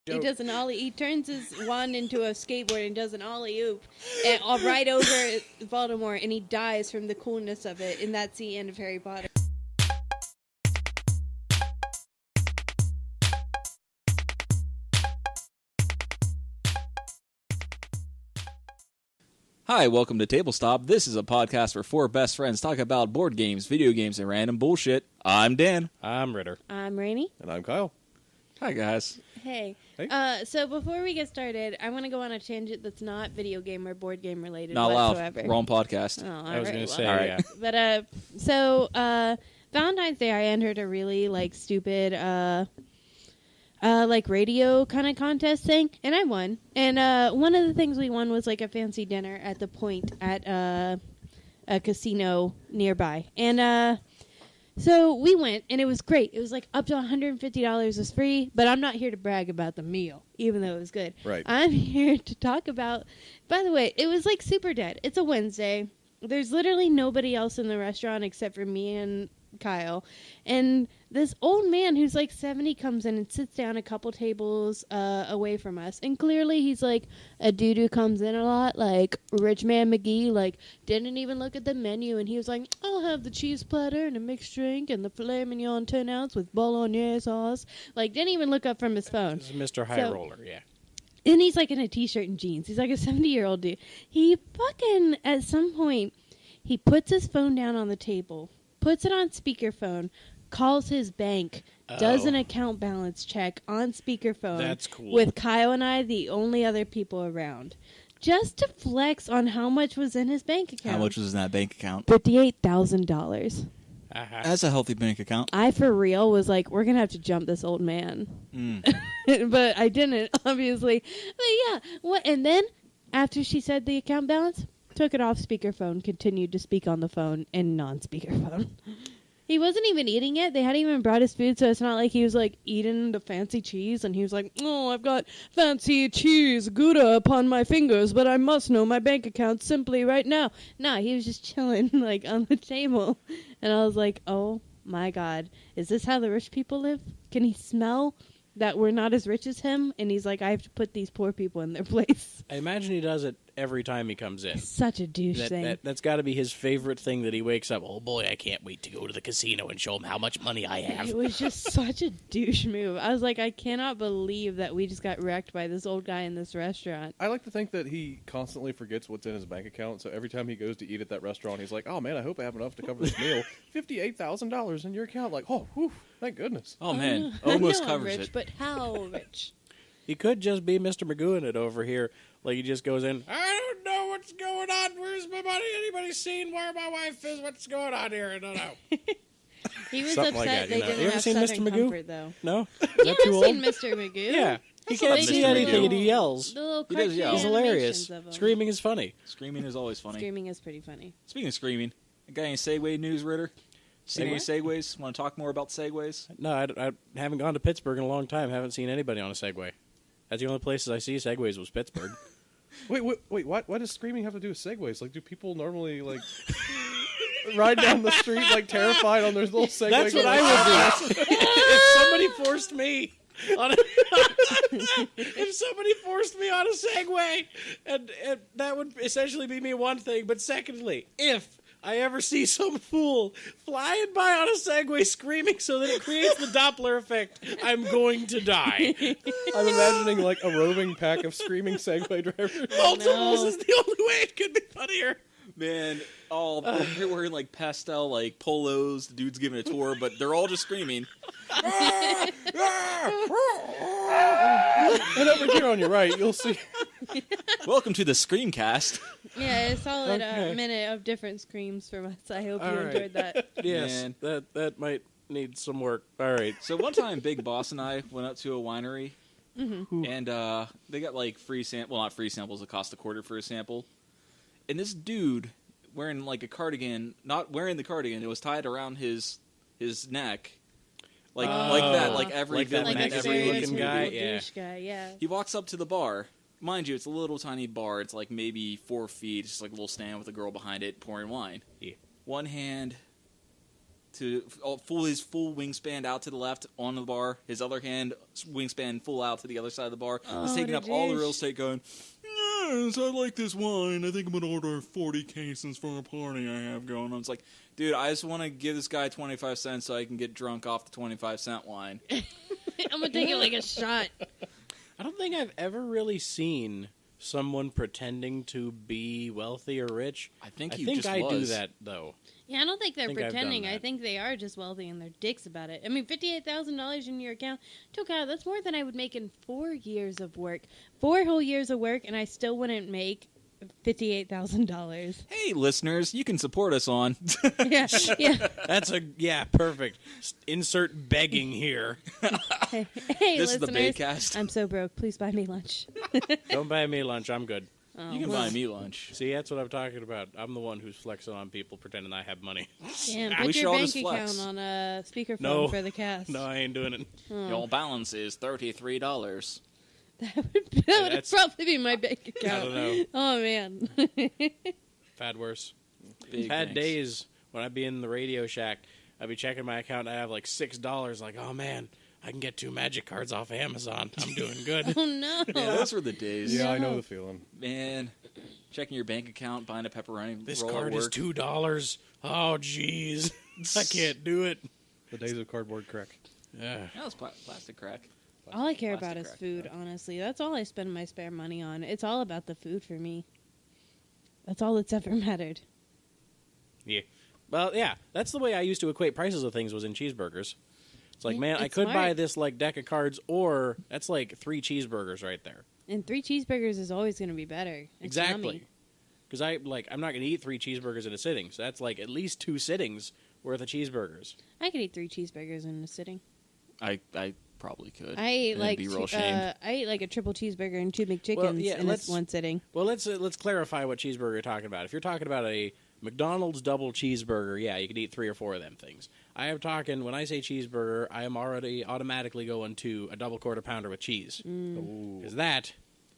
He does an ollie. He turns his wand into a skateboard and does an ollie-oop and right over Voldemort, and he dies from the coolness of it. And that's the end of Harry Potter. Hi, welcome to Table Stop. This is a podcast where four best friends talk about board games, video games, and random bullshit. I'm Dan. I'm Ritter. I'm Rainey. And I'm Kyle. Hi, guys. Hey. Hey. So before we get started, I want to go on a tangent that's not video game or board game related Not whatsoever. allowed. Wrong podcast. Oh, I was going to say, All right. yeah. But so Valentine's Day, I entered a really stupid radio kind of contest thing, and I won. And one of the things we won was a fancy dinner at the Point at a casino nearby, and so we went, and it was great. It was up to $150 was free, but I'm not here to brag about the meal, even though it was good. Right. I'm here to talk about. By the way, it was super dead. It's a Wednesday. There's literally nobody else in the restaurant except for me and Kyle, and this old man who's 70 comes in and sits down a couple tables away from us, and clearly he's a dude who comes in a lot, Rich Man McGee, didn't even look at the menu, and he was I'll have the cheese platter and a mixed drink and the filet mignon 10 ounce with bolognese sauce, didn't even look up from his phone. This is Mr. High Roller, yeah. And he's in a t-shirt and jeans. He's a 70-year-old dude. He fucking, at some point, he puts his phone down on the table, puts it on speakerphone, calls his bank, does an account balance check on speakerphone. That's cool. With Kyle and I, the only other people around. Just to flex on how much was in his bank account. How much was in that bank account? $58,000. Uh-huh. That's a healthy bank account. I, for real, was we're going to have to jump this old man. But I didn't, obviously. But yeah. And then, after she said the account balance, took it off speakerphone, continued to speak on the phone and non-speakerphone. He wasn't even eating it. They hadn't even brought his food, so it's not like he was eating the fancy cheese and he was oh, I've got fancy cheese Gouda upon my fingers, but I must know my bank account simply right now. No, he was just chilling on the table. And I was oh my God, is this how the rich people live? Can he smell that we're not as rich as him? And he's I have to put these poor people in their place. I imagine he does it every time he comes in. Such a douche thing. That's got to be his favorite thing that he wakes up. Oh boy, I can't wait to go to the casino and show him how much money I have. It was just such a douche move. I was I cannot believe that we just got wrecked by this old guy in this restaurant. I like to think that he constantly forgets what's in his bank account, so every time he goes to eat at that restaurant, he's oh man, I hope I have enough to cover this meal. $58,000 in your account. Oh, whew, thank goodness. Oh, man. I Almost know covers I'm rich, it. but how rich? He could just be Mr. Magoo in it over here. He just goes in, I don't know what's going on. Where's my money? Anybody seen where my wife is? What's going on here? I don't know. He was Something upset like that, they you know. didn't You ever have seen Southern Mr. Magoo? Comfort, though. No? Is You that too ever old? seen Mr. Magoo? Yeah. He That's can't what see Mr. anything Magoo. and he yells. The little He does cartoon yell. He's hilarious. animations of him. Screaming is funny. Screaming is always funny. Screaming is pretty funny. Speaking of screaming, got any Segway news, Ritter? Seen any Segway? Segways? Want to talk more about Segways? No, I haven't gone to Pittsburgh in a long time. Haven't seen anybody on a Segway. That's the only places I see Segways was Pittsburgh. Wait, what does screaming have to do with segways? Do people normally, ride down the street, terrified on their little Segway? That's what I would do. If somebody forced me on a, if somebody forced me on a Segway, and that would essentially be me one thing. But secondly, if I ever see some fool flying by on a Segway screaming so that it creates the Doppler effect, I'm going to die. I'm imagining, a roving pack of screaming Segway drivers. Multiples is the only way it could be funnier. Man, they're wearing pastel polos. The dude's giving a tour, but they're all just screaming. And over here on your right, you'll see. Welcome to the Screamcast. Yeah, a solid Okay. minute of different screams from us. I hope you All right. enjoyed that. Yes, Man. that might need some work. All right. So one time, Big Boss and I went up to a winery, and they got free not free samples. It cost $0.25 for a sample. And this dude wearing a cardigan, not wearing the cardigan, it was tied around his neck, like that, every Like that villain, Mac every Every looking stereotypical guy, yeah. douche guy, yeah. He walks up to the bar. Mind you, it's a little tiny bar. It's maybe 4 feet. It's just a little stand with a girl behind it pouring wine. Yeah. One hand to his full wingspan out to the left on the bar. His other hand wingspan full out to the other side of the bar. He's taking up all the real estate, going, "Yes, I like this wine. I think I'm gonna order 40 cases for a party I have going on." It's like, dude, I just want to give this guy 25 cents so I can get drunk off the 25-cent wine. I'm gonna take it like a shot. I don't think I've ever really seen someone pretending to be wealthy or rich. I think I he think just I do was. that though. Yeah, I don't think they're I've done pretending. I that. think they are just wealthy and they're dicks about it. I mean, $58,000 in your account. God, that's more than I would make in 4 years of work. 4 whole years of work, and I still wouldn't make $58,000. Hey, listeners, you can support us on. Yeah, yeah. That's perfect. Insert begging here. Hey, This is the listeners, Baycast. I'm so broke. Please buy me lunch. Don't buy me lunch. I'm good. You can buy me lunch. See, that's what I'm talking about. I'm the one who's flexing on people pretending I have money. Damn, We put should your all bank just flex. account on a speakerphone No. for the cast. No, I ain't doing it. Your balance is $33. That would That's- probably be my bank account. I don't know. Oh, man. I've had worse. Big I've had thanks. days when I'd be in the Radio Shack, I'd be checking my account, and I have like $6. Like, oh man, I can get 2 magic cards off Amazon. I'm doing good. Oh, no. Yeah, those were the days. Yeah, I know No. the feeling. Man, checking your bank account, buying a pepperoni This roll card at is work. $2. Oh, jeez. I can't do it. The days of cardboard crack. Yeah. That was plastic crack. All I care Plastic about is crack, food, honestly. That's all I spend my spare money on. It's all about the food for me. That's all that's ever mattered. Yeah. Well, yeah. That's the way I used to equate prices of things was in cheeseburgers. It's like, man, I It's could buy smart. this like deck of cards, or that's like 3 cheeseburgers right there. And 3 cheeseburgers is always going to be better. It's Exactly. yummy. Because I'm not going to eat 3 cheeseburgers in a sitting. So that's like at least 2 sittings worth of cheeseburgers. I could eat 3 cheeseburgers in a sitting. I probably could. I ate And like be real shamed. I ate like a triple cheeseburger and 2 McChickens yeah, in let's- one sitting. Well, let's clarify what cheeseburger you're talking about. If you're talking about a McDonald's double cheeseburger, yeah, you could eat 3 or 4 of them things. I am talking, when I say cheeseburger, I am already automatically going to a double quarter pounder with cheese. Ooh. Because that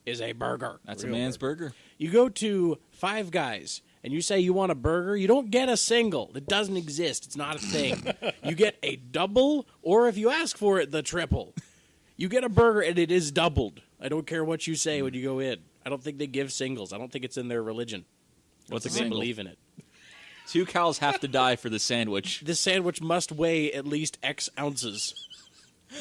is a burger. That's Real a man's burger. You go to Five Guys and you say you want a burger, you don't get a single. It doesn't exist. It's not a thing. You get a double, or if you ask for it, the triple. You get a burger and it is doubled. I don't care what you say when you go in. I don't think they give singles. I don't think it's in their religion. I don't What's a think they single? believe in it. 2 cows have to die for the sandwich. This sandwich must weigh at least X ounces.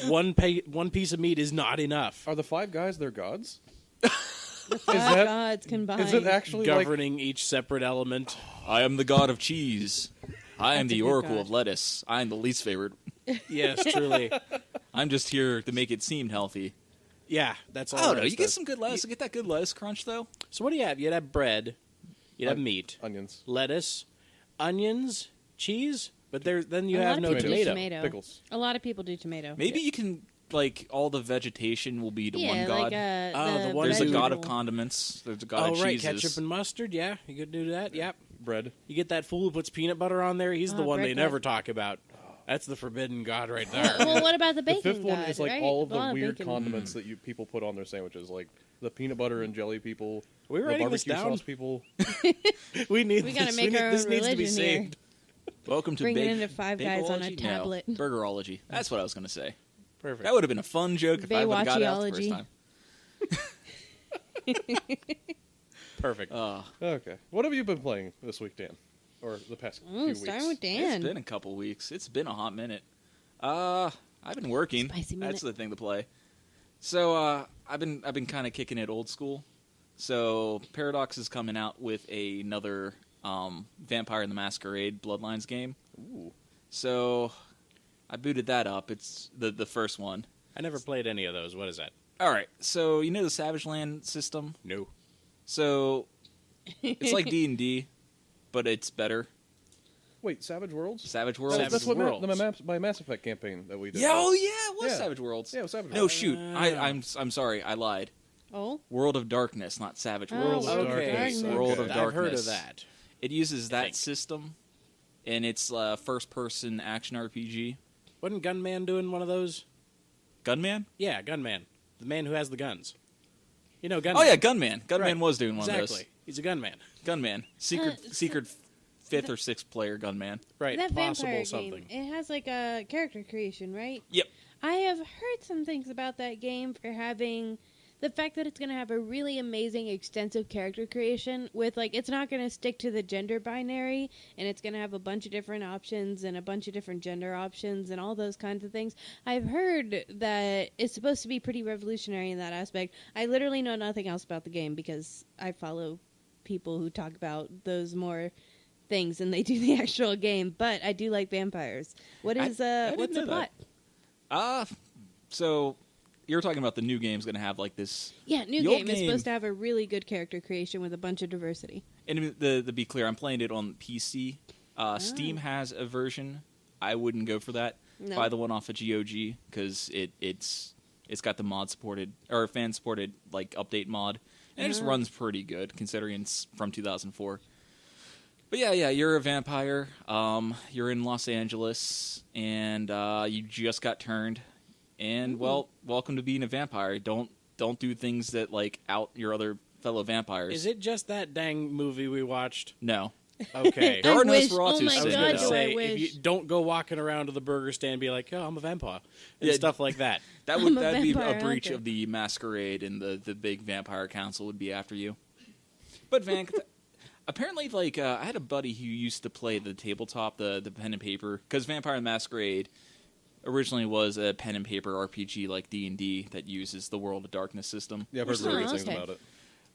One piece of meat is not enough. Are the 5 guys their gods? The 5 that- gods combined. Is it actually like... Governing each separate element. I am the god of cheese. I am That's a the good oracle god. of lettuce. I am the least favorite. Yes, truly. I'm just here to make it seem healthy. Yeah, that's all. Oh it no, is, you get though. some good lettuce. Get that good lettuce crunch though. So what do you have? You'd have bread. You'd have meat. Onions. Lettuce, onions, cheese, but then you A lot have of no people do tomato. tomato. Pickles. A lot of people do tomato. Maybe you can all the vegetation will be to yeah, one god. like the one There's a god of vegetable. condiments. There's a god Oh of right, cheeses. ketchup and mustard. Yeah, you could do that. Yep. Bread. You get that fool who puts peanut butter on there. He's the one bread they god. never talk about. That's the forbidden god right there. Well, what about the The bacon 5th one god, is like right? all of A lot the weird bacon. condiments that people put on their sandwiches, like the peanut butter and jelly people, Are we the writing this barbecue down? sauce people. We need. We gotta this. make we need, our this own needs to be religion here. saved. Welcome to Bring it bake- into Five Guys on a Bakeology? tablet. No, burgerology. That's what I was going to say. Perfect. That would have been a fun joke if I would have got it out the first Baywatchiology. time. Perfect. Okay. What have you been playing this week, Dan? Or the past few weeks? Starting with It's Dan. been a couple weeks. It's been a hot minute. I've been working. Spicy minute. That's the thing to play. So I've been kind of kicking it old school. So Paradox is coming out with another Vampire the Masquerade Bloodlines game. Ooh. So I booted that up. It's the first one. I never played any of those. What is that? All right. So you know the Savage Land system. No. So it's like D&D, but it's better. Wait, Savage Worlds? Savage Oh, Worlds. Savage that's what Worlds. my Mass Effect campaign that we did. Yeah, oh yeah, it was Yeah. Savage Worlds. Yeah, it was Savage No, Worlds. shoot. I'm sorry. I lied. Oh, World of Darkness, not Savage Oh, Worlds. World of Okay. Darkness. World of Okay. I've heard Darkness. of that. It uses I that think. system, and it's first-person action RPG. Wasn't Gunman doing one of those? Gunman? Yeah, Gunman. The man who has the guns. You know, Gunman. Oh yeah, Gunman. Gunman Right. was doing one of Exactly. those. He's a gunman. Gunman. Secret fifth or sixth player gunman. Right, That possible vampire something. game, it has like a character creation, right? Yep. I have heard some things about that game for having the fact that it's going to have a really amazing, extensive character creation with, like, it's not going to stick to the gender binary, and it's going to have a bunch of different options and a bunch of different gender options and all those kinds of things. I've heard that it's supposed to be pretty revolutionary in that aspect. I literally know nothing else about the game because I follow people who talk about those more things than they do the actual game, but I do like vampires. What is didn't what's the know that. plot? So you're talking about the new game's going to have like this. Yeah, new The old game is game- supposed to have a really good character creation with a bunch of diversity. And to be clear, I'm playing it on PC. Steam has a version. I wouldn't go for that. No. Buy the one off of GOG because it's got the mod supported or fan supported like update mod, and it just runs pretty good considering it's from 2004. But yeah, you're a vampire. You're in Los Angeles, and you just got turned. And well, welcome to being a vampire. Don't do things that like out your other fellow vampires. Is it just that dang movie we watched? No. Okay. There I are no wish. Nosferatu Oh my I was in God, going it, to do though. I say, if wish. you don't go walking around to the burger stand and be like, oh, I'm a vampire, and Yeah. stuff like that. That'd be vampire a breach hunter. of the masquerade, and the big vampire council would be after you. But Van, apparently, like I had a buddy who used to play the tabletop, the pen and paper, because Vampire the Masquerade originally was a pen and paper RPG like D&D that uses the World of Darkness system. Yeah, I've heard Oh, really good things okay. about it.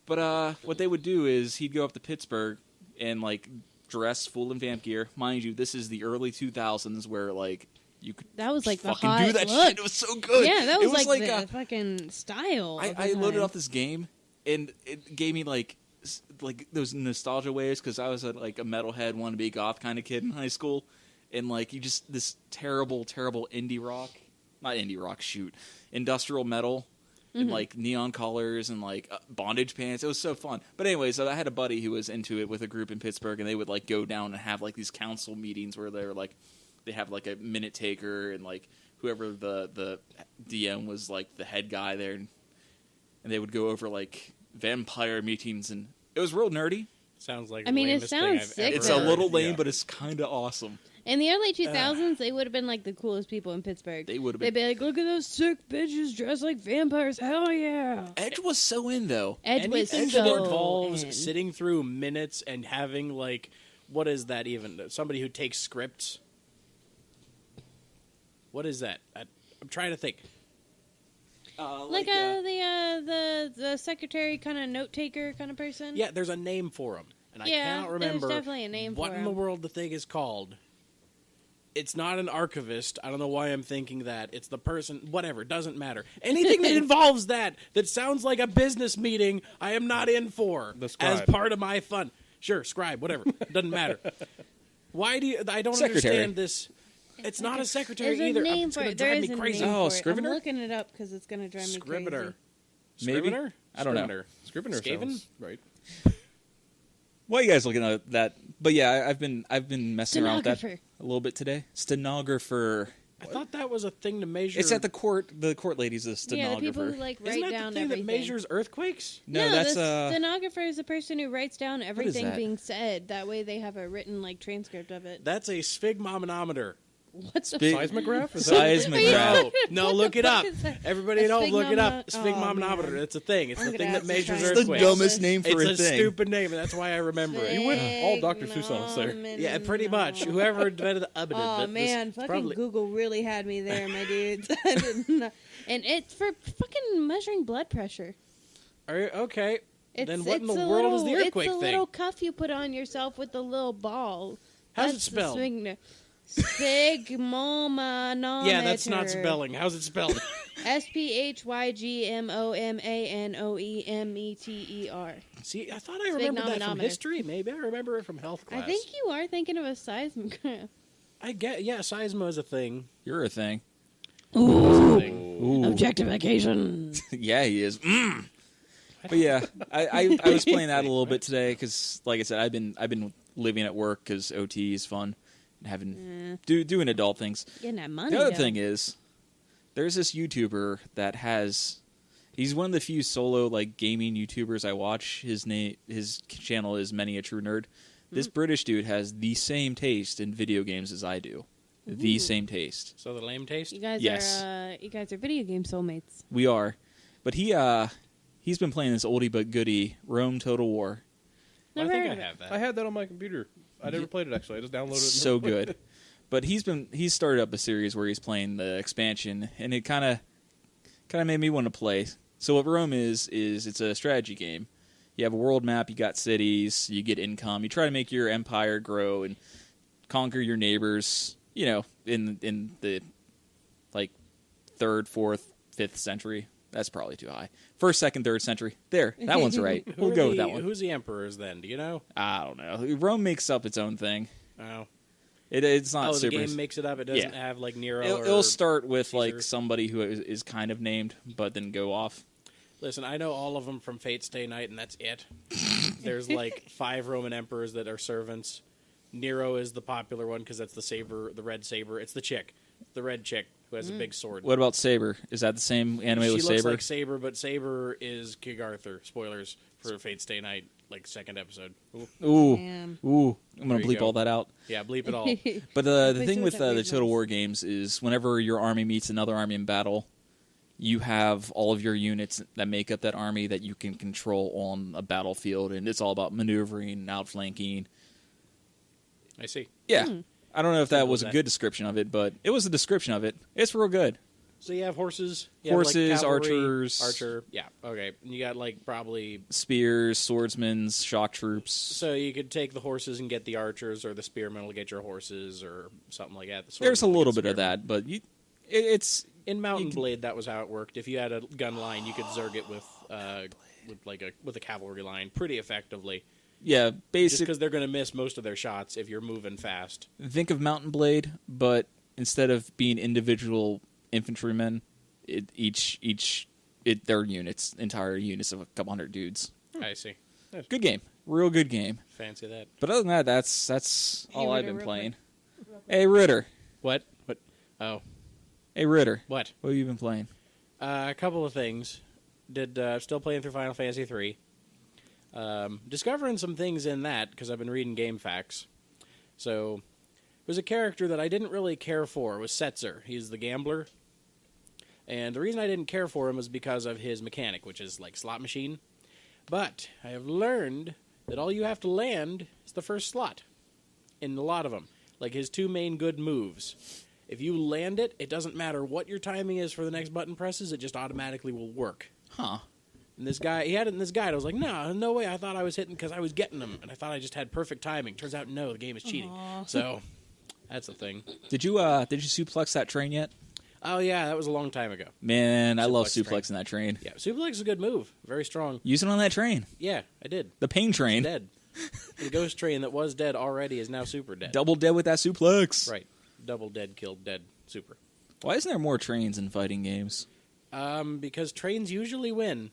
But what they would do is he'd go up to Pittsburgh and like dress full in vamp gear. Mind you, this is the early 2000s where like you could That was like the fucking hot do that look. shit. It was so good. Yeah, that It was, like the a- fucking style. of the I loaded time. up this game, and it gave me like those nostalgia waves because I was like a metalhead, wannabe goth kind of kid in high school, and like you just this terrible industrial metal. And like neon colors and like bondage pants. It was so fun. But anyway, so I had a buddy who was into it with a group in Pittsburgh, and they would like go down and have like these council meetings where they were like, they have like a minute taker and like whoever the DM was like the head guy there, and they would go over like vampire meetings, and it was real nerdy. Sounds like I mean, the it lamest thing sounds I've sick, ever It's though. a little heard. lame, Yeah. but it's kind of awesome. In the early 2000s, they would have been like the coolest people in Pittsburgh. They would have They'd been. be like, look at those sick bitches dressed like vampires. Hell yeah. Edge was so in though. Edge was Anything so that involves in. sitting through minutes and having like, what is that even? Somebody who takes scripts. What is that? I'm trying to think. Like the secretary kind of note taker kind of person. Yeah, there's a name for them, and I Yeah, cannot there's remember definitely a name what for in the 'em. world the thing is called. It's not an archivist. I don't know why I'm thinking that. It's the person. Whatever. Doesn't matter. Anything that involves that sounds like a business meeting, I am not in for The as scribe. part of my fun. Sure, scribe. Whatever. Doesn't matter. Why do you? I don't Secretary. understand this. It's not a secretary There's either. a name It's for going it. to There drive is me a crazy. name Oh, for it. Scrivener? I'm looking it up because it's going to drive me Scrivener. Maybe? Scrivener? I don't know. Scrivener. Scrivener Skaven? sounds right. Why are you guys looking at that? But yeah, I've been messing around with that Stenographer. a little bit today. Stenographer. I thought that was a thing to measure. It's at the court. The court lady's a Yeah, stenographer. the people who like Isn't write that down the thing everything. that measures earthquakes? No, that's the stenographer is the person who writes down everything that? being said. That way, they have a written like transcript of it. That's a sphygmomanometer. What's the Big- Seismograph? Is that Seismograph. No, look it up. What is that? Everybody at A home, look it up. sphygmomano- Sphygmomanometer. oh, man. It's a thing. It's I'm the gonna thing have that to measures try It's and the earthquakes. dumbest name for It's a a thing. stupid name, and that's why I remember it. You went all Dr. Seuss on us there. Yeah, pretty much. Whoever invented the Oh man, fucking probably, Google really had me there, my dudes. I did not- And it's for fucking measuring blood pressure. okay. It's, Then what in it's the a world is little- the earthquake It's a thing? little cuff you put on yourself with the little ball. How's That's it spelled? The Sphygmomanometer. Yeah, that's not spelling. How's it spelled? SPHYGMOMANOEMETER. See, I thought I remembered that from Sphygmomanometer. history. Maybe I remember it from health class. I think you are thinking of a seismograph. I get. Yeah, seismo is a thing. You're a thing. Ooh, objectification. Yeah, he is. But yeah, I was playing that a little bit today because, like I said, I've been living at work because OT is fun and having doing adult things. Getting that money. The other though. thing is, there's this YouTuber that he's one of the few solo like gaming YouTubers I watch. His channel is Many a True Nerd. This British dude has the same taste in video games as I do. The same taste. So the lame taste? You guys Yes. are video game soulmates. We are. But he's been playing this oldie but goodie, Rome Total War. Well, I Never think heard I of it. have that. I had that on my computer. I never played it actually. I just downloaded it. And So never played good. it. But he's started up a series where he's playing the expansion, and it kind of made me want to play. So what Rome is it's a strategy game. You have a world map, you got cities, you get income, you try to make your empire grow and conquer your neighbors. You know, in the like 3rd, 4th, 5th century. That's probably too high. 1st, 2nd, 3rd century. There, that one's right. Who We'll are go the- with that one. Who's the emperors then? Do you know? I don't know. Rome makes up its own thing. Oh. It's not The super. game makes it up. It doesn't Yeah. have like Nero. It'll start with like Caesar. somebody who is kind of named, but then go off. Listen, I know all of them from Fate Stay Night, and that's it. There's like 5 Roman emperors that are servants. Nero is the popular one because that's the red saber. It's the red chick who has a big sword. What about Saber? Is that the same anime She with looks Saber? like Saber, but Saber is King Arthur. Spoilers for Fate Stay Night, like 2nd episode. Ooh. Ooh, Damn. ooh! I'm gonna There you bleep go. all that out. Yeah, bleep it all. But the Wait, thing so with is that the weird Total noise? War games is whenever your army meets another army in battle, you have all of your units that make up that army that you can control on a battlefield, and it's all about maneuvering, outflanking. I see. Yeah. I don't know if that Simple was as a that. good description of it, but it was a description of it. It's real good. So you have horses. You Horses, have, like, cavalry, archers. Archer. Yeah. Okay. And you got like probably. Spears, swordsmen, shock troops. So you could take the horses and get the archers, or the spearmen will get your horses, or something like that. The There's a swordsmen will little get bit of spearmen. that, but it's In Mountain can- Blade, that was how it worked. If you had a gun line, you could zerg it with a cavalry line pretty effectively. yeah, Just basic. because they're going to miss most of their shots if you're moving fast. Think of Mountain Blade, but instead of being individual infantrymen, they're units, entire units of a couple hundred dudes. I see. Good game, real good game. Fancy that. But other than that, that's Hey, all I've Ritter, been real playing. Hey Ritter, What? What? Oh, hey Ritter, what? what have you been playing? A couple of things. Still playing through Final Fantasy 3. Discovering some things in that because I've been reading game facts. So there's a character that I didn't really care for. It was Setzer. He's the gambler. And the reason I didn't care for him was because of his mechanic, which is like slot machine. But I have learned that all you have to land is the first slot in a lot of them. Like his 2 main good moves. If you land it, it doesn't matter what your timing is for the next button presses, it just automatically will work. Huh? And this guy, he had it in this guide. I was like, no way. I thought I was hitting because I was getting them, and I thought I just had perfect timing. Turns out, no, the game is cheating. Aw. So that's the thing. Did you suplex that train yet? Oh yeah, that was a long time ago. Man, I love Suplex train. suplexing that train. Yeah, suplex is a good move. Very strong. Use it on that train. Yeah, I did. The pain train. Dead. The ghost train that was dead already is now super dead. Double dead with that suplex. Right. Double dead, killed dead, super. Why isn't there more trains in fighting games? Because trains usually win.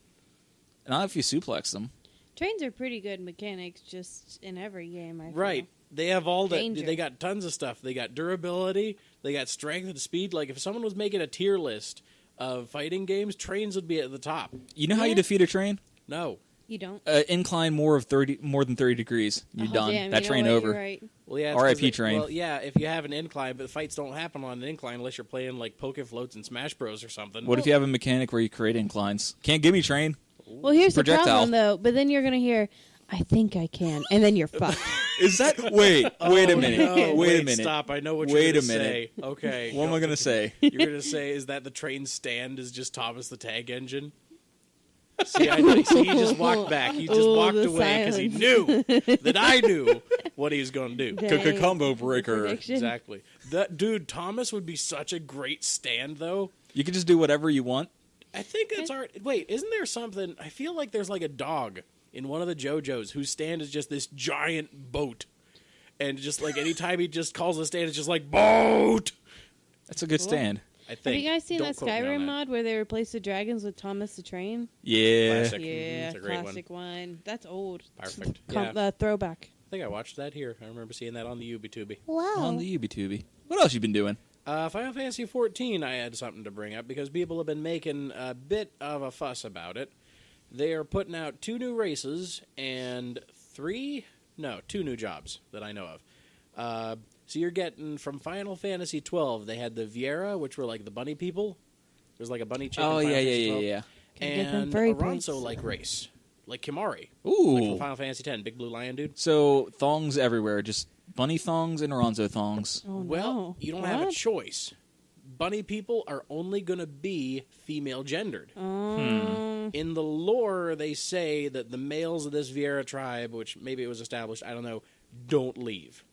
Not if you suplex them. Trains are pretty good mechanics just in every game, I feel. Right. They have all that. Danger. They got tons of stuff. They got durability. They got strength and speed. Like if someone was making a tier list of fighting games, trains would be at the top. You know how you Yeah. defeat a train? No. You don't? Incline more than 30 degrees. You're Oh, done. damn, that you know train what? over. You're right. Well, yeah. R.I.P. train. Well, yeah. If you have an incline, but the fights don't happen on an incline unless you're playing like Poke Floats and Smash Bros or something. What if you have a mechanic where you create inclines? Can't give me train. Well, here's the Projectile. problem, though. But then you're going to hear, I think I can. And then you're fucked. Is that? Wait a minute. No, wait a minute. Stop! I know what Wait you're a going to minute. say. Okay. What am I gonna say? You're going to say is that the train stand is just Thomas the Tag Engine? See, I know. See, he just walked back. He just Oh, walked the away because he silence. knew that I knew what he was going to do. Dang. Combo breaker. Prediction. Exactly. That dude, Thomas would be such a great stand, though. You can just do whatever you want. I think that's art. Wait, isn't there something? I feel like there's like a dog in one of the JoJo's whose stand is just this giant boat, and just like anytime he just calls the stand, it's just like boat. That's a good stand. I think. Have you guys seen Don't that quote me on Skyrim that. mod where they replaced the dragons with Thomas the Train? Yeah. Classic. Yeah, That's a great classic one. That's old. Perfect. Yeah. Throwback. I think I watched that here. I remember seeing that on the UbiTubi. Wow. On the UbiTubi. What else you been doing? Final Fantasy XIV, I had something to bring up because people have been making a bit of a fuss about it. They are putting out 2 new races and 3 No, 2 new jobs that I know of. So you're getting from Final Fantasy 12. They had the Viera, which were like the bunny people. There's like a bunny chick. Oh, in Final yeah, Fantasy yeah, 12. yeah. Can get them And furry a points. Ronso-like race, like Kimari. Ooh. Like from Final Fantasy 10, big blue lion dude. So, thongs everywhere. Just bunny thongs and Ronzo thongs. Oh, Well, no. you don't have a What? choice. Bunny people are only going to be female gendered. In the lore, they say that the males of this Viera tribe, which maybe it was established, I don't know, don't leave.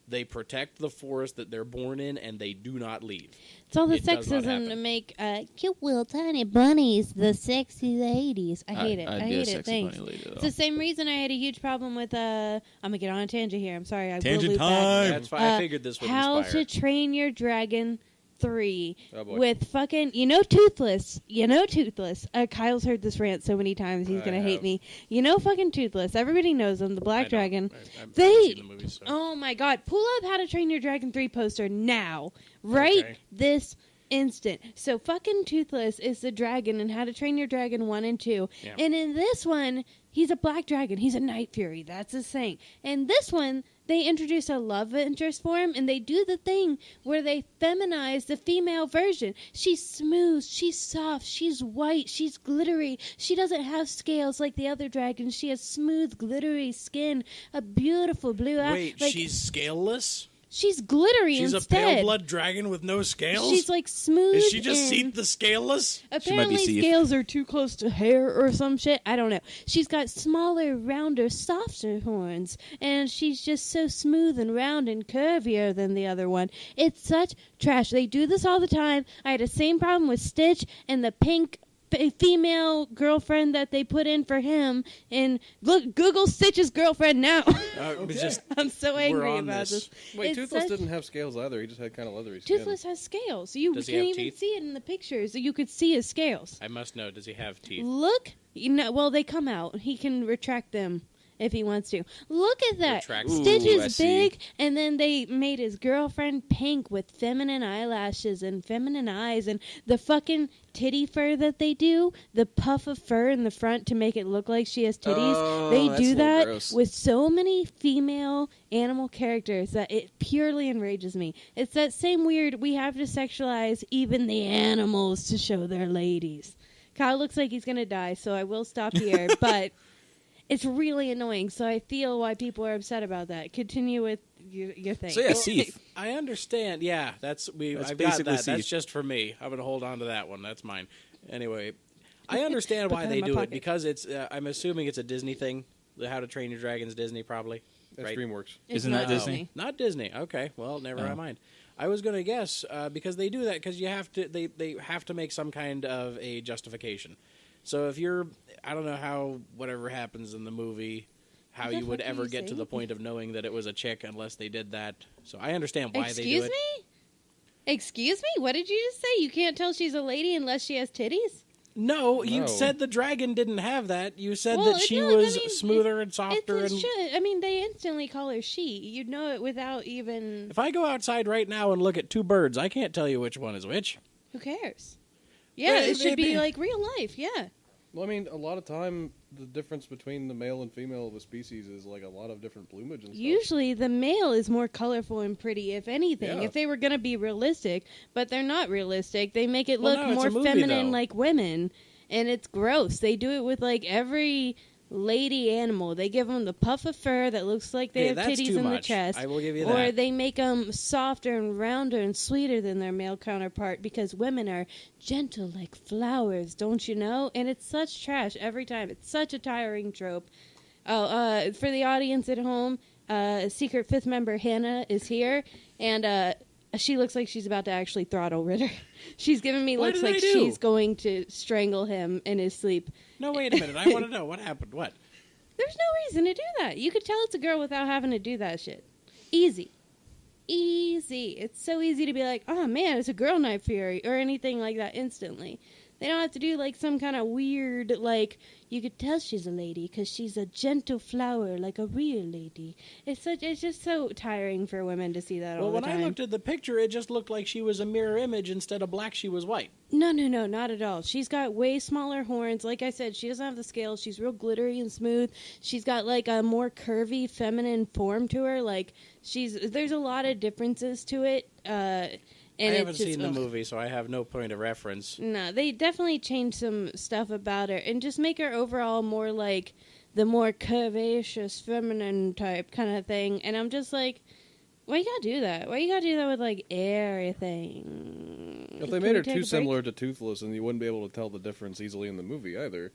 They protect the forest that they're born in, and they do not leave. It's all the It does not sexism to happen. make cute little tiny bunnies the sexy ladies. I hate it. I I'd be a hate it. sexy Thanks. bunny lady, though. It's the same reason I had a huge problem with I'm gonna get on a tangent here. I'm sorry. I Tangent will loop time. That's fine. I figured this would How inspire. to Train Your Dragon 3 Oh, boy. with fucking Toothless. Toothless. Kyle's heard this rant so many times he's I gonna hate have. me. Fucking Toothless. Everybody knows him. The Black I Dragon. don't. I haven't They. seen the movies, so. Oh my God! Pull up How to Train Your Dragon 3 poster now, right Okay. this instant. So fucking Toothless is the dragon in How to Train Your Dragon 1 and 2, Yeah. and in this one he's a black dragon. He's a night fury. That's his thing. And this one they introduce a love interest for him, and they do the thing where they feminize the female version. She's smooth, she's soft, she's white, she's glittery. She doesn't have scales like the other dragons. She has smooth, glittery skin, a beautiful blue eye. Wait, Like, she's scaleless? she's glittery She's instead. a pale blood dragon with no scales? She's like smooth. Is she just and- seat the scaleless? Apparently, Seth. scales are too close to hair or some shit. I don't know. She's got smaller, rounder, softer horns, and she's just so smooth and round and curvier than the other one. It's such trash. They do this all the time. I had the same problem with Stitch and the pink female girlfriend that they put in for him. And look, Google Stitch's girlfriend now. It's just I'm so We're angry on about this. this. Wait, It's Toothless such- didn't have scales either. He just had kind of leathery skin. Toothless has scales. You Does he can't have even teeth? see it in the pictures. You could see his scales. I must know. Does he have teeth? Look, well, they come out. He can retract them if he wants to. Look at that. Retract. Stitch Ooh, I is see. big, and then they made his girlfriend pink with feminine eyelashes and feminine eyes, and the fucking titty fur that they do, the puff of fur in the front to make it look like she has titties. Oh, They that's a do little that gross. with so many female animal characters that it purely enrages me. It's that same weird, we have to sexualize even the animals to show their ladies. Kyle looks like he's going to die, so I will stop here, but it's really annoying, so I feel why people are upset about that. Continue with your thing. So yeah, Seath. I understand. Yeah, That's I've got basically that. That's Seath. just for me. I'm gonna hold on to that one. That's mine. Anyway, I understand Put why that in they my do pocket. it because it's. I'm assuming it's a Disney thing. The How to Train Your Dragon's Disney, probably. That's right? DreamWorks. It's Isn't that not Disney? Not Disney. Okay, well, never Oh. mind. I was gonna guess because they do that because you have to. They have to make some kind of a justification. So if you're, I don't know how whatever happens in the movie, how What the you would fuck are ever you get to saying? the point of knowing that it was a chick unless they did that. So I understand why they do Excuse it. me? Excuse me? What did you just say? You can't tell she's a lady unless she has titties? No, you No. said the dragon didn't have that. You said Well, that she no, I was mean, smoother and It's softer. a And shit. I mean, they instantly call her she. You'd know it without even... if I go outside right now and look at 2 birds, I can't tell you which one is which. Who cares? Yeah, Well, it should be maybe- like real life, yeah. Well, I mean, a lot of time, the difference between the male and female of a species is like a lot of different plumage and stuff. Usually the male is more colorful and pretty, if anything. Yeah. If they were going to be realistic, but they're not realistic. They make it Well, look no, it's more a movie, feminine though. like women, and it's gross. They do it with like every lady animal. They give them the puff of fur that looks like they Hey, have that's titties too in the much. chest. I will give you Or that. they make them softer and rounder and sweeter than their male counterpart because women are gentle like flowers, don't you know? And it's such trash every time. It's such a tiring trope. Oh, for the audience at home, secret 5th member Hannah is here, and she looks like she's about to actually throttle Ritter. She's giving me What looks did I like do? she's going to strangle him in his sleep. No, wait a minute. I want to know what happened. What? There's no reason to do that. You could tell it's a girl without having to do that shit. Easy. Easy. It's so easy to be like, oh man, it's a girl night fury or anything like that instantly. They don't have to do like some kind of weird, like, you could tell she's a lady because she's a gentle flower, like a real lady. It's just so tiring for women to see that all the time. Well, when I looked at the picture, it just looked like she was a mirror image. Instead of black, she was white. No, not at all. She's got way smaller horns. Like I said, she doesn't have the scales. She's real glittery and smooth. She's got like a more curvy, feminine form to her. Like there's a lot of differences to it. And I haven't seen the movie, so I have no point of reference. No, they definitely changed some stuff about her and just make her overall more like the more curvaceous, feminine type kind of thing. And I'm just like, why you gotta do that? Why you gotta do that with like everything? If they made her too similar to Toothless, then you wouldn't be able to tell the difference easily in the movie either.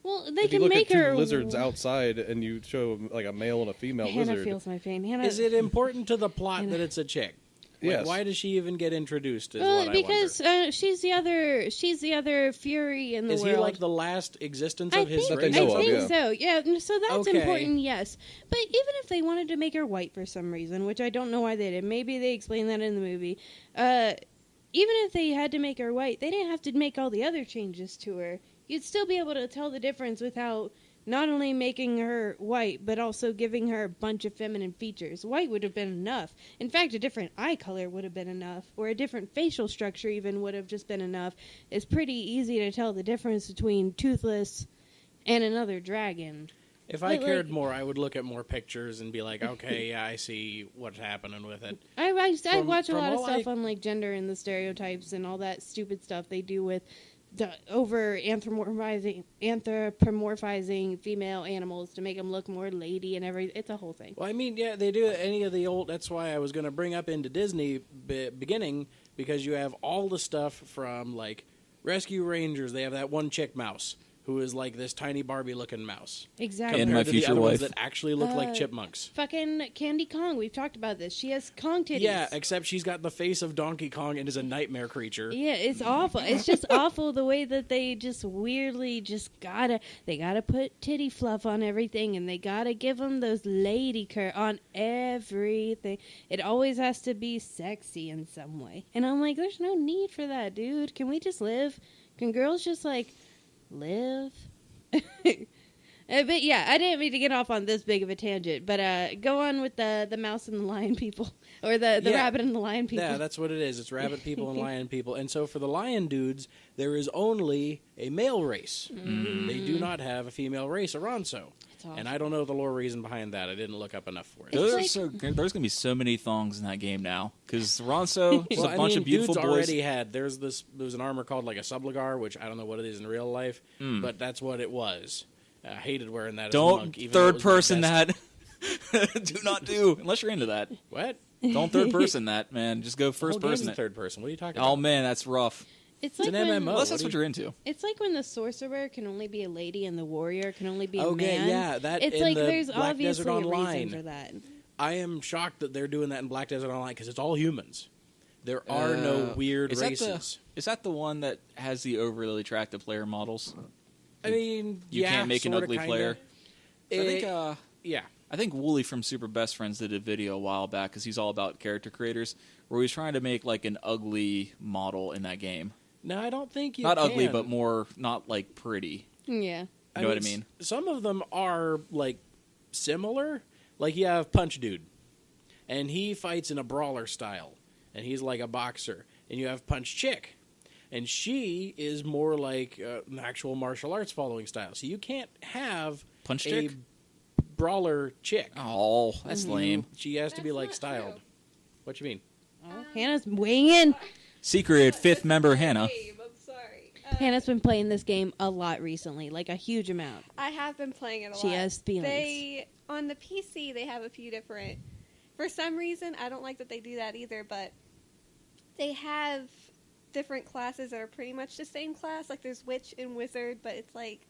Well, they if can you look make at two her lizards outside and you show like a male and a female Hannah lizard. feels my pain. Hannah, Is it important to the plot that it's a chick? Yes. Why does she even get introduced? Because she's the other Fury in the world. Is he like the last existence of his race? know of, I think yeah. so. Yeah, so that's Okay. important. Yes, but even if they wanted to make her white for some reason, which I don't know why they did, maybe they explained that in the movie. Even if they had to make her white, they didn't have to make all the other changes to her. You'd still be able to tell the difference without not only making her white, but also giving her a bunch of feminine features. White would have been enough. In fact, a different eye color would have been enough, or a different facial structure even would have just been enough. It's pretty easy to tell the difference between Toothless and another dragon. If I cared more, I would look at more pictures and be like, okay, yeah, I see what's happening with it. I watch a lot of all stuff on like gender and the stereotypes and all that stupid stuff they do with the over anthropomorphizing female animals to make them look more lady and everything. It's a whole thing. Well, I mean, yeah, they do any of the old. That's why I was going to bring up into Disney beginning, because you have all the stuff from like Rescue Rangers. They have that one chick mouse who is like this tiny Barbie-looking mouse. Exactly. And compared my to the future other ones wife. that actually look like chipmunks. Fucking Candy Kong. We've talked about this. She has Kong titties. Yeah, except she's got the face of Donkey Kong and is a nightmare creature. Yeah, it's awful. It's just awful the way that they just weirdly gotta put titty fluff on everything, and they gotta give them those lady on everything. It always has to be sexy in some way. And I'm like, there's no need for that, dude. Can we just live? Can girls just like live? But yeah, I didn't mean to get off on this big of a tangent, but go on with the mouse and the lion people, or the rabbit and the lion people. Yeah, that's what it is. It's rabbit people and lion people. And so for the lion dudes, there is only a male race. They do not have a female race, Aronso. And I don't know the lore reason behind that. I didn't look up enough for it. There's going to be so many thongs in that game now. Because Ronso is a bunch of beautiful dudes boys. already had. There's an armor called like a subligar, which I don't know what it is in real life, but that's what it was. I hated wearing that as a monk. Even Don't third person that. Do not do. Unless you're into that. What? Don't third person that, man. Just go first person. It. Third person. What are you talking about? Oh, man, that's rough. It's an MMO. Unless that's what you're into. It's like when the sorcerer can only be a lady and the warrior can only be a Okay, man. yeah, that it's in like the there's Black obviously Desert a Online. reason for that. I am shocked that they're doing that in Black Desert Online because it's all humans. There are no weird races. Is that the one that has the overly attractive player models? I mean, You can't make an ugly kinda. player. Yeah. I think Wooly from Super Best Friends did a video a while back because he's all about character creators, where he's trying to make like an ugly model in that game. No, I don't think you Not can. ugly, but more not like pretty. Yeah. You know what I mean? Some of them are like similar. Like you have Punch Dude, and he fights in a brawler style, and he's like a boxer. And you have Punch Chick, and she is more like an actual martial arts following style. So you can't have Punch a Chick? brawler chick. Oh, that's lame. She has to be That's like not styled. true. What you mean? Oh, Hannah's weighing in. Secret fifth member Hannah. Babe, I'm sorry. Hannah's been playing this game a lot recently, like a huge amount. I have been playing it a lot. She has feelings. They on the PC they have a few different. For some reason, I don't like that they do that either, but they have different classes that are pretty much the same class. Like there's witch and wizard, but it's like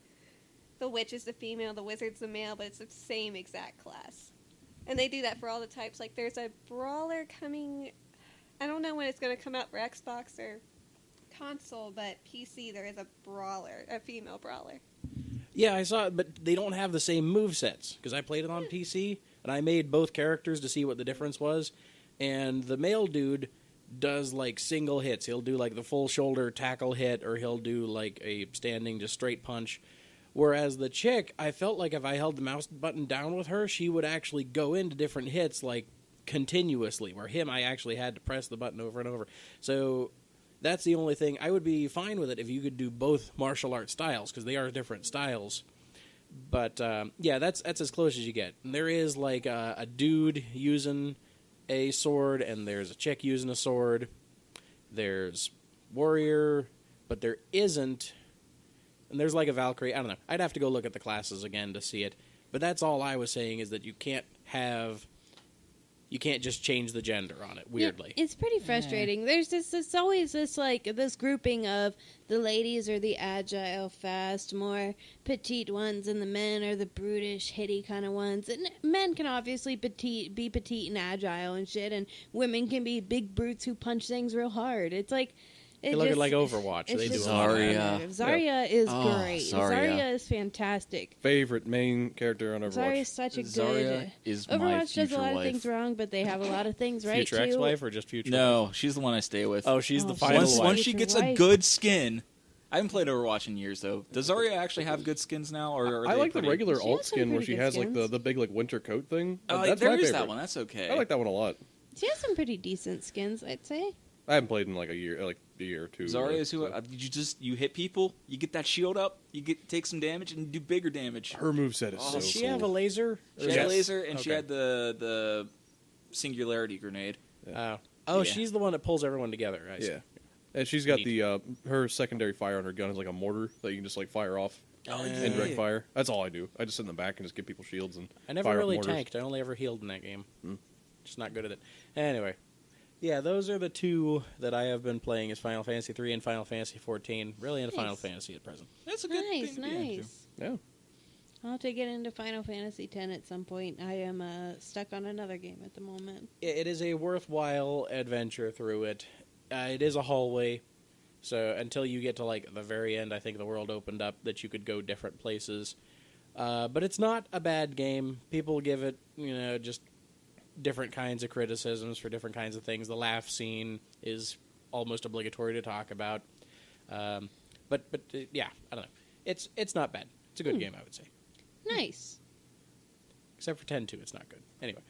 the witch is the female, the wizard's the male, but it's the same exact class. And they do that for all the types. Like there's a brawler coming. I don't know when it's going to come out for Xbox or console, but PC there is a brawler, a female brawler. Yeah, I saw it, but they don't have the same movesets. Because I played it on PC, and I made both characters to see what the difference was. And the male dude does like single hits. He'll do like the full shoulder tackle hit, or he'll do like a standing just straight punch. Whereas the chick, I felt like if I held the mouse button down with her, she would actually go into different hits like continuously. Where him, I actually had to press the button over and over. So that's the only thing. I would be fine with it if you could do both martial art styles, because they are different styles. But yeah, that's as close as you get. And there is like a dude using a sword, and there's a chick using a sword. There's warrior, but there isn't. And there's like a Valkyrie. I don't know. I'd have to go look at the classes again to see it. But that's all I was saying, is that you can't just change the gender on it, weirdly. Yeah, it's pretty frustrating. There's it's always this grouping of the ladies are the agile, fast, more petite ones, and the men are the brutish, hitty kind of ones. And men can obviously be petite and agile and shit, and women can be big brutes who punch things real hard. It's like... They look at like Overwatch. They do Zarya. Zarya is great. Zarya is fantastic. Favorite main character on Overwatch. Zarya is such a Zarya good... is my Overwatch does a future lot of wife. things wrong, but they have a lot of things right, Future too. ex-wife or just future No, wife? she's the one I stay with. Oh, she's the Oh, final once wife. she gets a Wife. good skin... I haven't played Overwatch in years, though. Does Zarya actually have good skins now? Or are I they like the pretty- regular She alt has some skin where pretty she good has like skins. the big like winter coat thing. Oh, That's there my is favorite. that one. That's okay. I like that one a lot. She has some pretty decent skins, I'd say. I haven't played in like a year or two. Zarya is who so. you hit people, you get that shield up, you take some damage, and you do bigger damage. Her moveset is Oh, so Does she cool. have a laser? She had Yes. a laser, and she Okay. had the singularity grenade. Oh, Yeah. she's the one that pulls everyone together. I see. Yeah. And she's got Neat. the her secondary fire on her gun is like a mortar that you can just like fire off. Oh, yeah. Indirect fire. That's all I do. I just sit in the back and just give people shields and I never fire really up mortars. tanked. I only ever healed in that game. Hmm. Just not good at it. Anyway, yeah, those are the two that I have been playing: is Final Fantasy 3 and Final Fantasy 14. Really into Final Nice. Fantasy at present. That's a good Nice, thing to be into. nice. Yeah. I'll have to get into Final Fantasy X at some point. I am stuck on another game at the moment. It is a worthwhile adventure through it. It is a hallway, so until you get to like the very end, I think the world opened up that you could go different places. But it's not a bad game. People give it, just different kinds of criticisms for different kinds of things. The laugh scene is almost obligatory to talk about. But yeah, I don't know. It's not bad. It's a good game, I would say. Nice. Except for 10-2, it's not good. Anyway.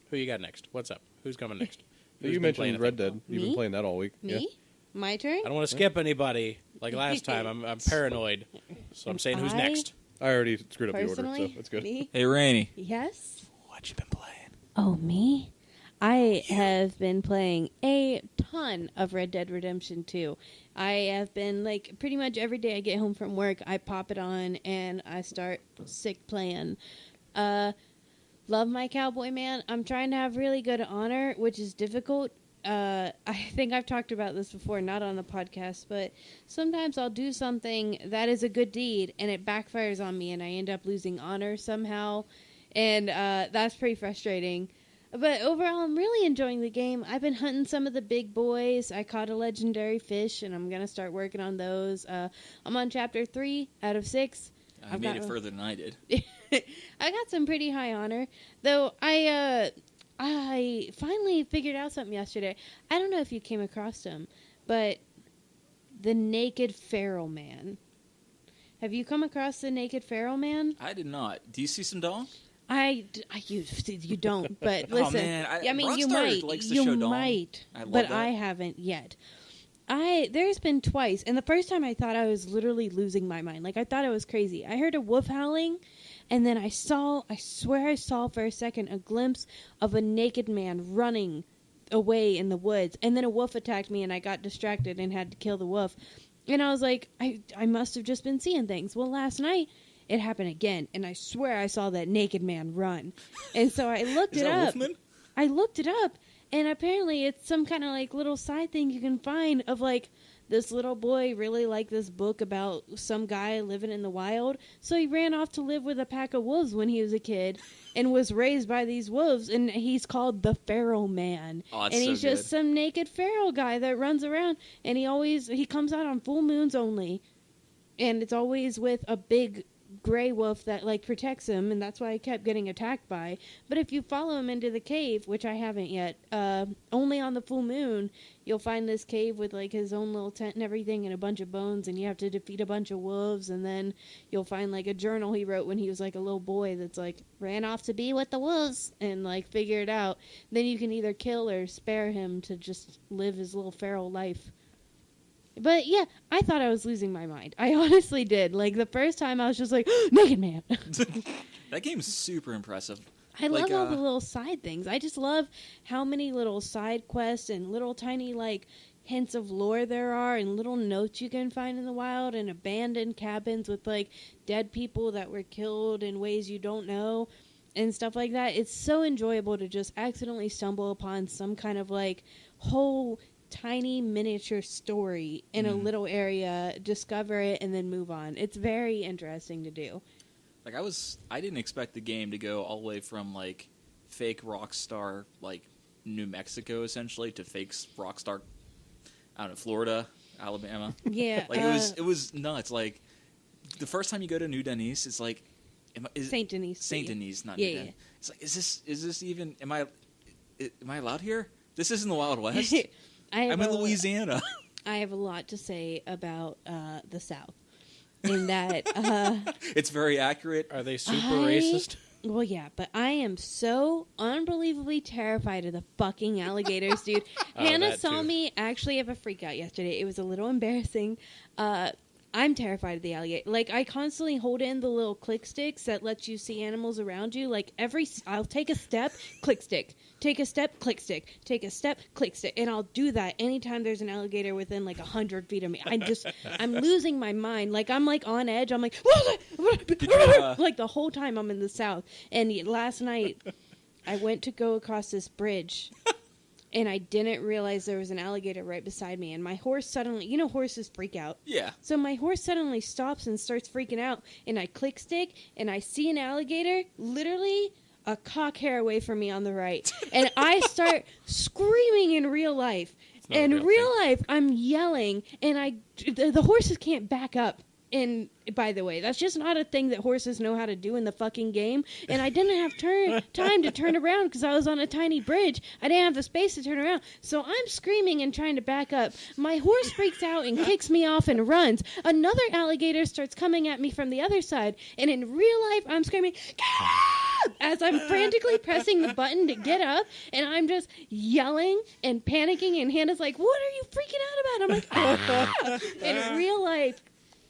Who you got next? What's up? Who's coming next? Who's You been playing mentioned a Red thing? Dead. You've Me? been playing that all week. Me? Yeah. My turn? I don't want to skip anybody like last time. I'm paranoid. So I'm saying who's I- next? I already screwed up the order, Personally, so that's good. me? Hey, Rainey, Yes? what you been playing? Oh, me? I have been playing a ton of Red Dead Redemption 2. I have been, pretty much every day I get home from work, I pop it on, and I start sick playing. Love my cowboy man. I'm trying to have really good honor, which is difficult. I think I've talked about this before, not on the podcast, but sometimes I'll do something that is a good deed, and it backfires on me, and I end up losing honor somehow, and that's pretty frustrating. But overall, I'm really enjoying the game. I've been hunting some of the big boys. I caught a legendary fish, and I'm going to start working on those. I'm on chapter 3 out of 6. I I've made got- it further than I did. I got some pretty high honor, though. I finally figured out something yesterday. I don't know if you came across him, but the naked feral man. Have you come across the naked feral man? I did not. Do you see some dong? You don't, but Oh, listen. man, I mean, you Rockstar might. likes to You show dong. might, I love but that. I haven't yet. There's been twice, and the first time I thought I was literally losing my mind. I thought I was crazy. I heard a wolf howling, and then I swear I saw for a second a glimpse of a naked man running away in the woods, and then a wolf attacked me, and I got distracted and had to kill the wolf. And I was like, I must have just been seeing things. Well, last night, it happened again, and I swear I saw that naked man run. And so I looked Is it that up. Wolfman? I looked it up, and apparently it's some kind of little side thing you can find of this little boy really liked this book about some guy living in the wild. So he ran off to live with a pack of wolves when he was a kid and was raised by these wolves, and he's called the Feral Man. Oh, that's and he's so just good. some naked feral guy that runs around, and he comes out on full moons only. And it's always with a big gray wolf that like protects him, and that's why I kept getting attacked by. But if you follow him into the cave, which I haven't yet, only on the full moon, you'll find this cave with like his own little tent and everything and a bunch of bones, and you have to defeat a bunch of wolves, and then you'll find like a journal he wrote when he was like a little boy that's like ran off to be with the wolves and like figure it out. Then you can either kill or spare him to just live his little feral life. But yeah, I thought I was losing my mind. I honestly did. Like the first time I was just like, Naked Man. That game's super impressive. I love all the little side things. I just love how many little side quests and little tiny like hints of lore there are, and little notes you can find in the wild, and abandoned cabins with like dead people that were killed in ways you don't know and stuff like that. It's so enjoyable to just accidentally stumble upon some kind of like whole tiny miniature story in a little area, discover it, and then move on. It's very interesting to do. Like I didn't expect the game to go all the way from like fake Rockstar, like New Mexico essentially, to fake Rockstar, I don't know, Florida, Alabama. Yeah, like it was nuts. Like the first time you go to New Denise, it's like Saint Denis. Saint Denis, not yeah, New Denise. Yeah. It's like is this even? Am I allowed here? This isn't the Wild West. I'm in Louisiana. I have a lot to say about the South. In that... it's very accurate. Are they super racist? Well, yeah, but I am so unbelievably terrified of the fucking alligators, dude. Hannah saw me actually have a freak out yesterday. It was a little embarrassing. I'm terrified of the alligator. Like, I constantly hold in the little click sticks that lets you see animals around you. Like, I'll take a step, click stick. Take a step, click stick. Take a step, click stick. And I'll do that anytime there's an alligator within, like, 100 feet of me. I'm losing my mind. Like, I'm, like, on edge. I'm like, like, the whole time I'm in the South. And last night, I went to go across this bridge. And I didn't realize there was an alligator right beside me. And my horse suddenly... horses freak out. Yeah. So my horse suddenly stops and starts freaking out. And I click stick, and I see an alligator literally a cock hair away from me on the right. And I start screaming in real life. In real life, I'm yelling, and the horses can't back up. And by the way, that's just not a thing that horses know how to do in the fucking game. And I didn't have time to turn around because I was on a tiny bridge. I didn't have the space to turn around. So I'm screaming and trying to back up. My horse freaks out and kicks me off and runs. Another alligator starts coming at me from the other side. And in real life, I'm screaming, "Get up!" as I'm frantically pressing the button to get up. And I'm just yelling and panicking. And Hannah's like, "What are you freaking out about?" I'm like, "Ah!" In real life,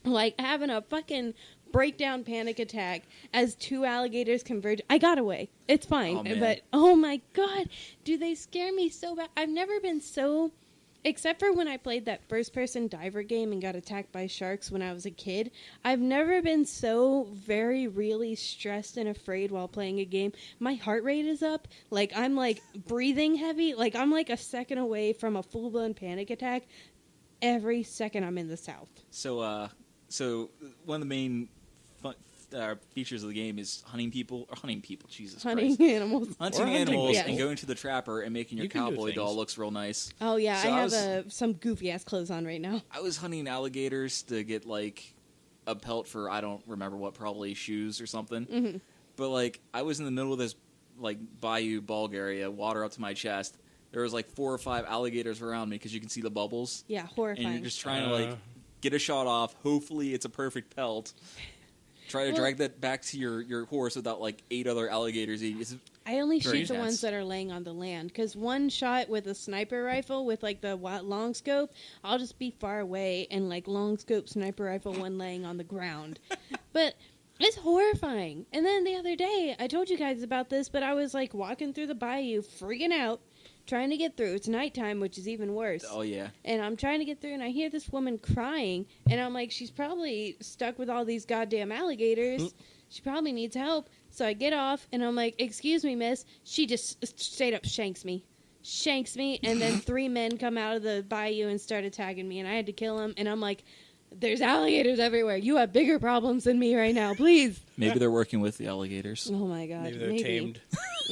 like having a fucking breakdown panic attack as two alligators converge. I got away. It's fine. But oh my god, do they scare me so bad. I've never been so, except for when I played that first person diver game and got attacked by sharks when I was a kid, I've never been so very really stressed and afraid while playing a game. My heart rate is up. Like I'm like breathing heavy. Like I'm like a second away from a full-blown panic attack every second I'm in the South. So one of the main features of the game is hunting people. Jesus Christ. Hunting animals. Hunting animals and going to the trapper and making your cowboy doll looks real nice. Oh, yeah. So I have some goofy-ass clothes on right now. I was hunting alligators to get, like, a pelt for, I don't remember what, probably shoes or something. Mm-hmm. But, like, I was in the middle of this, like, bayou bog area, water up to my chest. There was, like, 4 or 5 alligators around me because you can see the bubbles. Yeah, horrifying. And you're just trying to, like, get a shot off. Hopefully it's a perfect pelt. Try to drag that back to your horse without, like, 8 other alligators eating. I only shoot the ones that are laying on the land, because one shot with a sniper rifle with, like, the long scope, I'll just be far away and, like, long scope sniper rifle one laying on the ground. But it's horrifying. And then the other day, I told you guys about this, but I was, like, walking through the bayou, freaking out, trying to get through. It's nighttime, which is even worse. Oh, yeah. And I'm trying to get through, and I hear this woman crying, and I'm like, she's probably stuck with all these goddamn alligators. She probably needs help. So I get off, and I'm like, "Excuse me, miss." She just straight up shanks me, and then 3 men come out of the bayou and start attacking me, and I had to kill them. And I'm like, "There's alligators everywhere. You have bigger problems than me right now, please." Maybe they're working with the alligators. Oh my god, maybe they're tamed.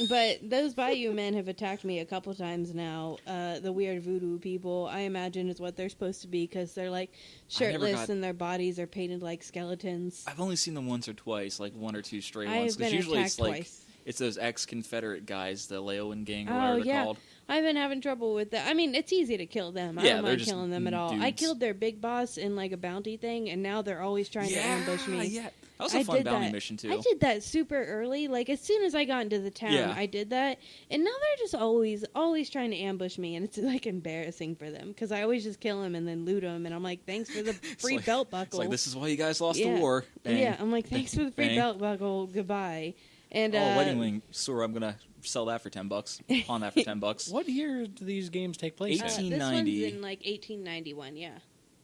But those Bayou men have attacked me a couple times now. The weird voodoo people, I imagine, is what they're supposed to be because they're like shirtless and their bodies are painted like skeletons. I've only seen them once or twice, like one or two stray I've ones. been Because usually it's attacked like twice. it's those ex-Confederate guys, the Leowan gang or Oh, whatever they're yeah. called. I've been having trouble with that. I mean, it's easy to kill them. I Yeah, don't they're mind just killing them at all. I dudes. killed their big boss in like a bounty thing, and now they're always trying to ambush me. Yeah, that was a fun bounty mission too. I did that super early. Like as soon as I got into the town, Yeah. I did that, and now they're just always trying to ambush me, and it's like embarrassing for them because I always just kill them and then loot them, and I'm like, thanks for the free like- belt It's buckle. like, this is why you guys lost Yeah. the war. Bang. Yeah, I'm like, thanks for the free Bang. belt buckle. Goodbye. And Wedding ring, Sora, I'm gonna sell that for $10. Pawn that for $10. What year do these games take place in? this 1890. one's in like 1891. Yeah.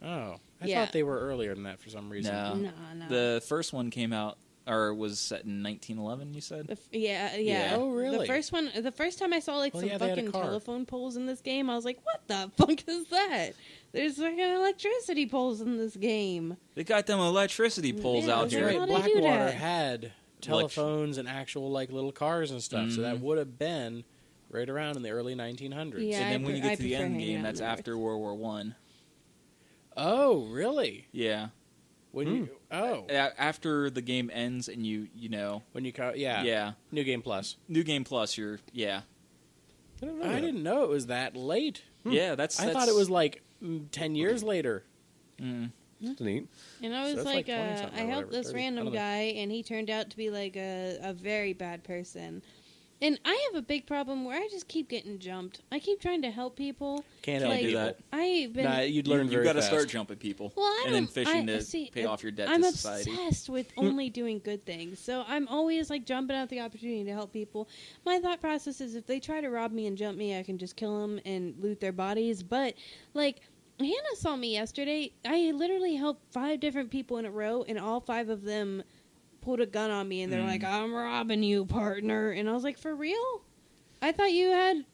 Oh, I Yeah. thought they were earlier than that for some reason. No. No. The first one came out, or was set in 1911, you said? Yeah. Yeah. Oh, really? The first time I saw like Well, some yeah, they had a fucking car. telephone poles in this game, I was like, what the fuck is that? There's fucking electricity poles in this game. They got them electricity poles Yeah, out That's they're here. right. How do they do Blackwater that? had telephones and actual like little cars and stuff, so that Mhm. would have been right around in the early 1900s. Yeah. And then I when you pre- get to the I prefer end hanging game, out that's in the after World War One. Oh, really? Yeah. When you After the game ends and you know, when you yeah. New Game Plus. New Game Plus, yeah. I didn't know I that. didn't know it was that late. Yeah, that's... I thought it was like 10 years later. Mm. That's neat. And I So was that's like, like 20-something I or helped whatever, this 30, I random don't know. guy, and he turned out to be like a very bad person. And I have a big problem where I just keep getting jumped. I keep trying to help people. Can't Don't help do people. that. I've been. Nah, you'd learn You very got to fast. start jumping people. Well, I and then don't- fishing I- to see, pay off your debt I'm to society. obsessed with only doing good things. So I'm always like jumping at the opportunity to help people. My thought process is if they try to rob me and jump me, I can just kill them and loot their bodies. But like Hannah saw me yesterday. I literally helped 5 different people in a row, and all 5 of them pulled a gun on me, and they're like, "I'm robbing you, partner." And I was like, "For real? I thought you had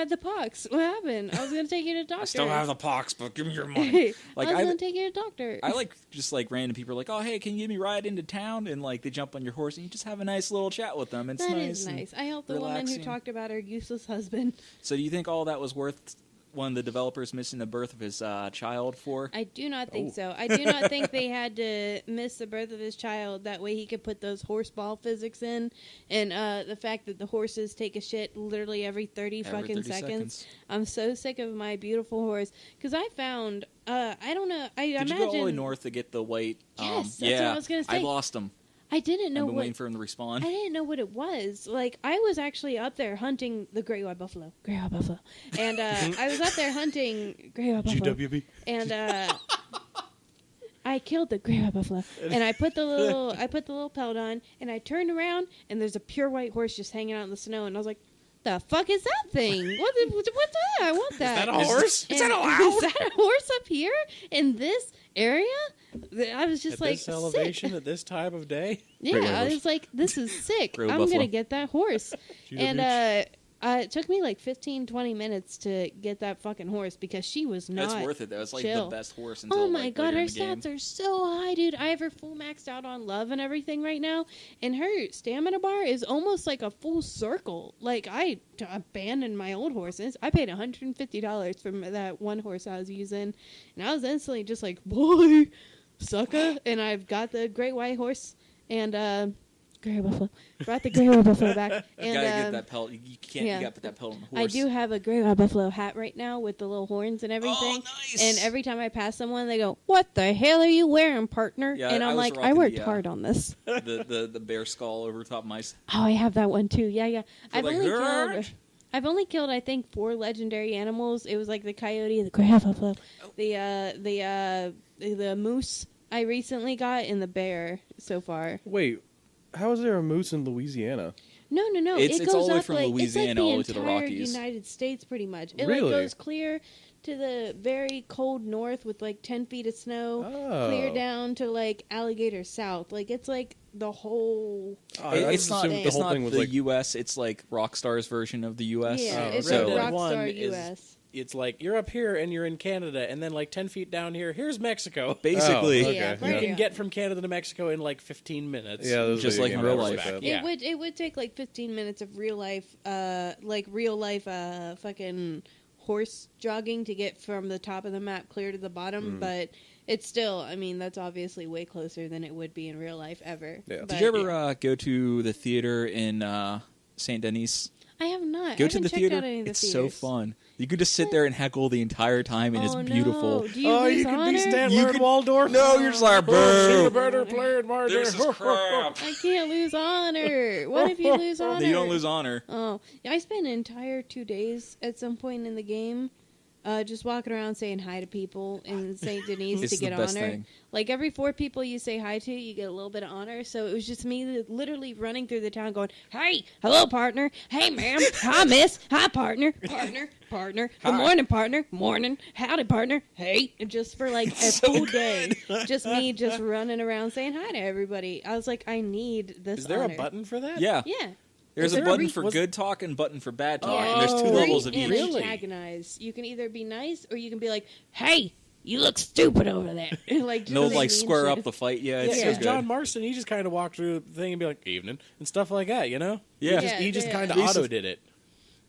the pox. What happened? I was gonna take you to doctor. I still have the pox, but give me your money. Like, I was I- gonna take you to doctor. I like just like random people are like, oh hey, can you give me a ride into town? And like they jump on your horse and you just have a nice little chat with them. It's That nice. is and- nice. I helped the woman who relaxing. talked about her useless husband. So do you think all that was worth one of the developers missing the birth of his child for? I do not think Oh. so. I do not think they had to miss the birth of his child. That way he could put those horse ball physics in. And the fact that the horses take a shit literally every 30 Every fucking 30 seconds. I'm so sick of my beautiful horse. Because I found, I don't know, I Did imagine. you go all the way north to get the white? Yes, that's yeah, what I was gonna say. I lost him. I didn't know I've been what. waiting for him to respawn. I didn't know what it was. Like, I was actually up there hunting the great white buffalo. Great white buffalo. And I was up there hunting great white buffalo. GWB. And I killed the great white buffalo. And I put the little pelt on, and I turned around, and there's a pure white horse just hanging out in the snow. And I was like, the fuck is that thing? What's that? I want that. that a horse? And Is that allowed? Is that a horse up here in this area? I was just At like, this elevation sick. at this time of day? Yeah, Great I horse. was like, this is sick. Great I'm buffalo. going to get that horse. And it took me like 15, 20 minutes to get that fucking horse because she was not That's worth it though. It's like chill. the best horse until Oh my like, god, later her in the game. stats are so high, dude. I have her full maxed out on love and everything right now, and her stamina bar is almost like a full circle. Like I abandoned my old horses. I paid $150 for that one horse I was using, and I was instantly just like, boy, sucker. And I've got the great white horse and gray buffalo. Brought the gray white buffalo back. You And gotta get that pelt. You can't. yeah. You gotta put that pelt on the I horse. do have a gray white buffalo hat right now with the little horns and everything. Oh, nice. And every time I pass someone, they go, "What the hell are you wearing, partner?" Yeah, and I I'm was like, "I rocking worked the, hard on this." the bear skull over top of my. Oh, I have that one too. Yeah. I've like, only "Hurt?" killed. I've only killed, I think, 4 legendary animals. It was like the coyote, the gray buffalo, the moose I recently got, and the bear so far. Wait, how is there a moose in Louisiana? No. It's it goes all the way up from like, Louisiana it's like all the the way to the entire Rockies. United States, pretty much. It Really? like goes clear to the very cold north with like 10 feet of snow, clear Oh. down to like Alligator South. Like it's like the whole. I It's just not. assumed the It's whole not thing was the like U.S. It's like Rockstar's version of the U.S. Yeah, Oh, it's Red like Dead 1 Rockstar is- US. it's like you're up here and you're in Canada, and then like 10 feet down here, here's Mexico. Basically, Oh, okay. Yeah, You yeah. can get from Canada to Mexico in like 15 minutes. Yeah, those Just video like in game real apps life. that. Yeah. It would take like 15 minutes of real life, fucking horse jogging to get from the top of the map clear to the bottom, but it's still, I mean, that's obviously way closer than it would be in real life ever. Yeah. But, did you ever go to the theater in Saint Denis? I have not. Go I to the haven't checked theater. out any of the It's so theaters. fun. You could just sit there and heckle the entire time, and Oh, it's beautiful. No. Do you Oh, lose you could honor? be Stan You Laird could- Waldorf. No, you're just like, Oh, boo. better playing my This is crap. I can't lose honor. What if you lose honor? You don't lose honor. Oh, I spent an entire 2 days at some point in the game just walking around saying hi to people in St. Denis It's to get the best honor. thing. Like every 4 people you say hi to, you get a little bit of honor. So it was just me literally running through the town going, hey, hello, partner. Hey, ma'am. Hi, miss. Hi, partner. Partner. Good morning, partner. Morning. Howdy, partner. Hey. And just for like a full day, just me just running around saying hi to everybody. I was like, I need this Is there honor. a button for that? Yeah. Yeah. There's Was a there a button re- for was- good talk and button for bad talk. Oh, And there's 2 levels of and each. really? antagonize. You can either be nice or you can be like, "Hey, you look stupid over there." Like, just No, say like mean square shit. up the fight. Yeah, Yeah, it's because so John good. Marston, he just kind of walked through the thing and be like, evening, and stuff like that, you know? Yeah. He just Yeah, kind of yeah. auto did it.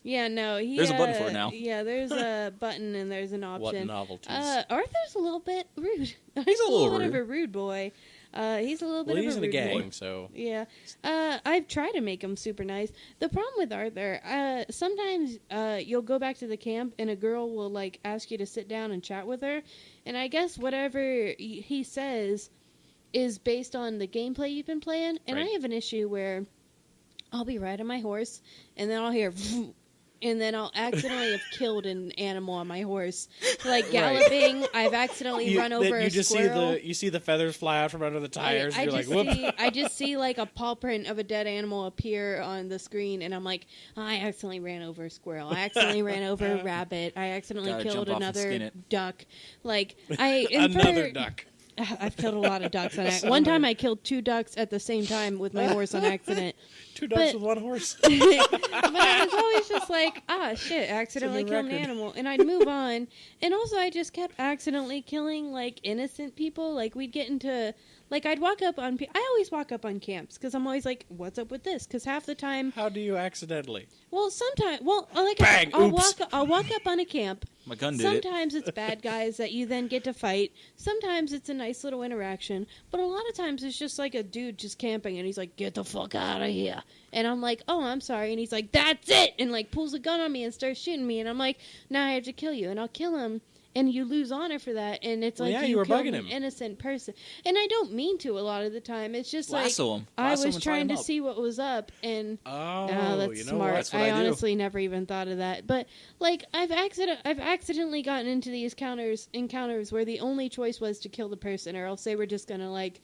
Yeah, no. There's a button for it now. Yeah, there's a button and there's an option. What novelties. Arthur's a little bit rude. He's a little bit of rude. a rude boy. He's a little bit Well, of he's a in a rude gang, boy. so... Yeah. I've tried to make him super nice. The problem with Arthur, sometimes you'll go back to the camp and a girl will like ask you to sit down and chat with her, and I guess whatever he says is based on the gameplay you've been playing. And Right. I have an issue where I'll be riding my horse and then I'll hear and then I'll accidentally have killed an animal on my horse. Like galloping, I've accidentally run over a squirrel. You see the feathers fly out from under the tires, and you're like, whoop. I just see like a paw print of a dead animal appear on the screen, and I'm like, I accidentally ran over a squirrel. I accidentally ran over a rabbit. I accidentally Gotta killed jump off and skin another it. duck. Like and Another for- duck. I've killed a lot of ducks on accident. One time I killed 2 ducks at the same time with my horse on accident. 2 ducks but- with 1 horse. But I was always just like, shit, accidentally new killed an record. animal. And I'd move on. And also, I just kept accidentally killing, like, innocent people. Like, we'd get into, like, I'd walk up on, I always walk up on camps, because I'm always like, what's up with this? Because half the time, How do you accidentally? well, sometimes, well, like, Bang, I'll oops. walk up on a camp. My gun did it. Sometimes it's bad guys that you then get to fight. Sometimes it's a nice little interaction. But a lot of times it's just like a dude just camping and he's like, get the fuck out of here. And I'm like, oh, I'm sorry. And he's like, that's it. And like pulls a gun on me and starts shooting me. And I'm like, now I have to kill you. And I'll kill him. And you lose honor for that. And it's Well, like yeah, you were killed bugging an him. innocent person. And I don't mean to a lot of the time. It's just Lasso like him. I Lasso him was and tie trying him to up. see what was up. And Oh, that's you know smart. what? That's what I I do. honestly never even thought of that. But like I've accidentally gotten into these encounters where the only choice was to kill the person or else they were just gonna like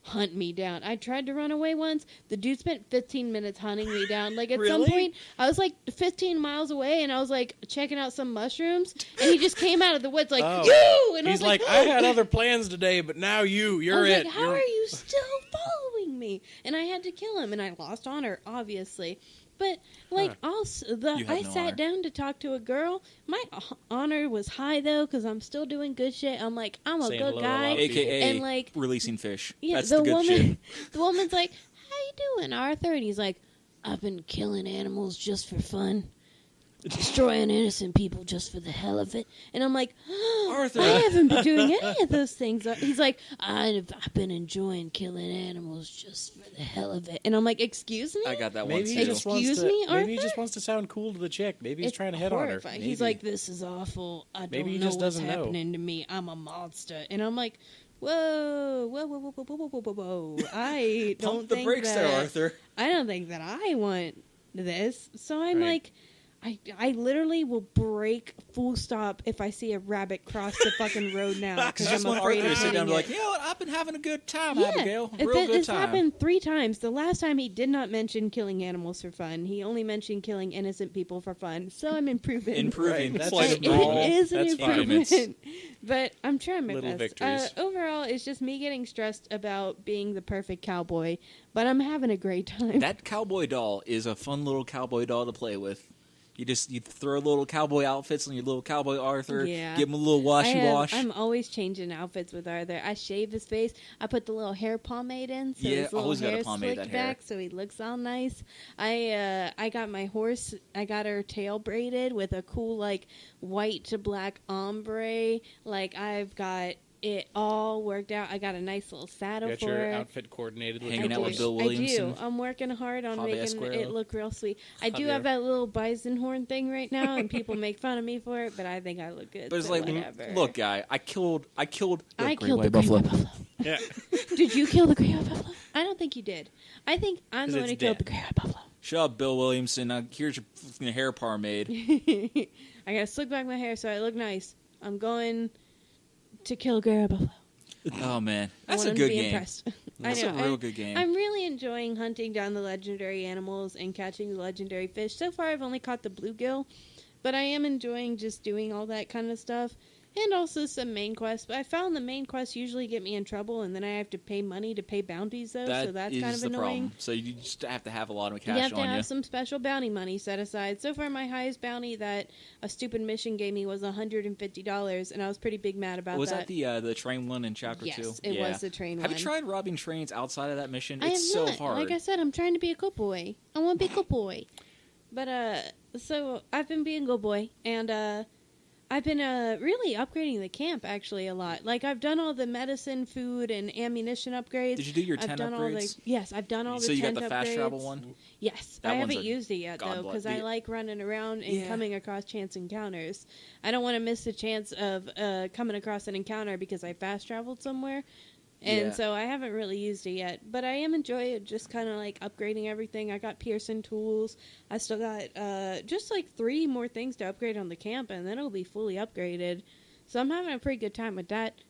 hunt me down. I tried to run away once. The dude spent 15 minutes hunting me down. Like at some Really? point I was like 15 miles away and I was like checking out some mushrooms and he just came out of the woods like Oh. you and I He's was like, like, I had other plans today, but now you're I was it. like, how are you still following me? And I had to kill him, and I lost honor, obviously. But like, You had I no sat honor. down to talk to a girl. My honor was high though, because I'm still doing good shit. I'm like, I'm a Saying good hello to a guy. lot of people. AKA And, like, releasing fish. Yeah, That's the the good woman, shit. the woman's like, "How you doing, Arthur?" And he's like, "I've been killing animals just for fun." Destroying innocent people just for the hell of it. And I'm like, Arthur. I haven't been doing any of those things. He's like, I've been enjoying killing animals just for the hell of it. And I'm like, excuse me? I got that one Maybe too. he just wants Excuse to. me, Maybe he Arthur? just wants to sound cool to the chick. Maybe he's It's trying to hit on her. horrifying. He's Maybe. like, this is awful. I Maybe he don't know just what's doesn't know. happening to me. I'm a monster. And I'm like, whoa, whoa, whoa, whoa, whoa, whoa, whoa, whoa, whoa. I don't Pump the think brakes that, there, Arthur. I don't think that I want this. So I'm Right. like, I literally will break full stop if I see a rabbit cross the fucking road now because Just I'm want afraid Arthur of to sit down and hitting be like, it. you know what? I've been having a good time, Yeah, Abigail. Real good it's time. happened 3 times. The last time he did not mention killing animals for fun. He only mentioned killing innocent people for fun. So I'm improving. Improving. Right, that's Slight just improvement. It is an That's fine. improvement. But I'm trying my Little best. victories. Overall, it's just me getting stressed about being the perfect cowboy. But I'm having a great time. That cowboy doll is a fun little cowboy doll to play with. You throw little cowboy outfits on your little cowboy Arthur. Yeah. Give him a little washy wash. I'm always changing outfits with Arthur. I shave his face. I put the little hair pomade in, so Yeah, his little always gotta hair pomade slicked that hair. back, so he looks all nice. I got my horse. I got her tail braided with a cool like white to black ombre. Like I've got it all worked out. I got a nice little saddle Got for your her. outfit coordinated with Hanging your out with voice. Bill I Williamson. do. I'm working hard on Javier making Esquero. it look real sweet. I do Javier. have that little bison horn thing right now, and people make fun of me for it, but I think I look good. But it's so like, whatever. look, guy, I killed I killed the Great great White white buffalo. Yeah. Did you kill the great white buffalo? I don't think you did. I think I'm 'Cause the one it's who killed the dead. great white buffalo. Shut up, Bill Williamson. Now, here's your fucking hair pomade. I gotta slick back my hair so I look nice. I'm going to kill a great white buffalo. Oh man, I that's want a him good to be game. impressed. That's I know. a real good game. I'm really enjoying hunting down the legendary animals and catching the legendary fish. So far, I've only caught the bluegill, but I am enjoying just doing all that kind of stuff. And also some main quests. But I found the main quests usually get me in trouble, and then I have to pay money to pay bounties, though, That so that's is kind of the annoying. problem. So you just have to have a lot of You cash have to on have you. some special bounty money set aside. So far, my highest bounty that a stupid mission gave me was $150, and I was pretty big mad about Was that. that the train one in chapter Yes, 2? it was the train Have one. you tried robbing trains outside of that mission? I It's have so not. hard. Like I said, I'm trying to be a good boy. I want to be a good boy. But, so I've been being a good boy, and, I've been really upgrading the camp actually a lot. Like I've done all the medicine, food, and ammunition upgrades. Did you do your I've 10 done upgrades? Yes, I've done all the So you got 10 the fast upgrades. travel one? Yes, That I one's haven't a used it yet though godlike. because I like running around and Yeah. coming across chance encounters. I don't want to miss the chance of coming across an encounter because I fast traveled somewhere. And Yeah. so I haven't really used it yet, but I am enjoying just kind of like upgrading everything. I got Pearson tools. I still got just like 3 more things to upgrade on the camp, and then it'll be fully upgraded. So I'm having a pretty good time with that.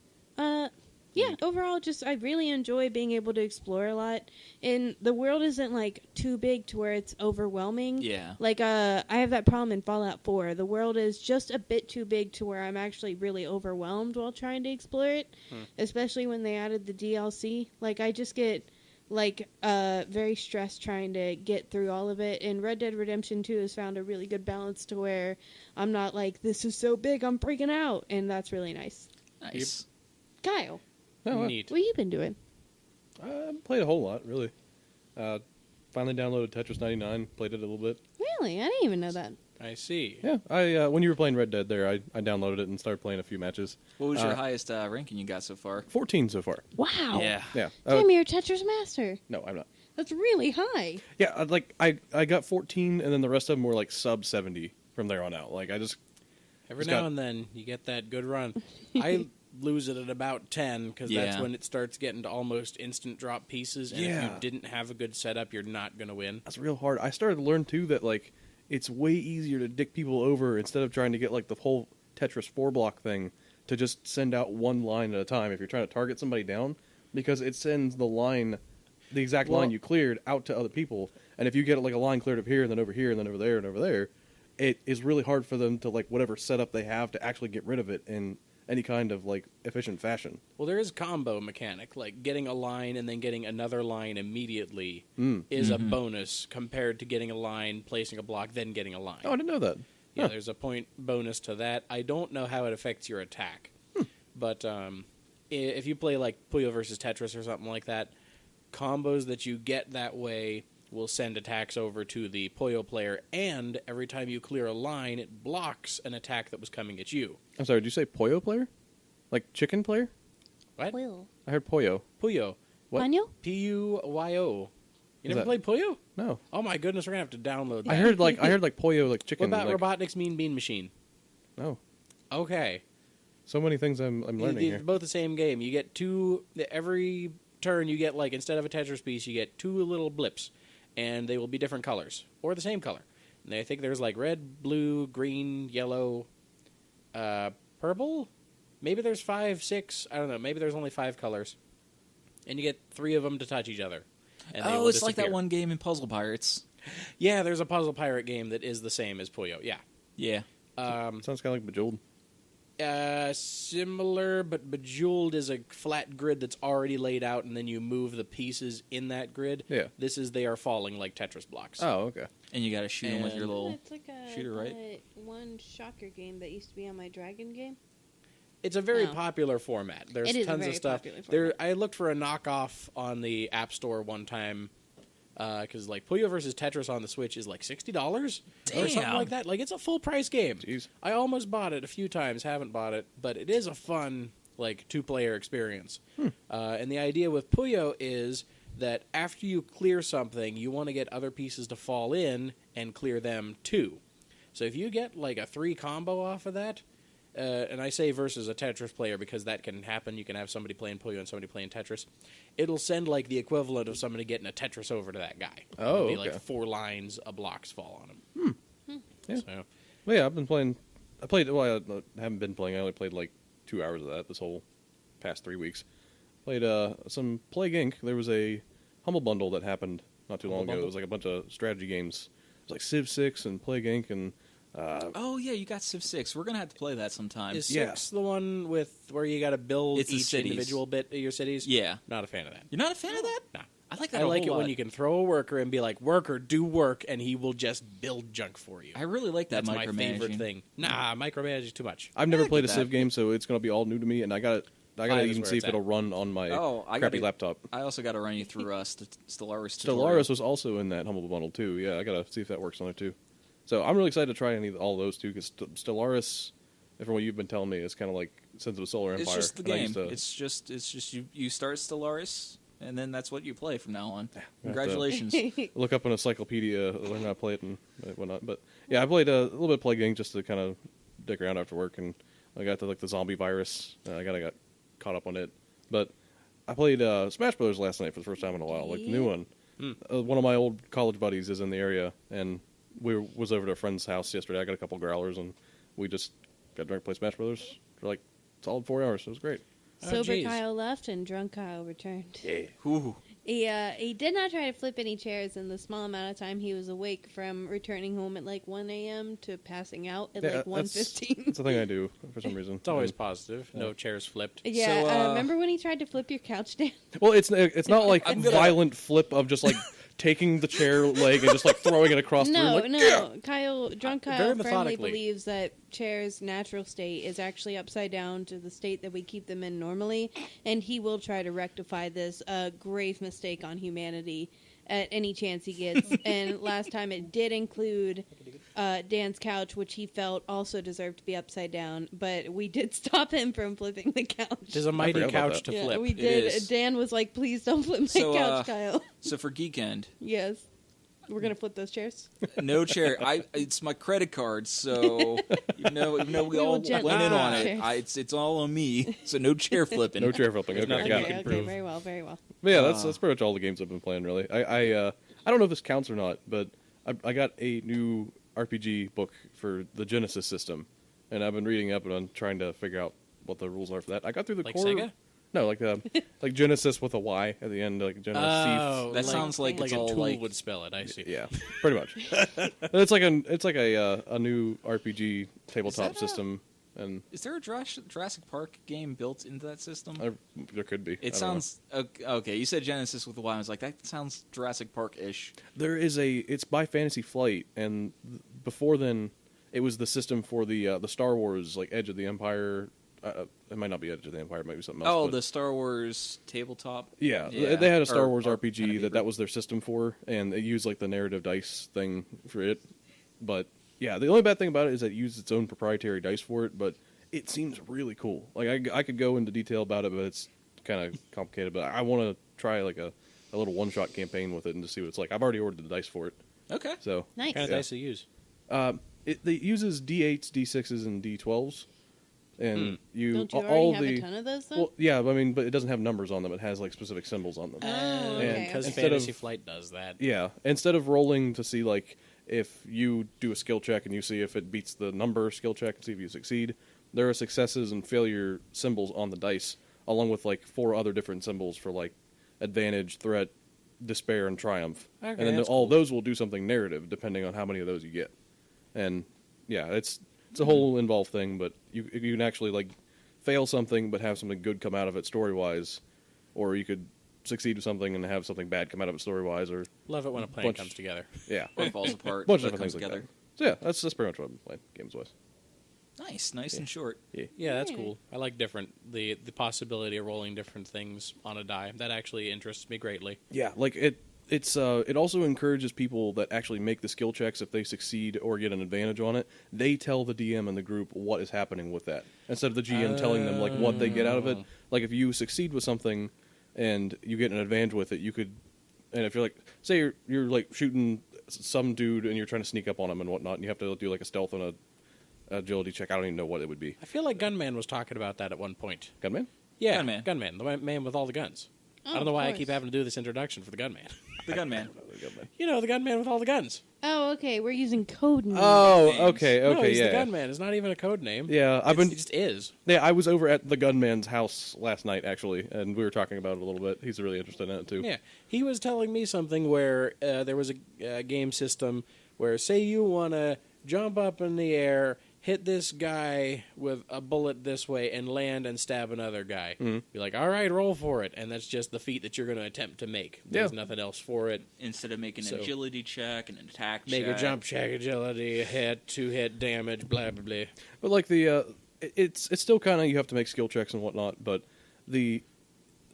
Yeah, overall, just I really enjoy being able to explore a lot, and the world isn't like too big to where it's overwhelming. Yeah. Like I have that problem in Fallout 4. The world is just a bit too big to where I'm actually really overwhelmed while trying to explore it, especially when they added the DLC. Like I just get like very stressed trying to get through all of it. And Red Dead Redemption 2 has found a really good balance to where I'm not like, this is so big, I'm freaking out, and that's really nice. Nice. Kyle, No, Neat. what you been doing? I haven't played a whole lot, really. Finally downloaded Tetris 99, played it a little bit. Really? I didn't even know that. I see. Yeah, I when you were playing Red Dead there, I downloaded it and started playing a few matches. What was your highest ranking you got so far? 14 so far. Wow. Yeah. Yeah. Damn, you're a Tetris master. No, I'm not. That's really high. Yeah, I got 14, and then the rest of them were like sub 70 from there on out. Like I just Every Just now got- and then you get that good run. I lose it at about 10 because that's Yeah. when it starts getting to almost instant drop pieces. And if Yeah. you didn't have a good setup, you're not going to win. that's real hard. I started to learn too that like it's way easier to dick people over instead of trying to get like the whole Tetris 4 block thing to just send out one line at a time if you're trying to target somebody down, because it sends the line, the exact line Well- you cleared, out to other people. And if you get like a line cleared up here and then over here and then over there and over there, it is really hard for them to like whatever setup they have to actually get rid of it in any kind of like efficient fashion. Well, there is combo mechanic, like getting a line and then getting another line immediately is a bonus compared to getting a line, placing a block, then getting a line. Oh, I didn't know that. Yeah, Huh. there's a point bonus to that. I don't know how it affects your attack, but if you play like Puyo versus Tetris or something like that, combos that you get that way will send attacks over to the Puyo player, and every time you clear a line, it blocks an attack that was coming at you. I'm sorry, did you say Poyo player? Like chicken player? What? Will. I heard Poyo. Puyo. What? Panyo? Puyo. You Is never that- played Puyo? No. Oh my goodness, we're gonna have to download that. I heard like Poyo like What chicken. about like, Robotnik's Mean Bean Machine? No. Okay. So many things I'm learning It's here. both the same game. You get every turn you get, like, instead of a Tetris piece, you get 2 little blips, and they will be different colors, or the same color. And I think there's like red, blue, green, yellow, purple? Maybe there's 5, 6, I don't know, maybe there's only 5 colors. And you get 3 of them to touch each other. And they Oh, will it's like that disappear. one game in Puzzle Pirates. Yeah, there's a Puzzle Pirate game that is the same as Puyo, yeah. Yeah. Sounds kind of like Bejeweled. Similar, but Bejeweled is a flat grid that's already laid out, and then you move the pieces in that grid. Yeah. This is they are falling like Tetris blocks. Oh, okay. And you got to shoot them with your And- little It's like a, shooter, right? that one shocker game that used to be on my Dragon game. It's a very Oh. popular format. There's It is a tons very of stuff. popular There, format. I looked for a knockoff on the App Store one time because like Puyo versus Tetris on the Switch is like $60 or something Damn. like that. Like it's a full price game. Jeez. I almost bought it a few times, haven't bought it, but it is a fun like 2-player experience. And the idea with Puyo is that after you clear something, you want to get other pieces to fall in and clear them too. So if you get like a 3 combo off of that, and I say versus a Tetris player because that can happen. You can have somebody playing Puyo and somebody playing Tetris. It'll send like the equivalent of somebody getting a Tetris over to that guy. Oh, It'll be okay. like 4 lines of blocks fall on him. Yeah. So, Well, yeah, I've been playing. I played. Well, I haven't been playing. I only played like 2 hours of that this whole past 3 weeks. Played some Plague Inc. There was a Humble Bundle that happened not too long Humble ago. It Bundle? was like a bunch of strategy games. It was like Civ 6 and Plague Inc. and Oh yeah, you got Civ 6. We're gonna have to play that sometime. is 6 Yeah. the one with where you got to build It's the each cities. individual bit of your cities? Yeah. Not a fan of that. You're not a fan of that? No. I like that. I a like whole it when lot. you can throw a worker and be like, "Worker, do work," and he will just build junk for you. I really like that That's my favorite micromanaging. thing. Nah, micromanage is too much. I've never I played a get Civ that. game, so it's going to be all new to me. And I got to Five is even where see it's if it'll at. run on my I crappy gotta- laptop. I also got to run you through Stellaris. tutorial. Stellaris was also in that Humble Bundle too. Yeah, I got to see if that works on there too. So I'm really excited to try all of those too, because Stellaris, from what you've been telling me, is kind of like Sins of the Solar Empire. It's just the and I game. used to- It's just you start Stellaris, and then that's what you play from now on. to- Congratulations. look up an encyclopedia, learn how to play it and whatnot. But yeah, I played a little bit of Plague Inc. just to kind of dick around after work, and I got to like the zombie virus. I got caught up on it. But I played Smash Brothers last night for the first time in a while, like the new one. One of my old college buddies is in the area, and was over to a friend's house yesterday. I got a couple growlers, and we just got drunk, play Smash Brothers for like solid 4 hours. It was great. Sober geez. Kyle left and drunk Kyle returned. Yeah. Ooh. He did not try to flip any chairs in the small amount of time he was awake from returning home at like 1 a.m. to passing out at like 1:15. That's the thing I do for some reason. It's always And- positive. No chairs flipped. Yeah, So, remember when he tried to flip your couch down? Well, it's not like I'm gonna- violent flip of just like taking the chair leg and just like throwing it across the room. No, Like, no. "Yeah!" Drunk Very Kyle firmly methodically. believes that chairs' natural state is actually upside down to the state that we keep them in normally, and he will try to rectify this grave mistake on humanity at any chance he gets. And last time it did include Dan's couch, which he felt also deserved to be upside down, but we did stop him from flipping the couch. It is a mighty forgot about couch to Yeah, flip. we It did. is. Dan was like, "Please don't flip my So, couch, Kyle." So for Geekend, Yes, we're gonna flip those chairs. no chair. It's my credit card, so even though we We will all gently went in flip on chairs. it, it's all on me. So no chair flipping. No chair flipping. There's Okay, nothing got you it. can Okay, prove. very well, very well. But yeah, that's pretty much all the games I've been playing. Really, I don't know if this counts or not, but I got a new RPG book for the Genesis system, and I've been reading up and I'm trying to figure out what the rules are for that. I got through the Like core. Sega? No, like Genesis with a Y at the end, like Genesis. Oh, That sounds like it's a all tool like- would spell it. I see. Yeah, pretty much. It's like a new RPG tabletop that a- system, and Is there a Jurassic Park game built into that system? there could be. I It don't know. sounds okay. You said Genesis with a Y. I was like, that sounds Jurassic Park-ish. There is it's by Fantasy Flight, and before then, it was the system for the Star Wars, like Edge of the Empire. It might not be Edge of the Empire, it might be something else. Oh, but- the Star Wars tabletop. yeah, Yeah. they had a Star Or- Wars or RPG kind of that was their system for, and they used like the narrative dice thing for it. But yeah, the only bad thing about it is that it used its own proprietary dice for it, but it seems really cool. Like I could go into detail about it, but it's kind of complicated. But I want to try like a little one-shot campaign with it and to see what it's like. I've already ordered the dice for it, Okay. so Nice. What kind of Yeah. dice to use? it uses D8s, D6s, and D12s, and you Don't you all already have the a ton of those though? well, yeah, but it doesn't have numbers on them. It has like specific symbols on them. Oh, And okay. Because okay. instead Fantasy of- Flight does that. Yeah, instead of rolling to see like if you do a skill check and you see if it beats the number skill check and see if you succeed, there are successes and failure symbols on the dice, along with like 4 other different symbols for like advantage, threat, despair, and triumph. Okay, and then that's all cool. those will do something narrative depending on how many of those you get. And yeah, it's It's a whole involved thing, but you can actually like fail something but have something good come out of it story wise, or you could succeed with something and have something bad come out of it story wise, or Love it when a plan comes together. yeah, Or it falls apart. bunch of but different comes things like together. that. So yeah, that's pretty much what I'm playing games wise. Nice and short. Yeah, that's Yeah. cool. I like the possibility of rolling different things on a die. That actually interests me greatly. Yeah, like it also encourages people that actually make the skill checks if they succeed or get an advantage on it. They tell the DM and the group what is happening with that instead of the GM telling them like what they get out of it. Like if you succeed with something and you get an advantage with it, you could. And if you're like, say you're like shooting some dude and you're trying to sneak up on him and whatnot, and you have to do like a stealth and a agility check. I don't even know what it would be. I feel like Gunman was talking about that at one point. Gunman? Yeah, Gunman. the man with all the guns. Oh, I don't know of why I course. keep having to do this introduction for the Gunman. The Gunman. Gunman. You know, the Gunman with all the guns. Oh, okay. We're using code names. Oh, Names. okay, No, he's yeah. the Gunman. It's not even a code name. Yeah, I've been. He just is. Yeah, I was over at the gunman's house last night actually, and we were talking about it a little bit. He's really interested in it too. Yeah, he was telling me something where there was a game system where, say, you want to jump up in the air, hit this guy with a bullet this way, and land and stab another guy. Mm-hmm. Be like, all right, roll for it, and that's just the feat that you're going to attempt to make. There's Yeah. nothing else for it. Instead of making So- an agility check and an attack Make check. a jump check, agility, hit, 2-hit damage, blah blah blah. But like it's still kind of you have to make skill checks and whatnot. But the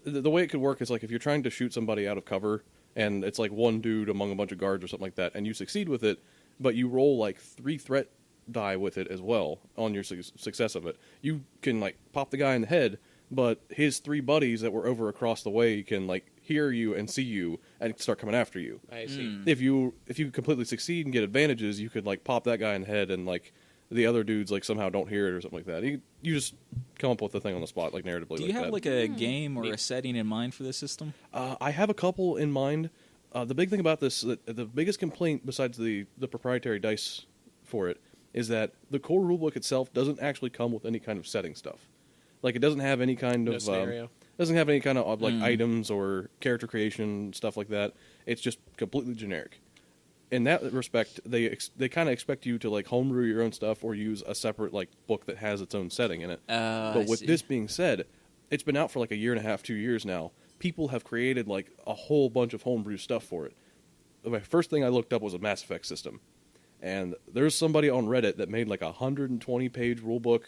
way it could work is like if you're trying to shoot somebody out of cover and it's like one dude among a bunch of guards or something like that, and you succeed with it, but you roll like 3 threat die with it as well on your success of it. You can like pop the guy in the head, but his 3 buddies that were over across the way can like hear you and see you and start coming after you. I see. If you completely succeed and get advantages, you could like pop that guy in the head and like the other dudes like somehow don't hear it or something like that. You just come up with the thing on the spot like narratively. Do you have that. like a game or a setting in mind for this system? I have a couple in mind. The big thing about this, the biggest complaint besides the proprietary dice for it, is that the core rulebook itself doesn't actually come with any kind of setting stuff. Like it doesn't have any kind No of scenario. doesn't have any kind of like items or character creation stuff like that. It's just completely generic. In that respect, they kind of expect you to like homebrew your own stuff or use a separate like book that has its own setting in it. But with this being said, it's been out for like a year and a half, 2 years now. People have created like a whole bunch of homebrew stuff for it. The first thing I looked up was a Mass Effect system. And there's somebody on Reddit that made like a 120-page rulebook,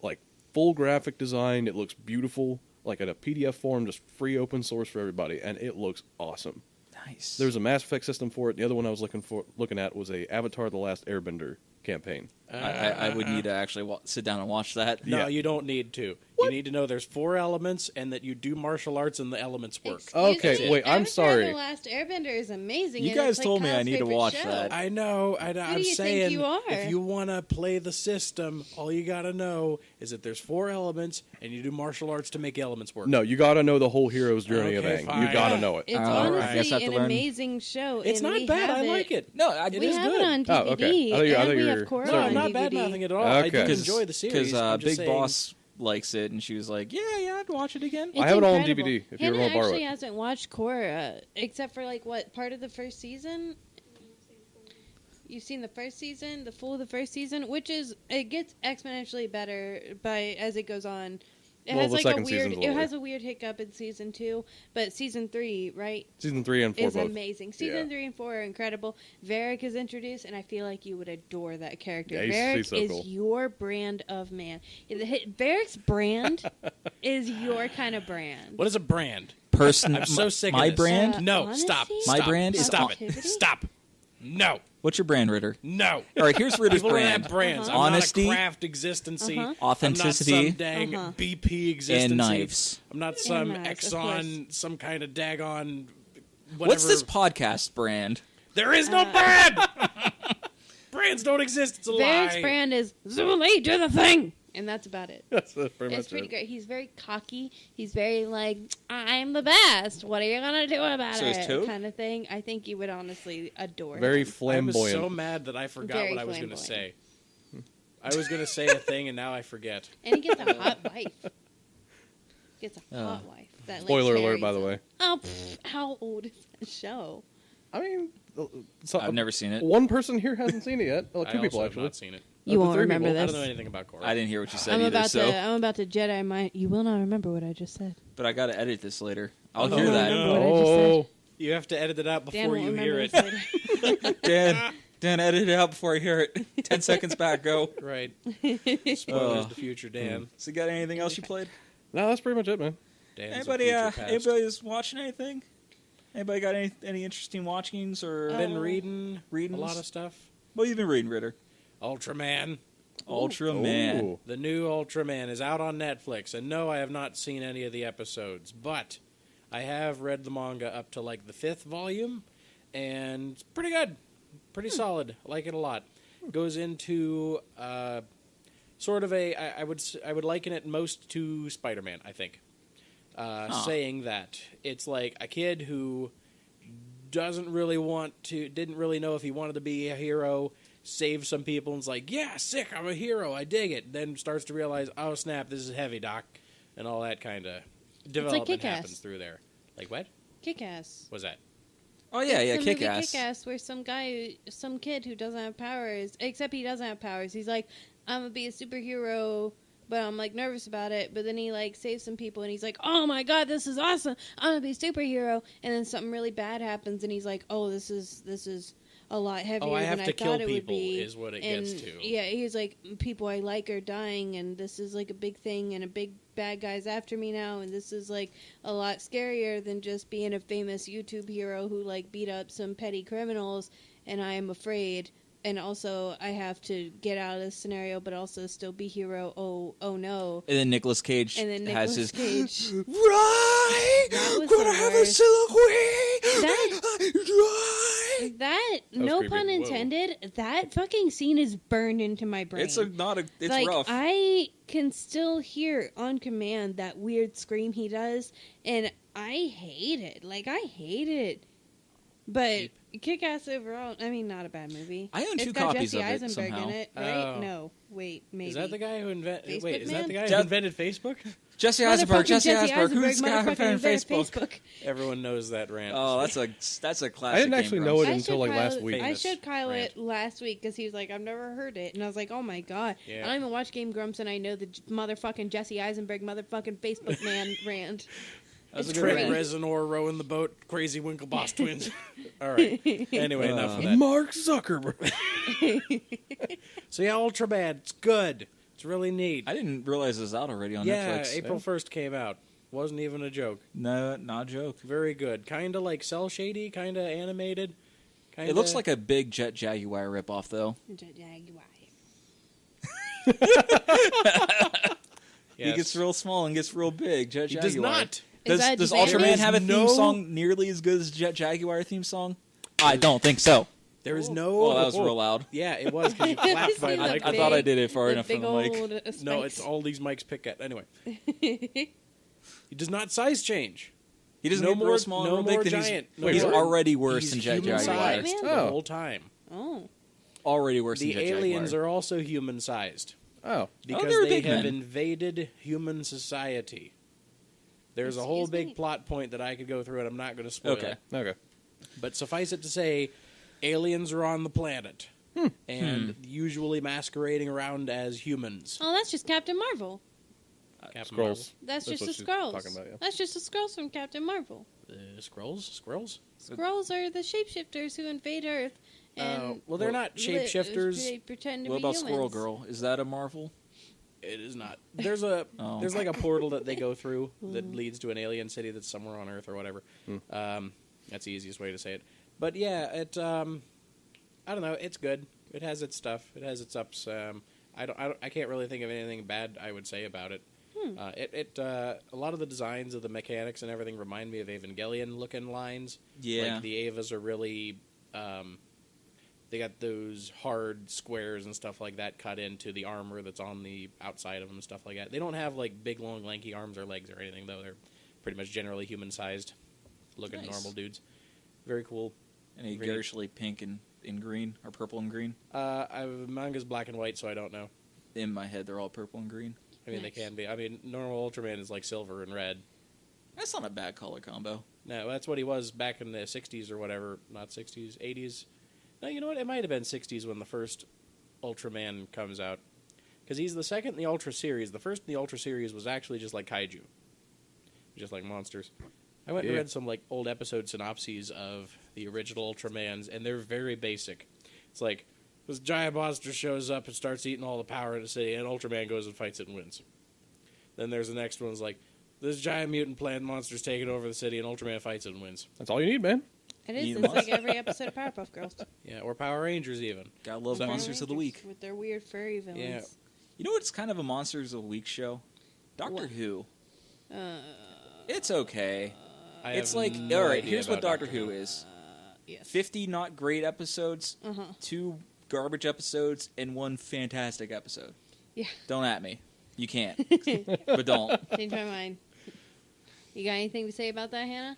like full graphic design. It looks beautiful, like in a PDF form, just free open source for everybody, and it looks awesome. Nice. There's a Mass Effect system for it. The other one I was looking at was a Avatar: The Last Airbender campaign. I would need to actually sit down and watch that. No, Yeah. you don't need to. You need to know there's 4 elements and that you do martial arts and the elements work. Okay, wait, I'm Avatar: sorry. The Last Airbender is amazing. You and guys it's, like, told me I Kyle's need to favorite watch show. that. I know. I'm do you think saying you are? if you want to play the system, all you got to know is that there's 4 elements and you do martial arts to make elements work. No, you got to know the whole hero's journey of Okay, Aang. fine. You got to Yeah. know it. It's All right. I guess I honestly have to an learn. amazing show. It's and not we bad. have I like it. No, It We is have good. it on DVD, Oh, okay. I thought you- I and thought we you have were- Korra No, on I'm not DVD. bad mouthing it at all. I Okay. do enjoy the series. Because I'm just Big saying- Boss likes it, and she was like, "Yeah, I'd watch it again." It's I have it all on incredible. DVD, if you ever Hannah wanna borrow actually it. hasn't watched Korra except for like what part of the first season. You've seen the first season, the full of the first season, which is it gets exponentially better as it goes on. It Well, has the like a second weird. season's It over. has a weird hiccup in season 2, but season 3, right, Season 3 and 4 is both. amazing. Season Yeah. 3 and 4 are incredible. Varric is introduced, and I feel like you would adore that character. Yeah, he's Varric so is cool. your brand of man. Varric's brand is your kind of brand. What is a brand? Person, I'm so sick of my this. brand. No, Honesty? stop. My Stop. brand is Stop it. positivity? Stop. No. What's your brand, Ritter? No. All right, here's Ritter's People don't brand: have brands. Uh-huh. I'm Honesty, not a craft existency. authenticity, I'm not some dang Uh-huh. BP existency. and knives. I'm not some knives, of Exxon, some kind of daggone whatever. What's this podcast brand? There is no brand! Brands don't exist. It's a Varric's lie. brand is Zuli, do the thing, and that's about it. That's pretty It's much pretty it. great. He's very cocky. He's very like, I'm the best. What are you gonna do about So is it? Toad? Kind of thing. I think you would honestly adore Very him. I was flamboyant. so mad that I forgot Very what I was going to flamboyant. say. I was going to say a thing, and now I forget. And he gets a hot wife. Gets a hot wife. That, like, Spoiler alert, carries by the him. way. Oh, how old is that show? I mean, so, I've never seen it. One person here hasn't seen it yet. Well, two I people also actually. have not seen it. You the won't three remember people. I this. don't know anything about Korra. I didn't hear what you said I'm either. about So, to. I'm about to Jedi mind. You will not remember what I just said. but I got to edit this later. I'll Oh, hear that. no. What I just said. You have to edit it out Dan before won't you hear remember it. this later. Dan, edit it out before I hear it. 10 seconds back, go. Right. Spoilers to future Dan. So, you got anything else you played? No, that's pretty much it, man. Dan's a Anybody? future past. Anybody's watching anything? Anybody got any interesting watchings or? Been reading Readings? a lot of stuff. What you been reading, Ritter? Ultraman. Ultraman. Ooh. The new Ultraman is out on Netflix, and no, I have not seen any of the episodes, but I have read the manga up to like the 5th volume, and it's pretty good, pretty solid. I like it a lot. Goes into sort of I would liken it most to Spider-Man, I think. Saying that it's like a kid who didn't really know if he wanted to be a hero, save some people, and is like, yeah, sick, I'm a hero, I dig it. Then starts to realize, oh snap, this is heavy, Doc, and all that kind of development Kick-Ass. happens through there. Like what? Kick-Ass. What's that? Oh yeah, It's yeah, the movie Kick-Ass. Kick-Ass, where some kid who doesn't have powers, except he doesn't have powers. He's like, I'm gonna be a superhero, but I'm like nervous about it. But then he like saves some people, and he's like, oh my god, this is awesome! I'm gonna be a superhero. And then something really bad happens, and he's like, oh, this is a lot heavier Oh, I have than to I kill thought it would people be. is what it And gets to. yeah, he's like, people I like are dying, and this is like a big thing, and a big bad guy's after me now, and this is like a lot scarier than just being a famous YouTube hero who like beat up some petty criminals, and I am afraid. And also, I have to get out of this scenario, but also still be hero. Oh no! And then Nicolas Cage And then has Nicolas his Cage. right. That was Gonna the have worst. a soliloquy. That was no creepy. pun Whoa. intended. That fucking scene is burned into my brain. It's like, rough. I can still hear on command that weird scream he does, and I hate it. Like, I hate it. But Kick-Ass overall, I mean, not a bad movie. I own It's two got copies Jesse of it Eisenberg somehow. in it, right? Oh. No, wait, maybe. Is that the guy who invented? Facebook Wait, is that man? the guy Je- who invented Facebook? Jesse Eisenberg. Motherfucking Jesse Eisenberg. Who's the guy who motherfucking invented invented Facebook? Everyone knows that rant. Oh, that's a classic. I didn't actually Game know Grumps. it until like last week. I Famous showed Kyle rant. it last week because he was like, I've never heard it. And I was like, oh my god. Yeah. I don't even watch Game Grumps, and I know the motherfucking Jesse Eisenberg motherfucking Facebook man rant. That's a It's good Trent great. rant. Reznor rowing the boat, crazy Winklevoss twins. All right. Anyway, enough of that. Mark Zuckerberg. So yeah, Ultraman, it's good. It's really neat. I didn't realize it was out already on Yeah, Netflix. April 1st came out. Wasn't even a joke. No, not a joke. Very good. Kind of like cell shady, kind of animated. Kinda... It looks like a big Jet Jaguar ripoff, though. Yes. He gets real small and gets real big. Jet He Jaguar. does not. Is Does that Does just Ultraman animated? have a theme No. song nearly as good as Jet Jaguar theme song? I don't think so. There is no. Oh, that was real loud. Yeah, it was because you clapped by the I I microphone. thought I did it far The enough from big the mic. old No, spikes. it's all these mics pick at. Anyway, he does not size change. He doesn't No get more- real small no and real more big. Then giant. he's, No he's more. already worse He's than Jet human Jaguar. sized Batman? the Oh. whole time. Oh. Already worse The than Jet aliens Jaguar. are also human sized Oh. because they're they big have men. invaded human society. There's a whole Excuse big me? plot point that I could go through, and I'm not going to spoil Okay. it. Okay. But suffice it to say, aliens are on the planet. And usually masquerading around as humans. Oh, that's just Captain Marvel. Captain Scrolls. That's just what the she's Skrulls. talking about, yeah. That's just the Skrulls from Captain Marvel. Marvel. Skrulls? Skrulls? Skrulls are the shapeshifters who invade Earth. And Well, they're not shapeshifters. They pretend to What be about humans. Squirrel Girl? Is that a Marvel? It is not. There's a Oh. there's like a portal that they go through that leads to an alien city that's somewhere on Earth or whatever. That's the easiest way to say it. But yeah, it I don't know. It's good. It has its stuff. It has its ups. I can't really think of anything bad I would say about it. A lot of the designs of the mechanics and everything remind me of Evangelion looking lines. Yeah. Like the Evas are really they got those hard squares and stuff like that cut into the armor that's on the outside of them and stuff like that. They don't have like big, long, lanky arms or legs or anything, though. They're pretty much generally human-sized looking Nice. normal dudes. Very cool. Any Really? garishly pink and in green or purple and green? Manga's black and white, so I don't know. In my head, they're all purple and green. I mean, Nice. they can be. I mean, normal Ultraman is like silver and red. That's not a bad color combo. No, that's what he was back in the 60s or whatever. Not 60s, 80s. No, you know what? It might have been 60s when the first Ultraman comes out. Because he's the second in the Ultra series. The first in the Ultra series was actually just like kaiju. Just like monsters. I went and read some like old episode synopses of the original Ultramans, and they're very basic. It's like, this giant monster shows up and starts eating all the power in the city, and Ultraman goes and fights it and wins. Then there's the next one's like, this giant mutant plant monster's taking over the city, and Ultraman fights it and wins. That's all you need, man. It is. It's like every episode of Powerpuff Girls. Yeah, or Power Rangers even. Gotta love Power Monsters of the Rangers Week. with their weird furry villains. Yeah. You know what's kind of a Monsters of the Week show? Doctor Who. It's okay. It's like, all right, here's what Doctor Who is. Yes. 50 not great episodes, 2 garbage episodes, and 1 fantastic episode. Yeah. Don't at me. You can't. But don't. Change my mind. You got anything to say about that, Hannah?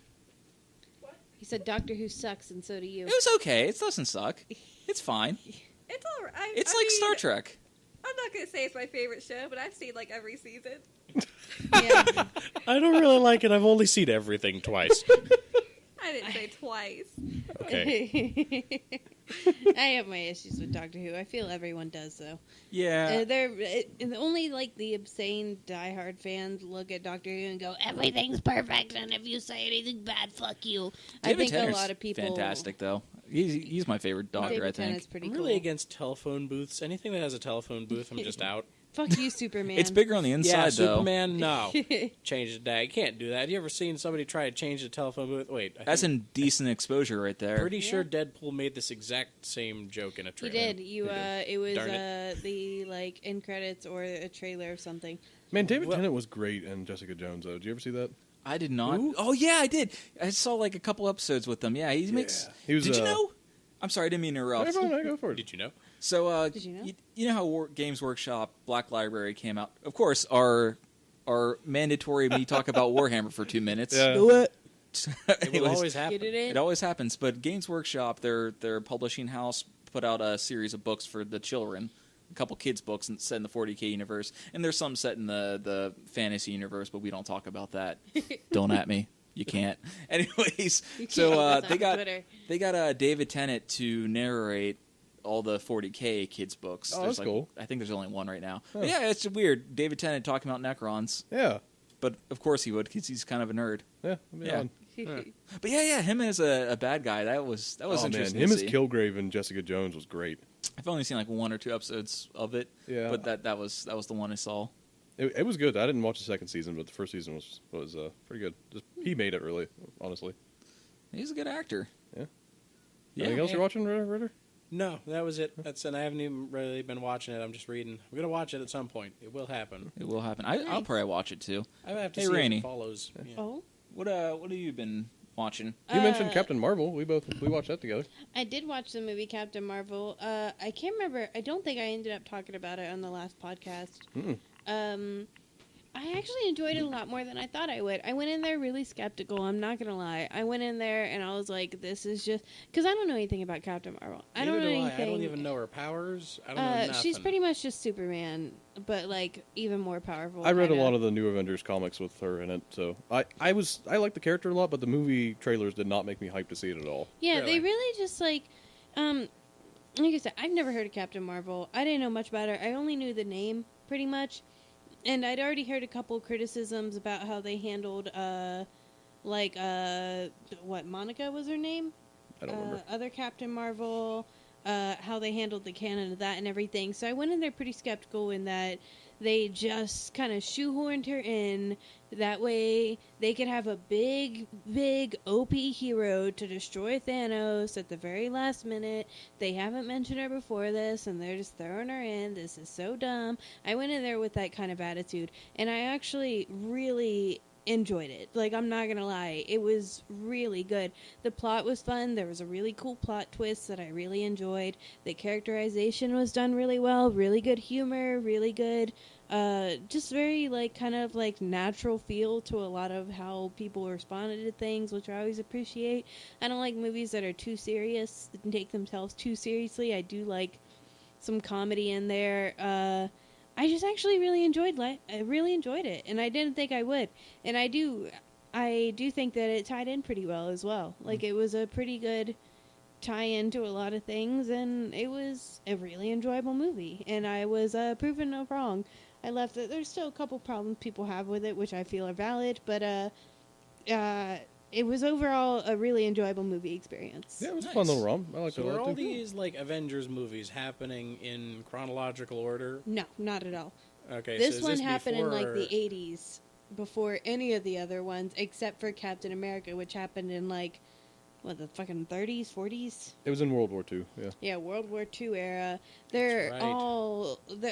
What? He said Doctor Who sucks, and so do you. It was okay. It doesn't suck. It's fine. It's all right. It's I like mean, Star Trek. I'm not going to say it's my favorite show, but I've seen like every season. Yeah. I don't really like it. I've only seen everything twice. I didn't say twice. Okay. I have my issues with Doctor Who. I feel everyone does, though. Yeah. Only like the insane diehard fans look at Doctor Who and go, "Everything's perfect," and if you say anything bad, fuck you. I David think Tennant's a lot of people. fantastic, though. He's my favorite Doctor, David I think. Tennant's pretty I'm cool. really against telephone booths. Anything that has a telephone booth, I'm just out. Fuck you, Superman. It's bigger on the inside, Yeah, though. Superman, no. Change the day. You can't do that. Have you ever seen somebody try to change the telephone booth? Wait. That's indecent exposure right there. Pretty sure Deadpool made this exact same joke in a He trailer. did. It was Darn it. the like end credits or a trailer or something. Man, David Tennant was great in Jessica Jones, though. Did you ever see that? I did not. Who? Oh, yeah, I did. I saw like a couple episodes with them. Yeah, he makes... He was, Did you know? I'm sorry, I didn't mean to interrupt. I go for it. Did you know? So, Did you know? you know how Games Workshop Black Library came out? Of course, our mandatory me talk about Warhammer for 2 minutes. Yeah. Do it. It will Anyways, always happen. Get it in. it always happens. But Games Workshop, their publishing house, put out a series of books for the children. A couple kids' books set in the 40K universe. And there's some set in the fantasy universe, but we don't talk about that. Don't at me. You can't. Anyways, so That's they on got Twitter. David Tennant to narrate all the 40K kids books. Oh, There's that's cool. I think there's only one right now. Huh. But yeah, it's weird. David Tennant talking about Necrons, Yeah. but of course he would because he's kind of a nerd. Yeah. That'd be Yeah. fun. But yeah, him as a bad guy. That was Oh, man. interesting. Him to as see. Kilgrave and Jessica Jones was great. I've only seen like 1 or 2 episodes of it. Yeah. But that was the one I saw. It was good. I didn't watch the second season, but the first season was pretty good. He made it, really, honestly. He's a good actor. Yeah. Yeah. Anything else you're watching, Ritter? No, that was it. I haven't even really been watching it. I'm just reading. I'm going to watch it at some point. It will happen. It will happen. I'll probably watch it too. I have to Hey, see Rainey. if it follows. Yeah. Oh, What have you been watching? You mentioned Captain Marvel. We watched that together. I did watch the movie Captain Marvel. I can't remember. I don't think I ended up talking about it on the last podcast. Mm-mm. I actually enjoyed it a lot more than I thought I would. I went in there really skeptical. I'm not gonna lie. I went in there and I was like, "This is just," because I don't know anything about Captain Marvel. I don't know Neither do anything. I don't even know her powers. I don't know nothing. She's pretty much just Superman, but like even more powerful. I read a kinda. lot of the New Avengers comics with her in it, so I liked the character a lot, but the movie trailers did not make me hyped to see it at all. Yeah, Really? they really just like I said, I've never heard of Captain Marvel. I didn't know much about her. I only knew the name pretty much, and I'd already heard a couple criticisms about how they handled what Monica was her name? I don't remember. Other Captain Marvel, how they handled the canon of that and everything. So I went in there pretty skeptical in that they just kind of shoehorned her in. That way they could have a big OP hero to destroy Thanos at the very last minute. They haven't mentioned her before this, and they're just throwing her in. This is so dumb. I went in there with that kind of attitude, and I actually really enjoyed it. Like, I'm not gonna lie, it was really good. The plot was fun. There was a really cool plot twist that I really enjoyed. The characterization was done really well. Really good humor, really good just very like kind of like natural feel to a lot of how people responded to things, which I always appreciate. I don't like movies that are too serious and take themselves too seriously. I do like some comedy in there. I just actually really enjoyed it, and I didn't think I would. And I do think that it tied in pretty well as well. Like, it was a pretty good tie-in to a lot of things, and it was a really enjoyable movie. And I was proven no wrong. I left it. There's still a couple problems people have with it, which I feel are valid, but it was overall a really enjoyable movie experience. Yeah, it was a Nice. fun little romp. I liked So it a are lot all too. these like Avengers movies happening in chronological order? No, not at all. Okay, This so is one this happened in before like or- the 80s, before any of the other ones, except for Captain America, which happened in like, what, the fucking 30s, 40s? It was in World War II. Yeah. Yeah, World War II era. They're right. all they're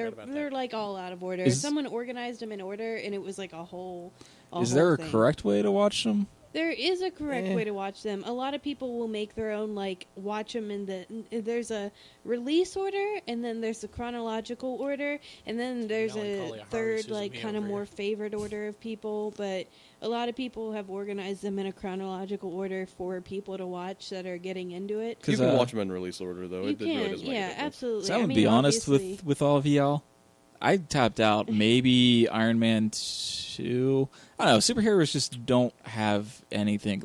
about they're that. like all out of order. Is- Someone organized them in order, and it was like a whole. Is there a thing. correct way to watch them? There is a correct Eh. way to watch them. A lot of people will make their own, like, watch them in the... There's a release order, and then there's a chronological order, and then there's Melancholy a Harvey third, Susan like, me kind of over more here. favored order of people, but a lot of people have organized them in a chronological order for people to watch that are getting into it. You 'Cause, can watch them in release order, though. You It really can, doesn't make a yeah, difference. absolutely. So I'm I gonna mean, be honest obviously- with all of y'all. I tapped out maybe Iron Man 2. I don't know. Superheroes just don't have anything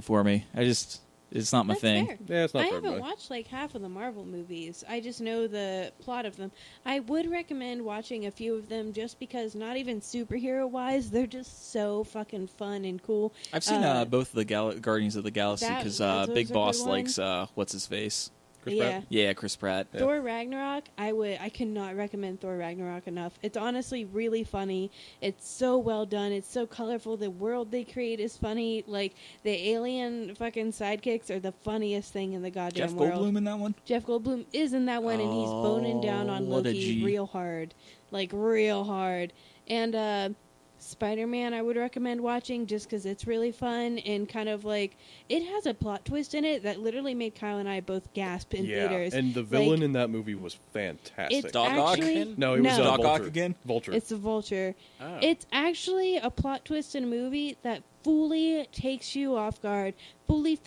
for me. It's not my That's thing. fair. Yeah, it's not I for haven't everybody. watched like half of the Marvel movies. I just know the plot of them. I would recommend watching a few of them just because, not even superhero wise, they're just so fucking fun and cool. I've seen both of the Guardians of the Galaxy That- because those are Big good Boss ones. likes what's his face. Chris Yeah. Pratt? Yeah, Chris Pratt. Yeah. Thor Ragnarok, I cannot recommend Thor Ragnarok enough. It's honestly really funny. It's so well done. It's so colorful. The world they create is funny. Like, the alien fucking sidekicks are the funniest thing in the goddamn Jeff world. Goldblum in that one. Jeff Goldblum is in that one, and he's boning down on what a Loki G. real hard. Like, real hard. And, Spider-Man I would recommend watching just because it's really fun and kind of like, it has a plot twist in it that literally made Kyle and I both gasp in Yeah, theaters. and the villain in that movie was fantastic. It's Doc Ock? actually... No, it was No. Doc Ock Vulture. again? Vulture. It's the Vulture. Oh. It's actually a plot twist in a movie that fully takes you off guard, fully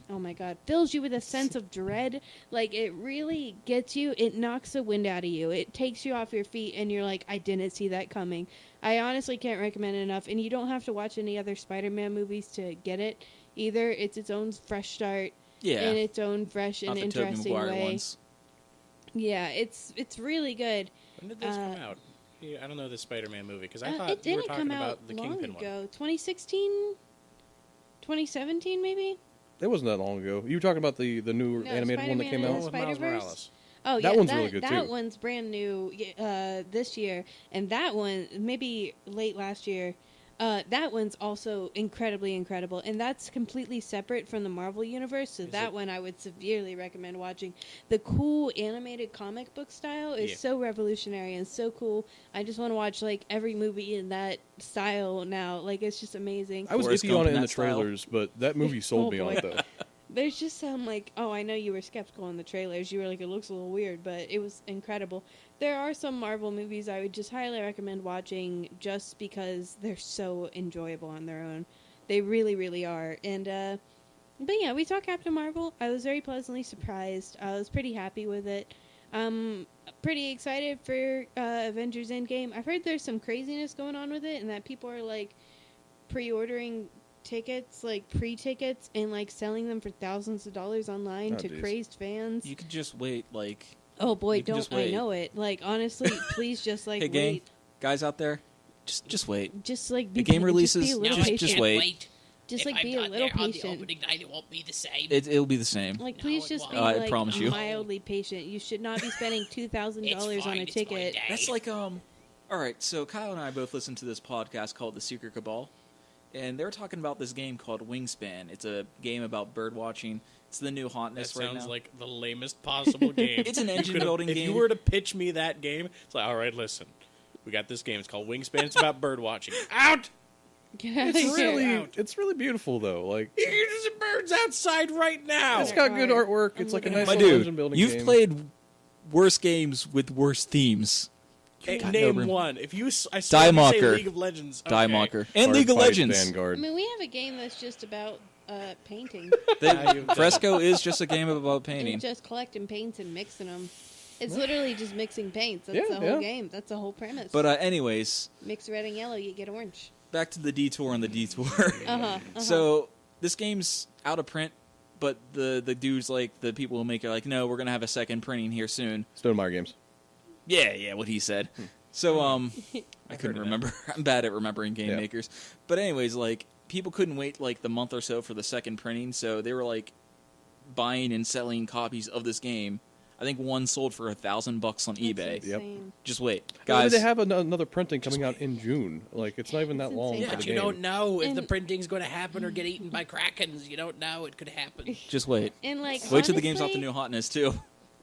oh my god, fills you with a sense of dread. Like, it really gets you. It knocks the wind out of you. It takes you off your feet, and you're like, I didn't see that coming. I honestly can't recommend it enough, and you don't have to watch any other Spider-Man movies to get it either. It's its own fresh start Yeah, in its own fresh not and the Tobey interesting Maguire way. ones. Yeah, it's really good. When did this come out? Yeah, I don't know this Spider-Man movie because I It thought we were didn't talking come out about the long Kingpin one. ago. 2016? 2017, maybe? It wasn't that long ago. You were talking about the new No, animated one that Spider-Man came and Oh, out? with Miles Spider-Verse? Morales. Oh, That yeah, one's really good, that too. one's brand new this year. And that one, maybe late last year, that one's also incredibly incredible. And that's completely separate from the Marvel Universe, so that one I would severely recommend watching. The cool animated comic book style is Yeah. so revolutionary and so cool. I just want to watch, like, every movie in that style now. Like, it's just amazing. I was Forrest iffy Gump on it in in that the style. trailers, but that movie sold Oh, me on boy. it, though. There's just some, like, oh, I know you were skeptical in the trailers. You were like, it looks a little weird, but it was incredible. There are some Marvel movies I would just highly recommend watching just because they're so enjoyable on their own. They really, really are. And, but yeah, we saw Captain Marvel. I was very pleasantly surprised. I was pretty happy with it. Pretty excited for Avengers Endgame. I've heard there's some craziness going on with it and that people are, like, pre-ordering tickets, like pre-tickets, and like selling them for thousands of dollars online Oh, to geez. crazed fans. You could just wait, like, Oh boy, you can don't just I wait. know it? Like, honestly, please just like hey gang, wait. guys out there, just wait. Just like The game just releases, be a little just patient. wait. Just If like I'm be a not little there on the patient. opening night, it won't be the same. It'll be the same. Like, No, please it just won't. be I like promise you. mildly patient. You should not be spending $2,000 It's on fine, a it's my ticket. day. That's like all right. So Kyle and I both listened to this podcast called The Secret Cabal, and they were talking about this game called Wingspan. It's a game about bird watching. It's the new That hotness right sounds now. like the lamest possible game. It's an You engine could've- building if game. you were to pitch me that game, it's like, all right, listen, we got this game. It's called Wingspan. It's about bird watching. Out! Get out of It's here. really, it's really beautiful, though. Like, There's birds outside right now. it's got good Alright. artwork. I'm It's like a looking nice My little dude, engine building you've game. played worse games with worse themes. Hey, got name no room. one. If you, I swear, if you Diemawker. say League of Legends, okay. Diemawker and Hard League of Fight Legends. I Vanguard. mean, we have a game that's just about painting. Yeah, you've done- Fresco is just a game about And painting. just collecting paints and mixing them. It's literally just mixing paints. That's Yeah, the whole yeah. game. That's the whole premise. But anyways, Mix red and yellow, you get orange. back to the detour on the detour. Uh-huh. So this game's out of print, but the dudes, like, the people who make it, like, no, we're going to have a second printing here soon. Stonemaier Games. Yeah, what he said. So, I couldn't remember. I'm bad at remembering game makers. But anyways, like, people couldn't wait, like, the month or so for the second printing, so they were, like, buying and selling copies of this game. I think one sold for $1,000 on eBay. Yep. Just wait, Well, guys. they have another printing coming out in June. Like, it's not even that It's long insane. for Yeah, the but you game. don't know if the And- printing's going to happen or get eaten by krakens. You don't know. It could happen. Just wait. And like, Wait till the game's off the honestly- new hotness too.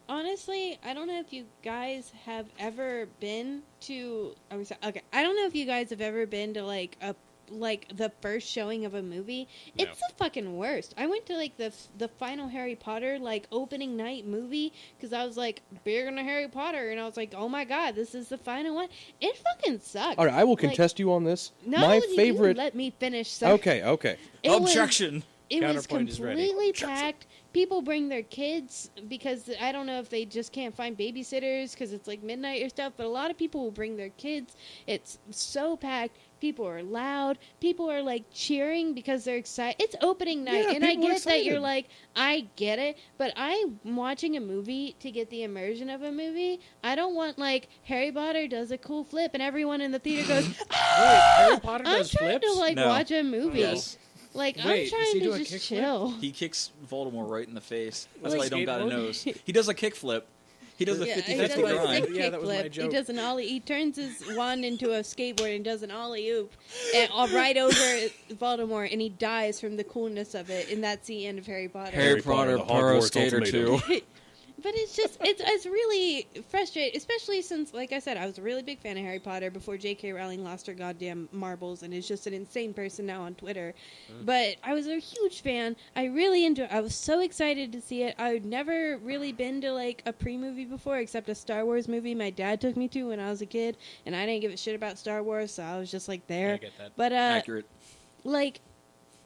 Honestly, I don't know if you guys have ever been to. Okay, I don't know if you guys have ever been to like the first showing of a movie. No. It's the fucking worst. I went to like the final Harry Potter like opening night movie because I was like big into Harry Potter and I was like, oh my god, this is the final one. It fucking sucked. All right, I will Like, contest you on this. No, My you favorite. let me finish. Sir. Okay. It was- Objection. It was Counterpoint is ready. completely packed. People bring their kids because I don't know if they just can't find babysitters because it's like midnight or stuff, but a lot of people will bring their kids. It's so packed. People are loud. People are like cheering because they're excited. It's opening night, Yeah, and I people are get that you're excited. like, I get it, but I'm watching a movie to get the immersion of a movie. I don't want like Harry Potter does a cool flip and everyone in the theater goes, Harry Potter I'm does trying flips? to like No. watch a movie. Yes. Like Wait, I'm does he trying do to a just kickflip? chill. He kicks Voldemort right in the face. That's Like why I don't got a skateboard? nose. He does a kickflip. He does a Yeah, 50-50 he That's does what I a grind. sick Yeah, that was my kickflip. He joke. does an ollie. He turns his wand into a skateboard and does an ollie oop, and right over Voldemort, and he dies from the coolness of it. And that's the end of Harry Potter. Harry Potter, the Pro Hogwarts Skater Ultimatum. 2. But it's just it's really frustrating, especially since, like I said, I was a really big fan of Harry Potter before J.K. Rowling lost her goddamn marbles and is just an insane person now on Twitter. But I was a huge fan. I really enjoyed. I was so excited to see it. I'd never really been to like a pre-movie before, except a Star Wars movie my dad took me to when I was a kid, and I didn't give a shit about Star Wars, so I was just like there. I get that. But Accurate. like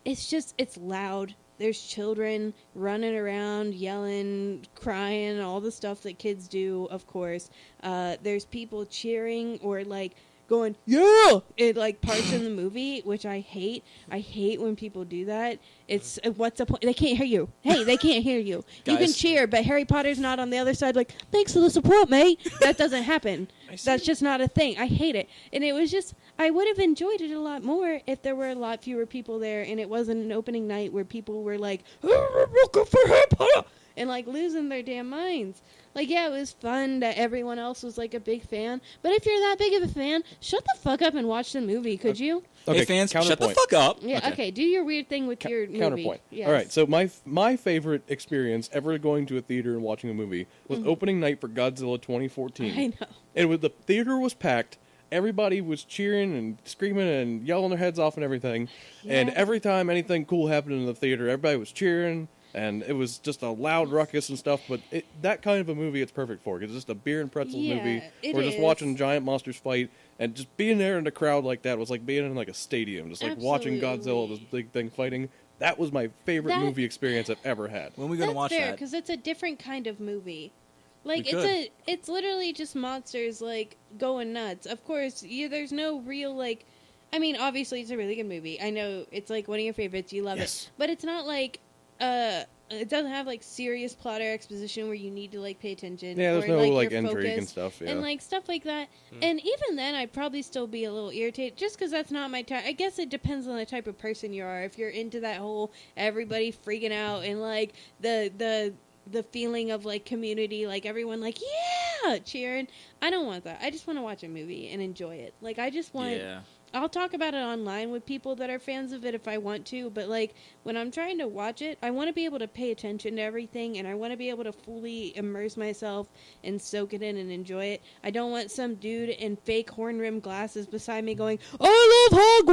it's loud. There's children running around, yelling, crying, all the stuff that kids do, of course. There's people cheering or like going, yeah, it like parts in the movie, which I hate. I hate when people do that. It's what's the point? They can't hear you. Hey, they can't hear you. You can Guys. cheer, but Harry Potter's not on the other side like, thanks for the support, mate. That doesn't happen. That's just not a thing. I hate it. And it was just, I would have enjoyed it a lot more if there were a lot fewer people there and it wasn't an opening night where people were like, oh, I'm looking for Harry Potter, and like losing their damn minds. Like, yeah, it was fun that everyone else was like a big fan, but if you're that big of a fan, shut the fuck up and watch the movie, could you? Okay, Hey fans, shut the counterpoint. fuck up. Yeah, okay, do your weird thing with your movie. Counterpoint. Yes. All right, so my favorite experience ever going to a theater and watching a movie was opening night for Godzilla 2014. Mm-hmm. I know. And with the theater was packed, everybody was cheering and screaming and yelling their heads off and everything. And Yeah. every time anything cool happened in the theater, everybody was cheering. And it was just a loud ruckus and stuff, but that kind of a movie it's perfect for. 'Cause it's just a beer and pretzels Yeah, movie. it We're just is. watching giant monsters fight, and just being there in a crowd like that was like being in like a stadium, just like watching Godzilla, Absolutely. this big thing fighting. That was my favorite That- movie experience I've ever had. When are we gonna That's watch fair, that? because it's a different kind of movie. Like We it's literally just monsters like going nuts. Of course, there's no real like. I mean, obviously, it's a really good movie. I know it's like one of your favorites. You love Yes. it, but it's not like it doesn't have like serious plot or exposition where you need to like pay attention. Yeah, there's or, no like you're intrigue and focused stuff. Yeah. and like stuff like that. And even then, I'd probably still be a little irritated just because that's not my type. I guess it depends on the type of person you are. If you're into that whole everybody freaking out and like the feeling of like community, like everyone like yeah cheering. I don't want that. I just want to watch a movie and enjoy it. Like I just want. Yeah. I'll talk about it online with people that are fans of it if I want to, but like when I'm trying to watch it, I want to be able to pay attention to everything and I want to be able to fully immerse myself and soak it in and enjoy it. I don't want some dude in fake horn rimmed glasses beside me going, I love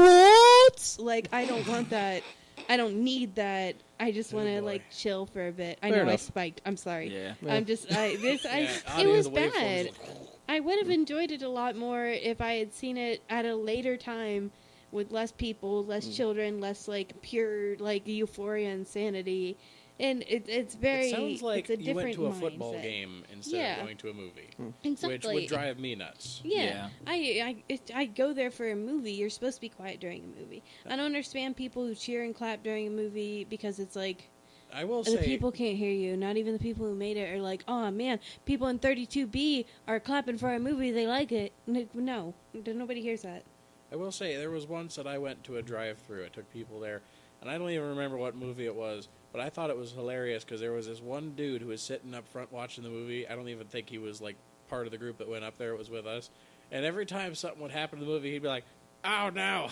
Hogwarts! Like, I don't want that. I don't need that. I just want to boy. like chill for a bit. I Fair know I enough. spiked. I'm sorry. Yeah. I'm just it audio, was the waveforms, bad. like, I would have enjoyed it a lot more if I had seen it at a later time with less people, less children, less like pure like euphoria and sanity. And it's very. It sounds like it's a you went different to a football mindset. game instead of going to a movie, which Exactly. would drive me nuts. Yeah. I go there for a movie. You're supposed to be quiet during a movie. I don't understand people who cheer and clap during a movie because it's like I will the say, people can't hear you. Not even the people who made it are like, oh man, people in 32B are clapping for a movie. They like it. No, nobody hears that. I will say, there was once that I went to a drive-thru. I took people there, and I don't even remember what movie it was, but I thought it was hilarious because there was this one dude who was sitting up front watching the movie. I don't even think he was like part of the group that went up there. It was with us, and every time something would happen to the movie, he'd be like, "Ow, now!"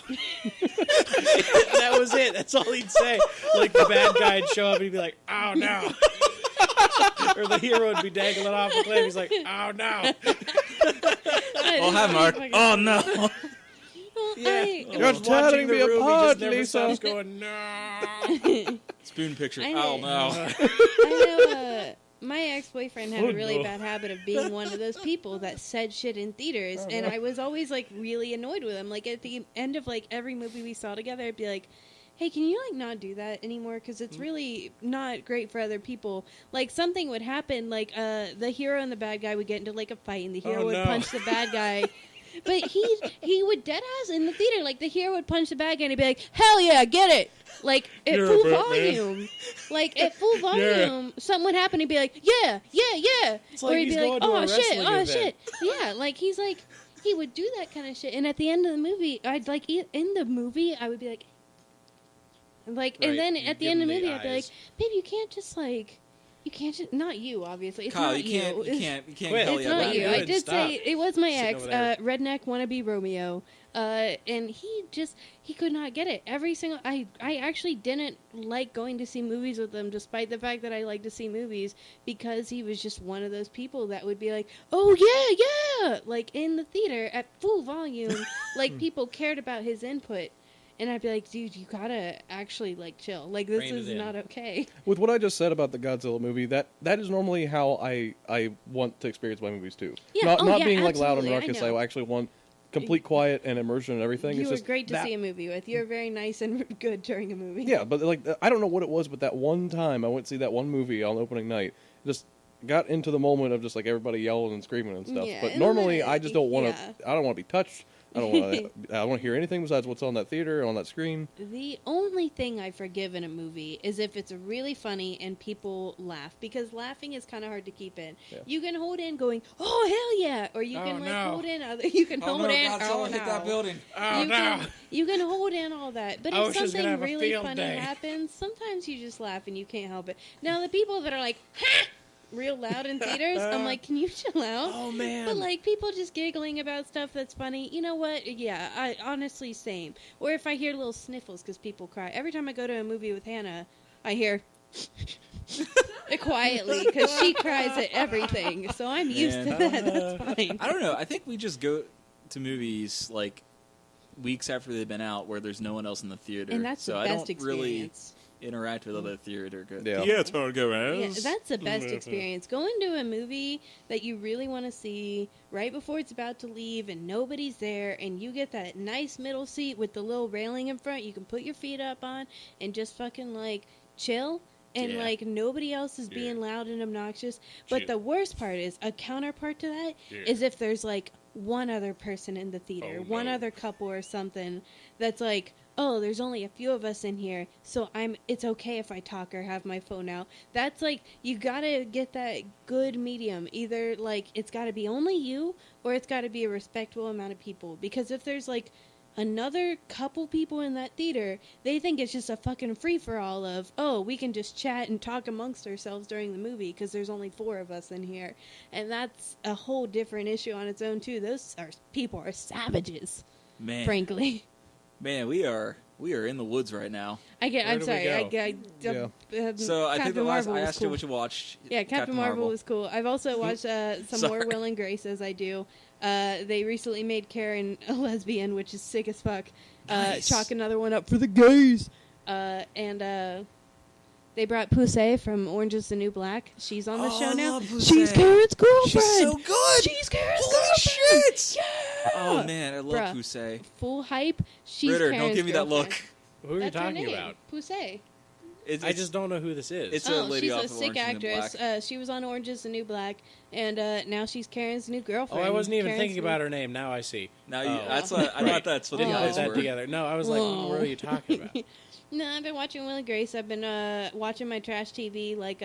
That was it. That's all he'd say. Like the bad guy'd show up, and he'd be like, "Ow, now!" Or the hero would be dangling off the cliff. He's like, "Ow, now!" Oh, hi, Mark. Oh, no. Yeah, You're tearing me apart, Lisa. Going, no. Spoon picture. I Oh, know. no. I know my ex-boyfriend had Oh, a really no. bad habit of being one of those people that said shit in theaters, and I was always like really annoyed with him. Like at the end of like every movie we saw together, I'd be like, hey, can you like not do that anymore? Because it's really not great for other people. Like something would happen, like the hero and the bad guy would get into like a fight, and the hero would punch the bad guy. But he would deadass in the theater. Like the hero would punch the bad guy, and he'd be like, "Hell yeah, get it!" Like at full volume. Like at full volume, something would happen. He'd be like, "Yeah, yeah, yeah," It's like or he'd he's be like, going to a "Oh shit, wrestling oh event. shit." Yeah, like he would do that kind of shit. And at the end of the movie, I'd like in the movie, I would be like, Right, and then you at the give end of him the the movie, I'd be like, eyes. "Babe, you can't just like." You can't just, not you, obviously. It's Kyle, not you can't It's- tell Quit. you It's yeah, not about you. Good, I did stop. say it was my Sitting ex, over there. redneck wannabe Romeo, and he could not get it. Every single I actually didn't like going to see movies with him, despite the fact that I like to see movies, because he was just one of those people that would be like, "Oh yeah, yeah," like in the theater at full volume, like people cared about his input. And I'd be like, dude, you gotta actually, like, chill. Like, this Rein it is in. not okay. With what I just said about the Godzilla movie, that is normally how I want to experience my movies too. Yeah, Not yeah, being like loud and absolutely, I raucous. know. I actually want complete quiet and immersion and everything. You It's were just great to that- see a movie with. You're very nice and good during a movie. Yeah, but like I don't know what it was, but that one time I went to see that one movie on opening night, just got into the moment of just like everybody yelling and screaming and stuff. Yeah, but and normally then- I just don't want to. yeah. I don't want to be touched. I don't want to. I want to hear anything besides what's on that theater on that screen. The only thing I forgive in a movie is if it's really funny and people laugh, because laughing is kind of hard to keep in. Yeah. You can hold in going, "Oh hell yeah," or you Oh, can like no. hold in other. You can hold in. Oh hit no. that building. Oh, you no. you can hold in all that, but if Ocean's gonna something have a really field funny day. happens, sometimes you just laugh and you can't help it. Now the people that are like, "Ha!" real loud in theaters, I'm like, can you chill out? Oh, man. But like people just giggling about stuff that's funny, you know what? Yeah, I honestly same. Or if I hear little sniffles because people cry. Every time I go to a movie with Hannah, I hear quietly because she cries at everything. So I'm used to that. That's fine. I don't know. I think we just go to movies like weeks after they've been out where there's no one else in the theater. And that's so the I best don't really experience. interact with other theater go. Yeah. Theater goers. Yeah, that's the best experience. Going to a movie that you really want to see right before it's about to leave and nobody's there, and you get that nice middle seat with the little railing in front you can put your feet up on and just fucking like chill. And Yeah. like nobody else is being loud and obnoxious. But the worst part is a counterpart to that is if there's like one other person in the theater, one other couple or something that's like, oh, there's only a few of us in here, so it's okay if I talk or have my phone out. That's like, you gotta get that good medium. Either like it's gotta be only you, or it's gotta be a respectable amount of people. Because if there's like another couple people in that theater, they think it's just a fucking free-for-all of, oh, we can just chat and talk amongst ourselves during the movie because there's only 4 of us in here. And that's a whole different issue on its own, too. People are savages, Man, frankly. man, we are in the woods right now. I'm do we sorry. go? So I think Captain the last Marvel I was asked cool. you what you watched. Yeah, Captain Marvel was cool. I've also watched some more Sorry. Will and Grace, as I do. They recently made Karen a lesbian, which is sick as fuck. Nice. Chalk another one up for the gays. And they brought Poussey from Orange is the New Black. She's on the Oh, show I now. love Poussey. She's Karen's girlfriend. She's so good. She's Karen's Holy girlfriend. shit! Yeah. Oh man, I love Bruh. Poussey. Full hype. She's Ritter, Karen's don't give me that girlfriend. look. Who are you That's her talking name, about? Poussey. I just don't know who this is. It's a lady she's off a of sick Orange is the New actress. Black. She was on Orange is the New Black, and now she's Karen's new oh, girlfriend. I wasn't even Karen's thinking about her name. Now I see. Now Oh. that's what I thought. That's what Didn't you put guys that were. together. No, I was like, Whoa. what are you talking about? No, I've been watching Will and Grace. I've been watching my trash TV, like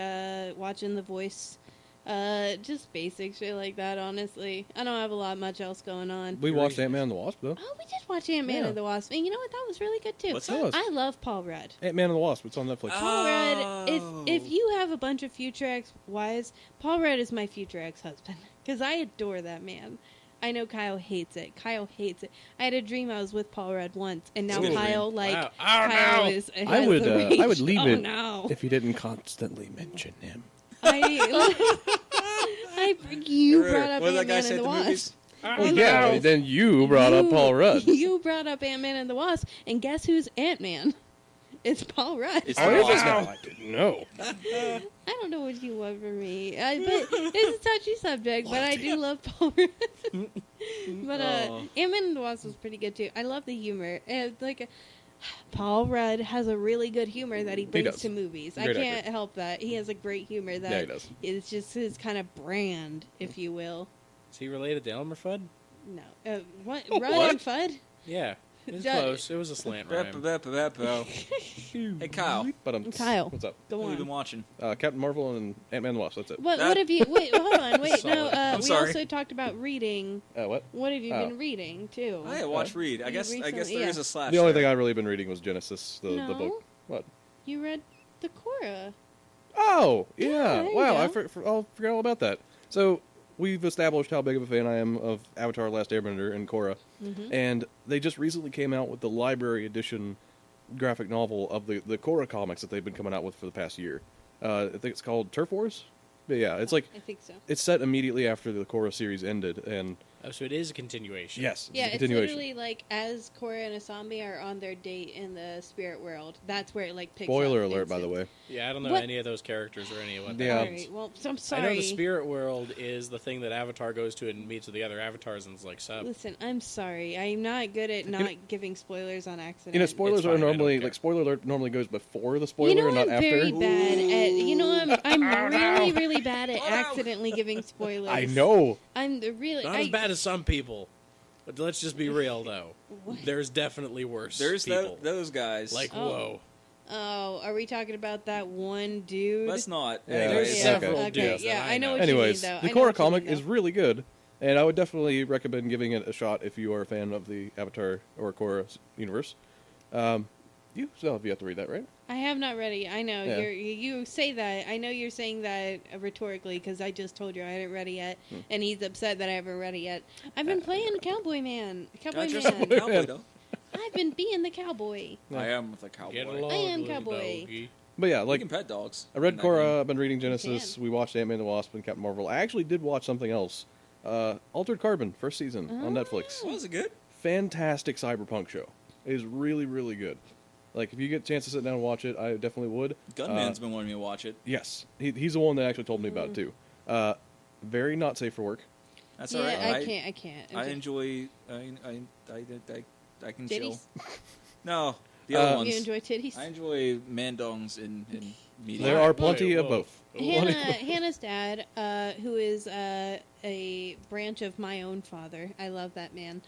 watching The Voice. Just basic shit like that, honestly. I don't have a lot much else going on. We watched Ant-Man and the Wasp, though. Oh, we did watch Ant-Man Yeah. and the Wasp. And you know what? That was really good, too. What's that? I love Paul Rudd. Ant-Man and the Wasp. It's on Netflix. Paul Rudd, Oh. if you have a bunch of future ex-wives, Paul Rudd is my future ex-husband. Because I adore that man. I know Kyle hates it. Kyle hates it. I had a dream I was with Paul Rudd once, and now Ooh. Kyle, like, Wow. Oh, Kyle no. is. I has would the rage. I would leave Oh, it no. if you didn't constantly mention him. You brought up What did that guy Ant-Man say and at the the movies? Wasp. Well, yeah, then you brought up Paul Rudd. You brought up Ant-Man and the Wasp, and guess who's Ant-Man? It's Paul Rudd. It's Oh, the is it Wasp. now? I didn't know. I don't know what you want from me. But it's a touchy subject, but I do love Paul Rudd. But Oh. Ant-Man and the Wasp was pretty good too. I love the humor. And Paul Rudd has a really good humor that he brings does. to movies. I Great can't actor. help that. He has a great humor Yeah, he that does. is just his kind of brand, if you will. Is he related to Elmer Fudd? No. What? Rudd and Fudd? Yeah. It was Done. close. It was a slant rhyme. Hey Kyle, But Kyle. what's up? Go what have you been on. watching? Captain Marvel and Ant-Man and the Wasp. That's it. What have you... Wait, hold on. Wait, no. Solid. I'm We sorry. also talked about reading. What? What have you Oh. been reading, too? I watched Read. I You guess recently- there is yeah. a slash. The only thing there. I've really been reading was Genesis, the No. book. What? You read the Korra. Oh, Yeah, yeah. there you Wow, I go. forgot all about that. So we've established how big of a fan I am of Avatar: Last Airbender and Korra, and they just recently came out with the library edition graphic novel of the Korra comics that they've been coming out with for the past year. I think it's called Turf Wars. But yeah, it's like I think so. it's set immediately after the Korra series ended, and Oh, so it is a continuation. yes, Yeah, a it's continuation. literally like as Korra and Asami are on their date in the spirit world. That's where it like picks Spoiler up. alert, It's by the a- way. Yeah, I don't know What? any of those characters or any of what that Yeah. means. Alright, well, I'm I sorry. know the spirit world is the thing that Avatar goes to and meets with the other avatars and is like sub. Listen, I'm sorry. I'm not good at not giving spoilers on accident. You know, spoilers It's are fine, I don't normally care. like spoiler alert normally goes before the spoiler You know, and not I'm after. very bad at. You know, I'm really, no. really bad at Oh, no. accidentally giving spoilers. I know. I'm the really. Not as bad as some people. But let's just be real, though. There's definitely worse There's people. those guys. Like, Oh. whoa. Oh, are we talking about that one dude? Let's not. Yeah, Anyways, There's Yeah, several okay, dudes yeah, that I know what Anyways, you mean, though. the I know what Korra you comic mean, is though. really good, and I would definitely recommend giving it a shot if you are a fan of the Avatar or Korra universe. You still have yet to read that, right? I have not read it. I know Yeah. you say that. I know you're saying that rhetorically because I just told you I hadn't read it yet, and he's upset that I haven't read it yet. I've been playing Cowboy Man. Cowboy Not just a Man. cowboy, though. I've been being the cowboy. I am with a Get cowboy. along, I am little cowboy. doggy. But yeah, You like can pet dogs. I read in that Korra. game. I've been reading Genesis. We watched Ant-Man and the Wasp and Captain Marvel. I actually did watch something else. Altered Carbon, first season on Netflix. Was it good? Fantastic cyberpunk show. It is really, really good. Like if you get a chance to sit down and watch it, I definitely would. Gunman's been wanting me to watch it. Yes, he's the one that actually told me about it too. Very not safe for work. That's Yeah, all right. I can't. I enjoy. I can chill. Titties? No, the other ones. You enjoy titties? I enjoy mandongs in media. There are plenty of whoa. both. Hannah's dad, who is a branch of my own father. I love that man.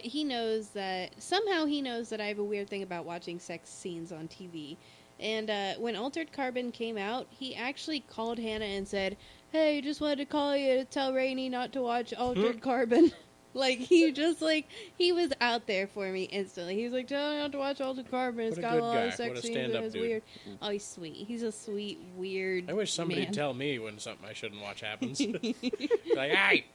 He knows that I have a weird thing about watching sex scenes on TV. And when Altered Carbon came out, he actually called Hannah and said, "Hey, just wanted to call you to tell Rainey not to watch Altered Carbon." Like, he was out there for me instantly. He was like, "Tell her not to watch Altered Carbon. It's What a got good a lot guy. of sex What a scenes and stand-up it's dude. weird." Oh, he's sweet. He's a sweet, weird I wish somebody man. would tell me when something I shouldn't watch happens. Like, hey!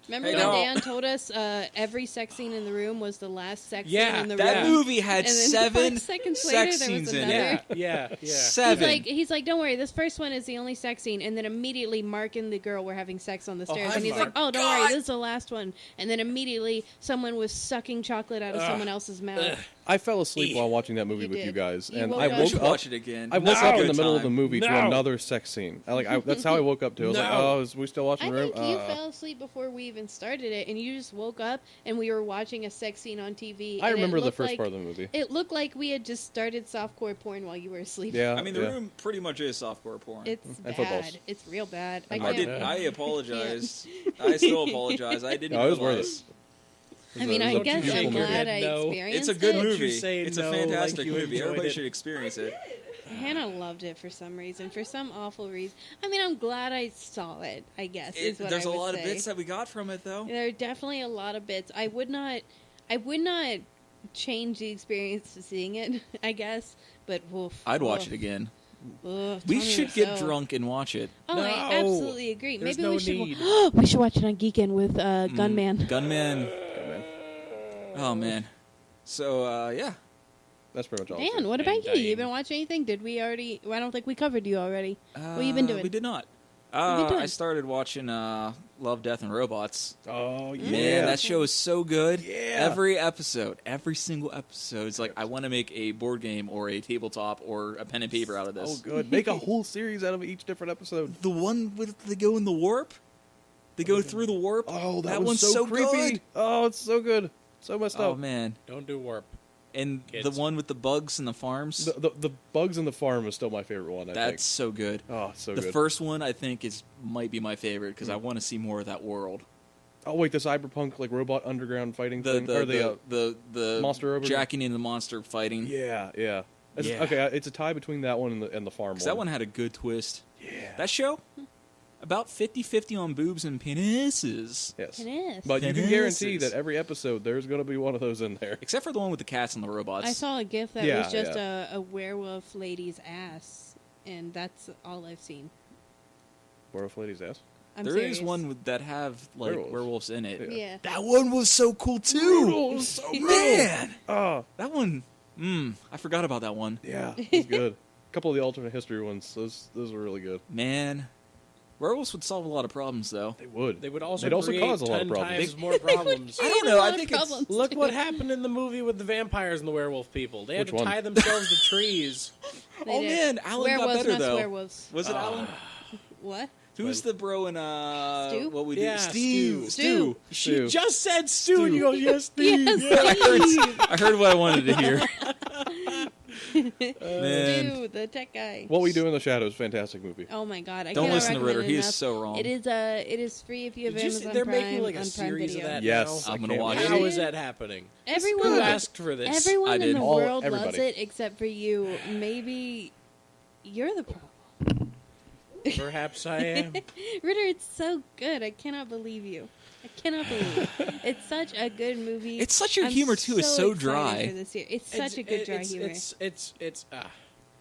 Remember Hey, when no. Dan told us every sex scene in the room was the last sex Yeah, scene in the That room? movie had And then 7 5 seconds sex later, there was scenes in another. it. Yeah. He's 7. he's like, don't worry, this first one is the only sex scene, and then immediately Mark and the girl were having sex on the stairs, I and he's like, oh, don't worry, forgot. this is the last one, and then immediately someone was sucking chocolate out of someone else's mouth. I fell asleep Yeah. while watching that movie You with did. you guys, You and woke I up. We woke should up. watch it again. I woke That's a up in good the middle of the time. movie to No. another sex scene. That's how I woke up to. I was like, No. "Oh, is we still watching I the room?" think you fell asleep before we even started it, and you just woke up and we were watching a sex scene on TV. I and it remember the looked first like, part of the movie. It looked like we had just started softcore porn while you were asleep. Yeah, I mean, the yeah. room pretty much is softcore porn. It's And bad. footballs. It's real bad. And I can't- did. I apologize. I still apologize. I didn't No, it was realize. worth it. I mean, I Don't guess you I'm shake your glad head I no. experienced It's a good it. Don't you movie. say It's no a like fantastic you movie. enjoyed Everybody it. should experience it. Hannah loved it for some reason, for some awful reason. I mean, I'm glad I saw it. I guess is what There's I a would lot say. of bits that we got from it, though. There are definitely a lot of bits. I would not change the experience to seeing it. I guess, but woof, I'd watch woof, it again. woof, We tell me should so. get drunk and watch it. Oh, I No. absolutely agree. There's Maybe no we should. need. We should watch it on Geekin' with Gunman. Gunman. Oh man. So yeah. That's pretty much all. Dan, what And about you? You dying. been watching anything? Did we already? Well, I don't think we covered you already. What you been doing? We did not. What you doing? I started watching Love, Death, and Robots. Oh yeah, Man, that show is so good. Yeah. Every episode, every single episode, it's like I want to make a board game or a tabletop or a pen and paper out of Oh, this. good. Make a whole series out of each different episode. The one with they go in the warp, they go through the warp. Oh, that one's one's so creepy. good. Oh, it's so good. So messed Oh up. man, Don't do warp. and Kids. the one with the bugs and the farms. The bugs in the farm is still my favorite one. I That's so good. think. Oh, it's so the good. first one I think might be my favorite because I want to see more of that world. Oh wait, the cyberpunk like robot underground fighting The thing, or the monster over jacking in the monster fighting. yeah, yeah. Yeah. Okay, it's a tie between that one and the farm one. 'Cause that one had a good twist. yeah. That show about 50-50 on boobs and penises. Yes. Penis. But you can guarantee Penises. that every episode there's going to be one of those in there. Except for the one with the cats and the robots. I saw a gif that Yeah, was just a werewolf lady's ass, and that's all I've seen. Werewolf lady's ass. I'm There serious. is one that have like Werewolves. werewolves in it. Yeah. Yeah. That one was so cool too. so Man, Oh, that one. I forgot about that one. yeah, it's good. A couple of the alternate history ones, those were really good. Man, werewolves would solve a lot of problems though. They would. They would also They'd also create cause a lot of 10 problems. times more problems. I don't A know. lot I of think it's problems, Look too. what happened in the movie with the vampires and the werewolf people. They had Which to one? tie themselves to trees. They Oh did. man, Alan got werewolves, better not though. werewolves. Was it Alan? What? Who's the bro in Stu? what we do? Yeah, Stu. Stu. She Stu. just said Stu, and you go, yes, Steve. Yes, I heard what I wanted to hear. Man, Stu, the tech guy. What We Do in the Shadows, fantastic movie. Oh my god! I don't cannot listen to Ritter. recommend He it is enough. so wrong. It is free if you have Did you see Amazon they're Prime making like a on Prime series Video. of that Yes, now? I'm gonna can't watch wait. it. How is that happening? Everyone, Who asked for this? everyone I in did. the All- world loves everybody. it except for you. Maybe you're the problem. Perhaps I am. Ritter, it's so good. I cannot believe you. I cannot believe it. It's such a good movie. It's such your I'm humor too. Is so excited dry. for this year. It's such a good dry humor. It's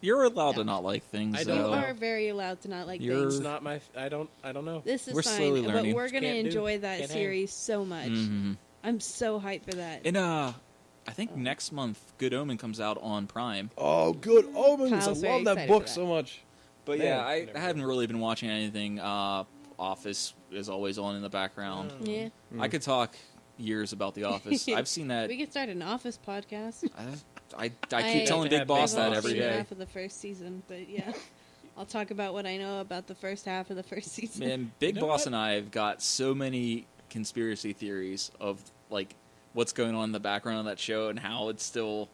You're allowed to Yeah. not like things. I You don't though. know. are very allowed to not like You're- things. it's not my. I don't know. This is We're fine, slowly but learning. we're gonna Can't do. enjoy that Can't hang. series so much. Mhm. I'm so hyped for that. And I think next month Good Omen comes out on Prime. Oh, Good Omens! Kyle's I very love that excited book for that. so much. But Man, yeah, I never I haven't really been watching anything. Office is always on in the background. Yeah, I could talk years about The Office. I've seen that. we could start an Office podcast. I keep telling I Big have Boss Big that Boss. every Seen day. half of the first season, but yeah, I'll talk about what I know about the first half of the first season. Man, Big You know Boss what? and I have got so many conspiracy theories of like what's going on in the background of that show and how it's still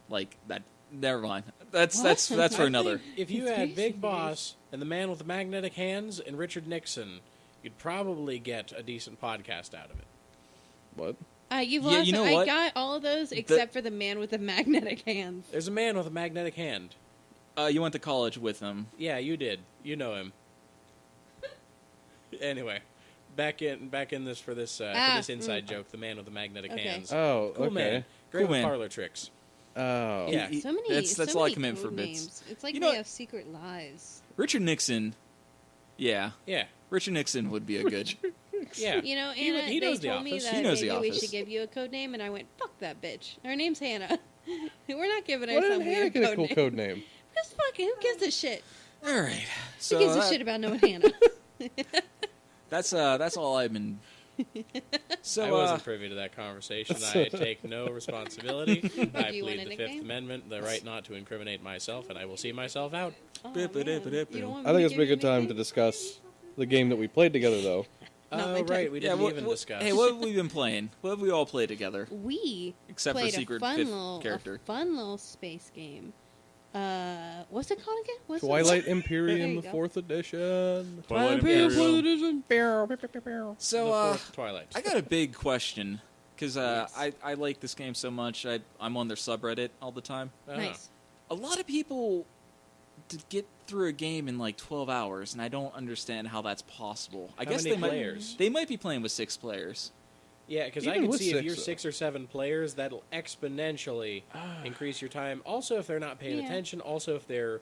like that. Never mind. That's for I another. think if you Conspiracy had Big theories. Boss and the man with the magnetic hands and Richard Nixon, you'd probably get a decent podcast out of it. What? You've Yeah, lost. you know I what? got all of those except for the man with the magnetic hands. There's a man with a magnetic hand. You went to college with him. Yeah, you did. You know him. Anyway, back in this for this inside joke. The man with the magnetic Okay. hands. Oh, Cool okay. man. Great Cool with man. parlor tricks. Oh, Yeah. So many. That's so all I many come in for code bits. names. It's like You they know- have secret lives. Richard Nixon. Yeah, Yeah. Richard Nixon would be a good. Yeah. You know, He- Anna, he they knows The told me Office. that He knows The maybe we Office. should give you a code name, and I went, "Fuck that bitch." Her name's Hannah. We're not giving her Why some didn't Hannah weird get a code cool name. code name? Just fucking who gives a shit? All right. So Who gives a that- shit about knowing Hannah? that's all I've been So I wasn't privy to that conversation. I take no responsibility. I you want plead a the Fifth nickname? Amendment, the right not to incriminate myself, and I will see myself out. Oh, man. You don't want I me think to it's a give you good time to nickname? discuss the game that we played together, though. Not my Oh, turn. right. We didn't even discuss. Hey, what have we been playing? What have we all played together? We Except for played Secret a fun Fifth little, character. A fun little space game. What's it called again? What's Twilight There Imperium, you the go. 4th edition. Twilight Imperium. So, The fourth Twilight. I got a big question. Because I like this game so much, I'm on their subreddit all the time. Ah. Nice. A lot of people get through a game in like 12 hours, and I don't understand how that's possible. I How guess many they players? might be playing with 6 players. Yeah, because I Even can with see if 6, you're though. 6 or 7 players, that'll exponentially increase your time. Also, if they're not paying Yeah. attention. Also, if they're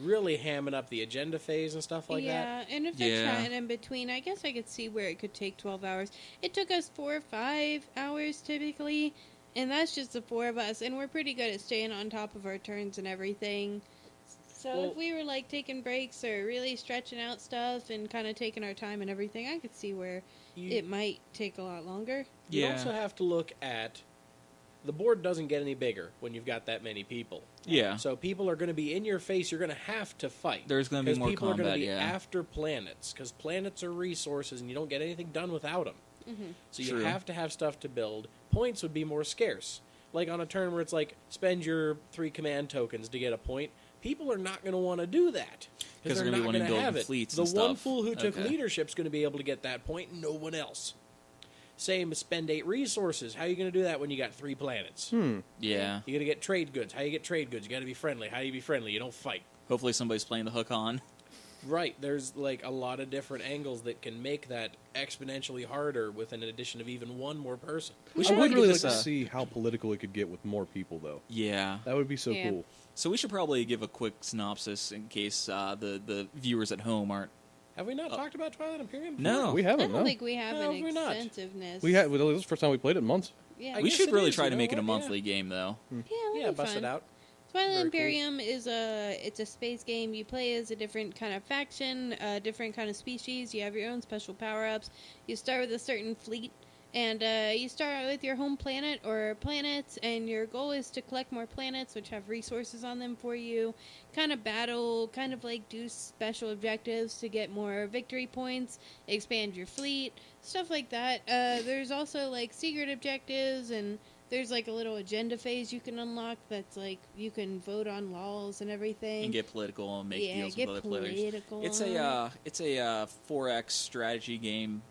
really hamming up the agenda phase and stuff like that. Yeah, and if they're Yeah. trying in between, I guess I could see where it could take 12 hours. It took us 4 or 5 hours typically, and that's just the 4 of us, and we're pretty good at staying on top of our turns and everything. So Well- if we were like taking breaks or really stretching out stuff and kind of taking our time and everything, I could see where it might take a lot longer. You also have to look at the board doesn't get any bigger when you've got that many people. Yeah. So people are going to be in your face. You're going to have to fight. There's gonna be 'Cause more people are going combat, to be yeah. after planets because planets are resources and you don't get anything done without them. So you True. have to have stuff to build. Points would be more scarce. Like on a turn where it's like spend your 3 command tokens to get a point. People are not going to want to do that 'Cause they're they're gonna not be going wanting to to build have it. fleets The and one stuff. fool who took Okay. leadership's going to be able to get that point. No one else. Same as spend 8 resources. How are you going to do that when you got 3 planets? Yeah. You got to get trade goods. How you get trade goods? You got to be friendly. How do you be friendly? You don't fight. Hopefully somebody's playing the hook on. Right. There's like a lot of different angles that can make that exponentially harder with an addition of even one more person. We I should would probably really give like to this a- see how political it could get with more people, though. Yeah. That would be so Yeah. cool. So we should probably give a quick synopsis in case the viewers at home aren't. Have we not talked about Twilight Imperium? No. We I haven't, don't no. think we have No, an we're not. extensiveness. We had. Well, this is the first time we played it in months. Yeah, I We guess should it really is, try you to know make it a what? monthly game, though. yeah, that'd Yeah, be bust fun. it out. Twilight Very cool. Imperium is it's a space game. You play as a different kind of faction, a different kind of species. You have your own special power-ups. You start with a certain fleet, and you start with your home planet or planets, and your goal is to collect more planets, which have resources on them for you. Kind of battle, kind of like do special objectives to get more victory points, expand your fleet, stuff like that. There's also like secret objectives and there's like a little agenda phase you can unlock that's like you can vote on laws and everything. And get political and make yeah, deals get with other players. political. It's a 4X strategy game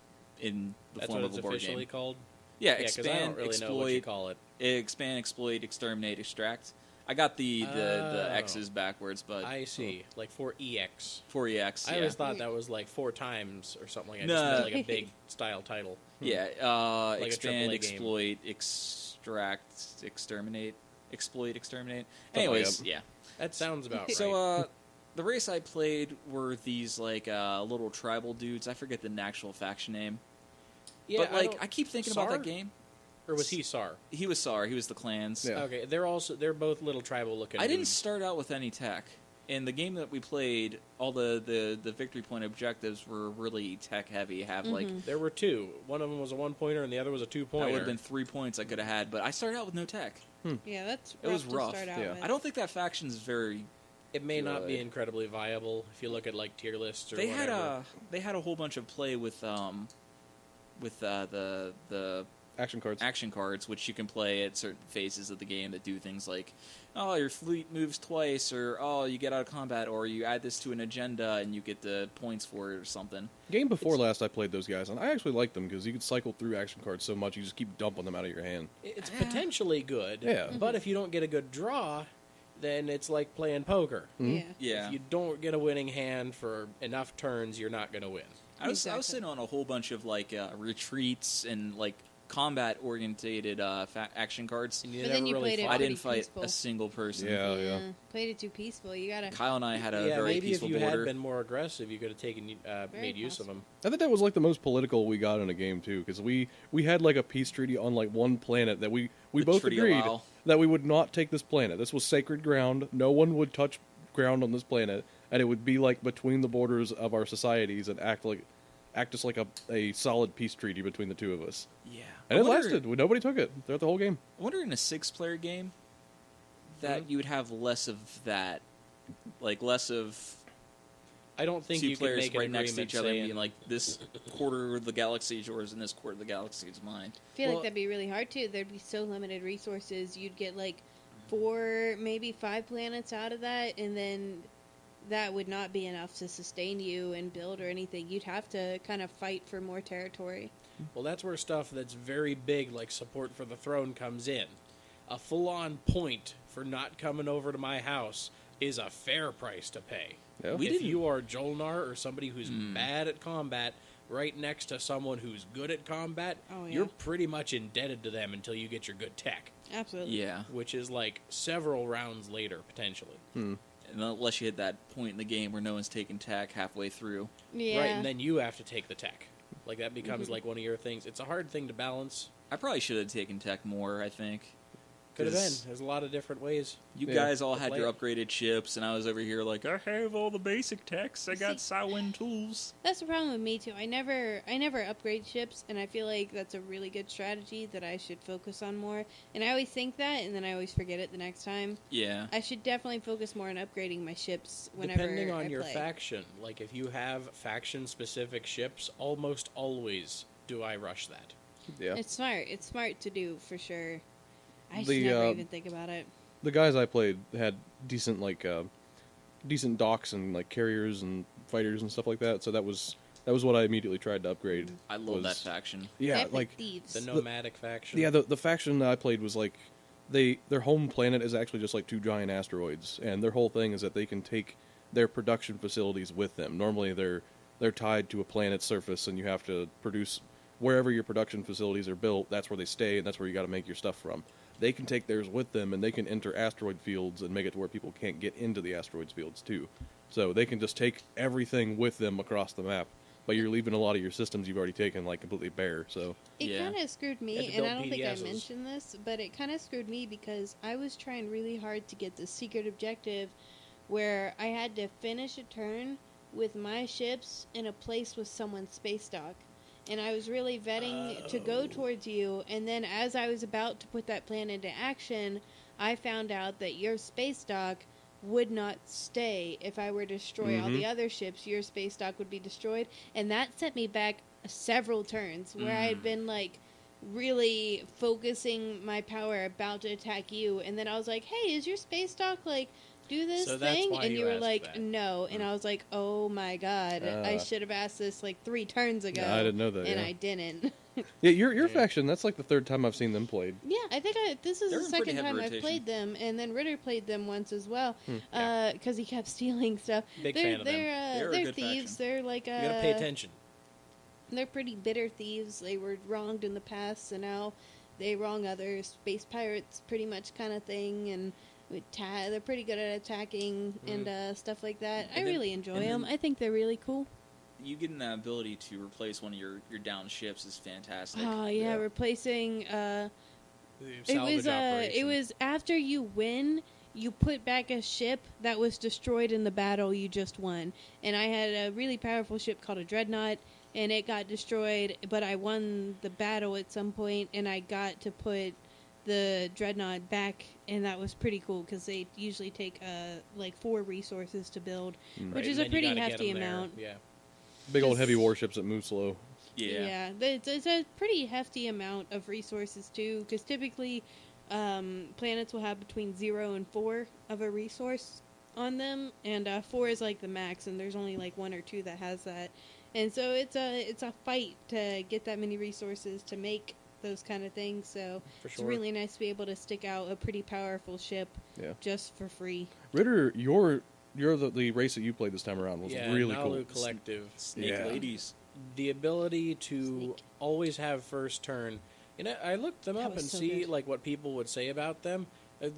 in the That's form what of it's a board officially game. called. Yeah, Yeah, because I expand, don't really know what you exploit, call it. expand, exploit, exterminate, extract. I got the Oh. X's backwards, but I see. Like 4EX. 4EX. I Yeah, always thought that was like 4 times or something like that. No. Just meant like a big style title. yeah. Like a Expand, AAA game. exploit, extract, exterminate, exploit, exterminate. Something like Anyways, that. yeah. That sounds about right. So, the race I played were these like little tribal dudes. I forget the actual faction name, yeah, but like I keep thinking about Sar? that game. Or was he Sar? He was Sar. He was the clans. Yeah. Okay, they're both little tribal looking. I didn't dudes. start out with any tech. In the game that we played, all the victory point objectives were really tech heavy. Have like There were 2. One of them was a 1-pointer and the other was a 2-pointer. that would have been 3 points I could have had, but I started out with no tech. yeah, that's It was rough. to start out Yeah. with. I don't think that faction's very. It may not be Good. incredibly viable if you look at like tier lists or They whatever. had a whole bunch of play with the Action cards. action cards, which you can play at certain phases of the game that do things like, oh, your fleet moves twice, or oh, you get out of combat, or you add this to an agenda and you get the points for it or something. Game before last, I played those guys, and I actually liked them because you could cycle through action cards so much you just keep dumping them out of your hand. It's potentially good. Yeah. But if you don't get a good draw, then it's like playing poker. Yeah. Yeah. If you don't get a winning hand for enough turns, you're not going to win. I was Exactly. sitting on a whole bunch of like retreats and like combat orientated action cards. And you But never then you really played it fought. I didn't pretty fight peaceful. a single person. Yeah. Played it too peaceful. You gotta. Kyle and I had a Yeah, very maybe if peaceful you border. had been more aggressive, you could have taken made use of them. I think that was like the most political we got in a game too, because we had like a peace treaty on like one planet that we The both Treaty agreed Allow. that we would not take this planet. This was sacred ground. No one would touch ground on this planet, and it would be like between the borders of our societies and act like act as like a solid peace treaty between the two of us. Yeah. And it lasted. Nobody took it throughout the whole game. I wonder in a 6-player game that you would have less of that, like less of I don't think 2 you could players make an right next to agreement each other saying, being like, this quarter of the galaxy is yours and this quarter of the galaxy is mine. I feel like that'd be really hard too. There'd be so limited resources. You'd get like 4, maybe 5 planets out of that, and then that would not be enough to sustain you and build or anything. You'd have to kind of fight for more territory. well, that's where stuff that's very big, like support for the throne, comes in. A full-on point for not coming over to my house is a fair price to pay. Yeah. If you are Jolnar or somebody who's bad at combat, right next to someone who's good at combat, Oh, yeah. you're pretty much indebted to them until you get your good tech, Absolutely. Yeah. which is like several rounds later, potentially. And unless you hit that point in the game where no one's taking tack halfway through. Yeah. Right, and then you have to take the tech. Like, that becomes like one of your things. It's a hard thing to balance. I probably should have taken tech more, I think. Could have been. 'Cause There's a lot of different ways. You Yeah. guys all To had play your it. upgraded ships, and I was over here like, I have all the basic techs. I got Samhain tools. That's the problem with me too. I never upgrade ships, and I feel like that's a really good strategy that I should focus on more. And I always think that, and then I always forget it the next time. Yeah. I should definitely focus more on upgrading my ships whenever Depending on I your play. faction. Like, if you have faction-specific ships, almost always do I rush that. Yeah. It's smart. It's smart to do for sure. I just The, never even think about it. The guys I played had decent decent docks and like carriers and fighters and stuff like that. So that was what I immediately tried to upgrade. I love that was- faction. Yeah, Epic like thieves. The nomadic faction. yeah, the faction that I played was like their home planet is actually just like 2 giant asteroids, and their whole thing is that they can take their production facilities with them. Normally they're tied to a planet's surface, and you have to produce wherever your production facilities are built. That's where they stay, and that's where you got to make your stuff from. They can take theirs with them, and they can enter asteroid fields and make it to where people can't get into the asteroids fields too. So they can just take everything with them across the map, but you're leaving a lot of your systems you've already taken like completely bare. So It Yeah. kind of screwed You me, had to and I build don't think I PDSs. mentioned this, but it kind of screwed me because I was trying really hard to get the secret objective where I had to finish a turn with my ships in a place with someone's space dock. And I was really vetting to go towards you, and then as I was about to put that plan into action, I found out that your space dock would not stay. If I were to destroy all the other ships, your space dock would be destroyed, and that set me back several turns where I had been like really focusing my power about to attack you, and then I was like, hey, is your space dock like do this So that's thing? why And you you were asked like, that. no. And I was like, oh my god, I should have asked this like 3 turns ago. I didn't know that, And yeah. I didn't. yeah, your faction, that's like the 3rd time I've seen them played. Yeah, I think this is They're the in pretty second heavy time I've rotation. played them, and then Ritter played them once as well, Yeah. because he kept stealing stuff. Big they're fan of them. They're a they're good thieves. faction. They're like You gotta pay attention. They're pretty bitter thieves. They were wronged in the past, so now they wrong others. Space pirates, pretty much kind of thing, and they're pretty good at attacking and stuff like that. I And then- really enjoy and them. then- I think they're really cool. You getting the ability to replace one of your down ships is fantastic. Oh yeah, replacing. The It salvage was operation. it was after you win, you put back a ship that was destroyed in the battle you just won. And I had a really powerful ship called a dreadnought, and it got destroyed, but I won the battle at some point, and I got to put the dreadnought back, and that was pretty cool because they usually take like 4 resources to build, Right, which is and a then you pretty gotta get hefty 'em there. amount. Yeah. Big old Just- heavy warships that move slow. Yeah. It's a pretty hefty amount of resources too, because typically planets will have between 0 and 4 of a resource on them, and 4 is like the max, and there's only like 1 or 2 that has that, and so it's a fight to get that many resources to make those kind of things. So For it's sure. really nice to be able to stick out a pretty powerful ship Yeah. just for free. Ritter, you're the race that you played this time around was Yeah, really Nalu cool. Collective. Snake Yeah. ladies. The ability to Snake. always have first turn. You know, I looked them That up was and so see good. like what people would say about them.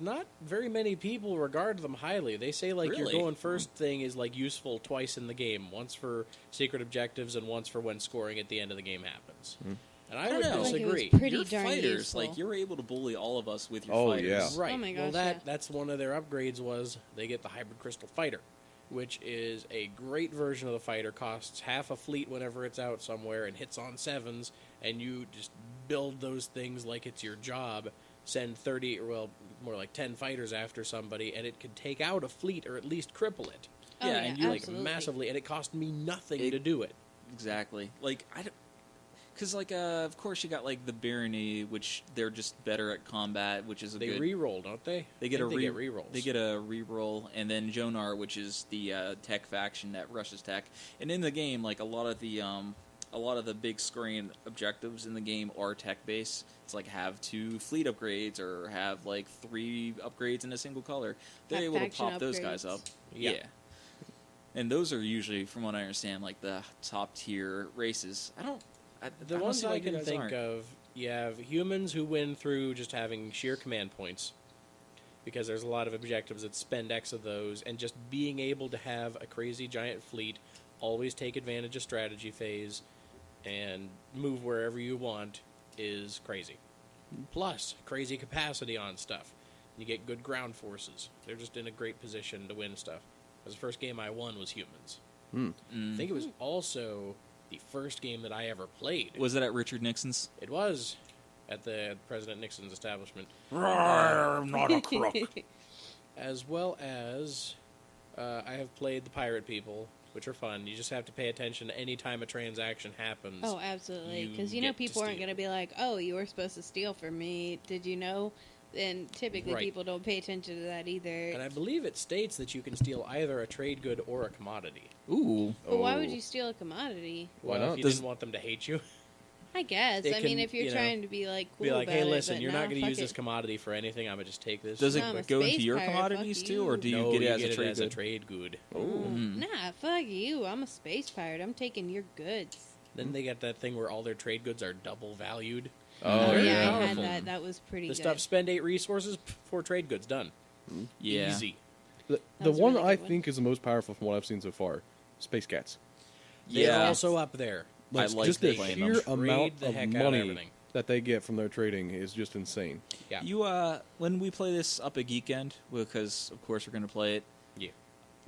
Not very many people regard them highly. They say like your Really? going first thing is like useful twice in the game, once for secret objectives and once for when scoring at the end of the game happens. And I, I would don't know. Like, it was disagree. pretty Your darn fighters, useful. like you're able to bully all of us with your Oh, fighters. yeah. Right. Oh my well, gosh, yeah. that's one of their upgrades was they get the hybrid crystal fighter, which is a great version of the fighter. Costs half a fleet whenever it's out somewhere and hits on 7s, and you just build those things like it's your job. Send 30, or well, more like 10 fighters after somebody, and it can take out a fleet or at least cripple it. Oh, yeah, and you Like absolutely. massively, and it cost me nothing to do it. Exactly. Like I don't. Because, like, of course, you got, like, the Barony, which they're just better at combat, which is a They good... re-roll, don't they? They get I a think they get re-rolls. They get a re-roll, and then Jonar, which is the tech faction that rushes tech. And in the game, like, a lot of the big screen objectives in the game are tech-based. It's like have 2 fleet upgrades or have, like, 3 upgrades in a single color. They're Have able to faction pop those guys upgrades. up. Yeah. And those are usually, from what I understand, like, the top-tier races. The ones I can think of, you have humans who win through just having sheer command points, because there's a lot of objectives that spend X of those, and just being able to have a crazy giant fleet, always take advantage of strategy phase, and move wherever you want is crazy. Plus, crazy capacity on stuff. You get good ground forces. They're just in a great position to win stuff. Because the first game I won was humans. I think it was also the first game that I ever played. Was it at Richard Nixon's? It was at the President Nixon's establishment. I'm not a crook. As well as I have played the Pirate People, which are fun. You just have to pay attention any time a transaction happens. Oh, absolutely. You Because you know get to people aren't steal. going to be like, "Oh, you were supposed to steal from me. Did you know?" And typically Right. people don't pay attention to that either. And I believe it states that you can steal either a trade good or a commodity. Ooh. But why would Oh. you steal a commodity? Why Well, not? if you Does- didn't want them to hate you, I guess. It I mean, can, if you're you know, trying to be like cool be like, about "Hey, it, listen, but you're nah, not going to fuck use this it. commodity for anything. I'm going to just take this." Does No, I'm a it go into space your pirate, commodities fuck too, or you. do you no, get it you as get a it trade as a good? trade good. Nah, fuck you. I'm a space pirate. I'm taking your goods. Then they got that thing where all their trade goods are double valued. Oh, Very yeah, I had powerful. that. That was pretty The good. stuff spend 8 resources for trade goods done. Yeah. Easy. The was a one really I good one. think is the most powerful from what I've seen so far, Space Cats. They're Yeah. also up there. I like just the playing sheer them. amount the of heck out of money everything. that they get from their trading is just insane. Yeah. You when we play this up at Geekend, because of course we're going to play it. Yeah.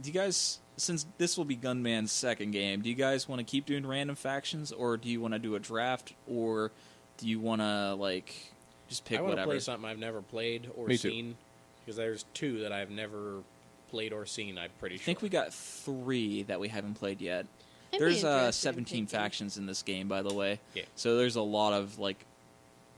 Do you guys, since this will be Gunman's second game, do you guys want to keep doing random factions, or do you want to do a draft, or do you want to like just pick I want to whatever? play something I've never played or Me too. seen, because there's 2 that I've never played or seen. I'm pretty I sure. think we got 3 that we haven't played yet. I'd be There's interested in 17 picking. factions in this game, by the way. Yeah. So there's a lot of like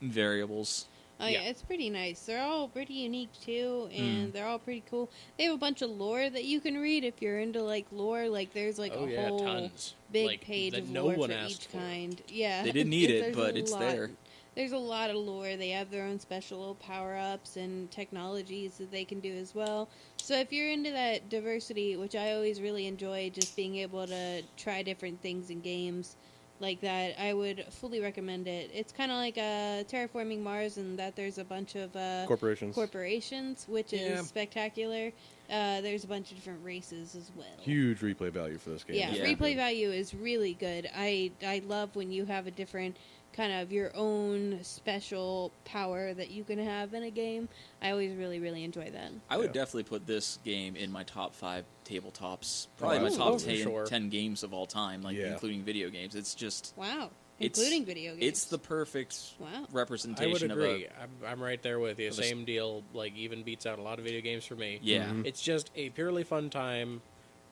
variables. Oh yeah, Yeah. it's pretty nice. They're all pretty unique too, Mm. and they're all pretty cool. They have a bunch of lore that you can read if you're into like lore. Like there's like Oh a yeah, whole tons. big Like, page that of no lore one for asked each for. kind. Yeah, They didn't need it, There's but a it's lot- there. There's a lot of lore. They have their own special power-ups and technologies that they can do as well. So if you're into that diversity, which I always really enjoy, just being able to try different things in games like that, I would fully recommend it. It's kind of like Terraforming Mars, and that there's a bunch of corporations, which Yeah. is spectacular. There's a bunch of different races as well. Huge replay value for this game. Yeah, Yeah. replay value is really good. I love when you have a different kind of your own special power that you can have in a game. I always really, really enjoy that. I would Yeah. definitely put this game in my top 5 tabletops. Probably my absolutely. top For 10, sure. 10 games of all time, like Yeah. including video games. It's just Wow. It's- Including video games. it's the perfect Wow. I would representation of agree. a I'm right there with you. of a- Same deal. Like even beats out a lot of video games for me. yeah. Mhm. It's just a purely fun time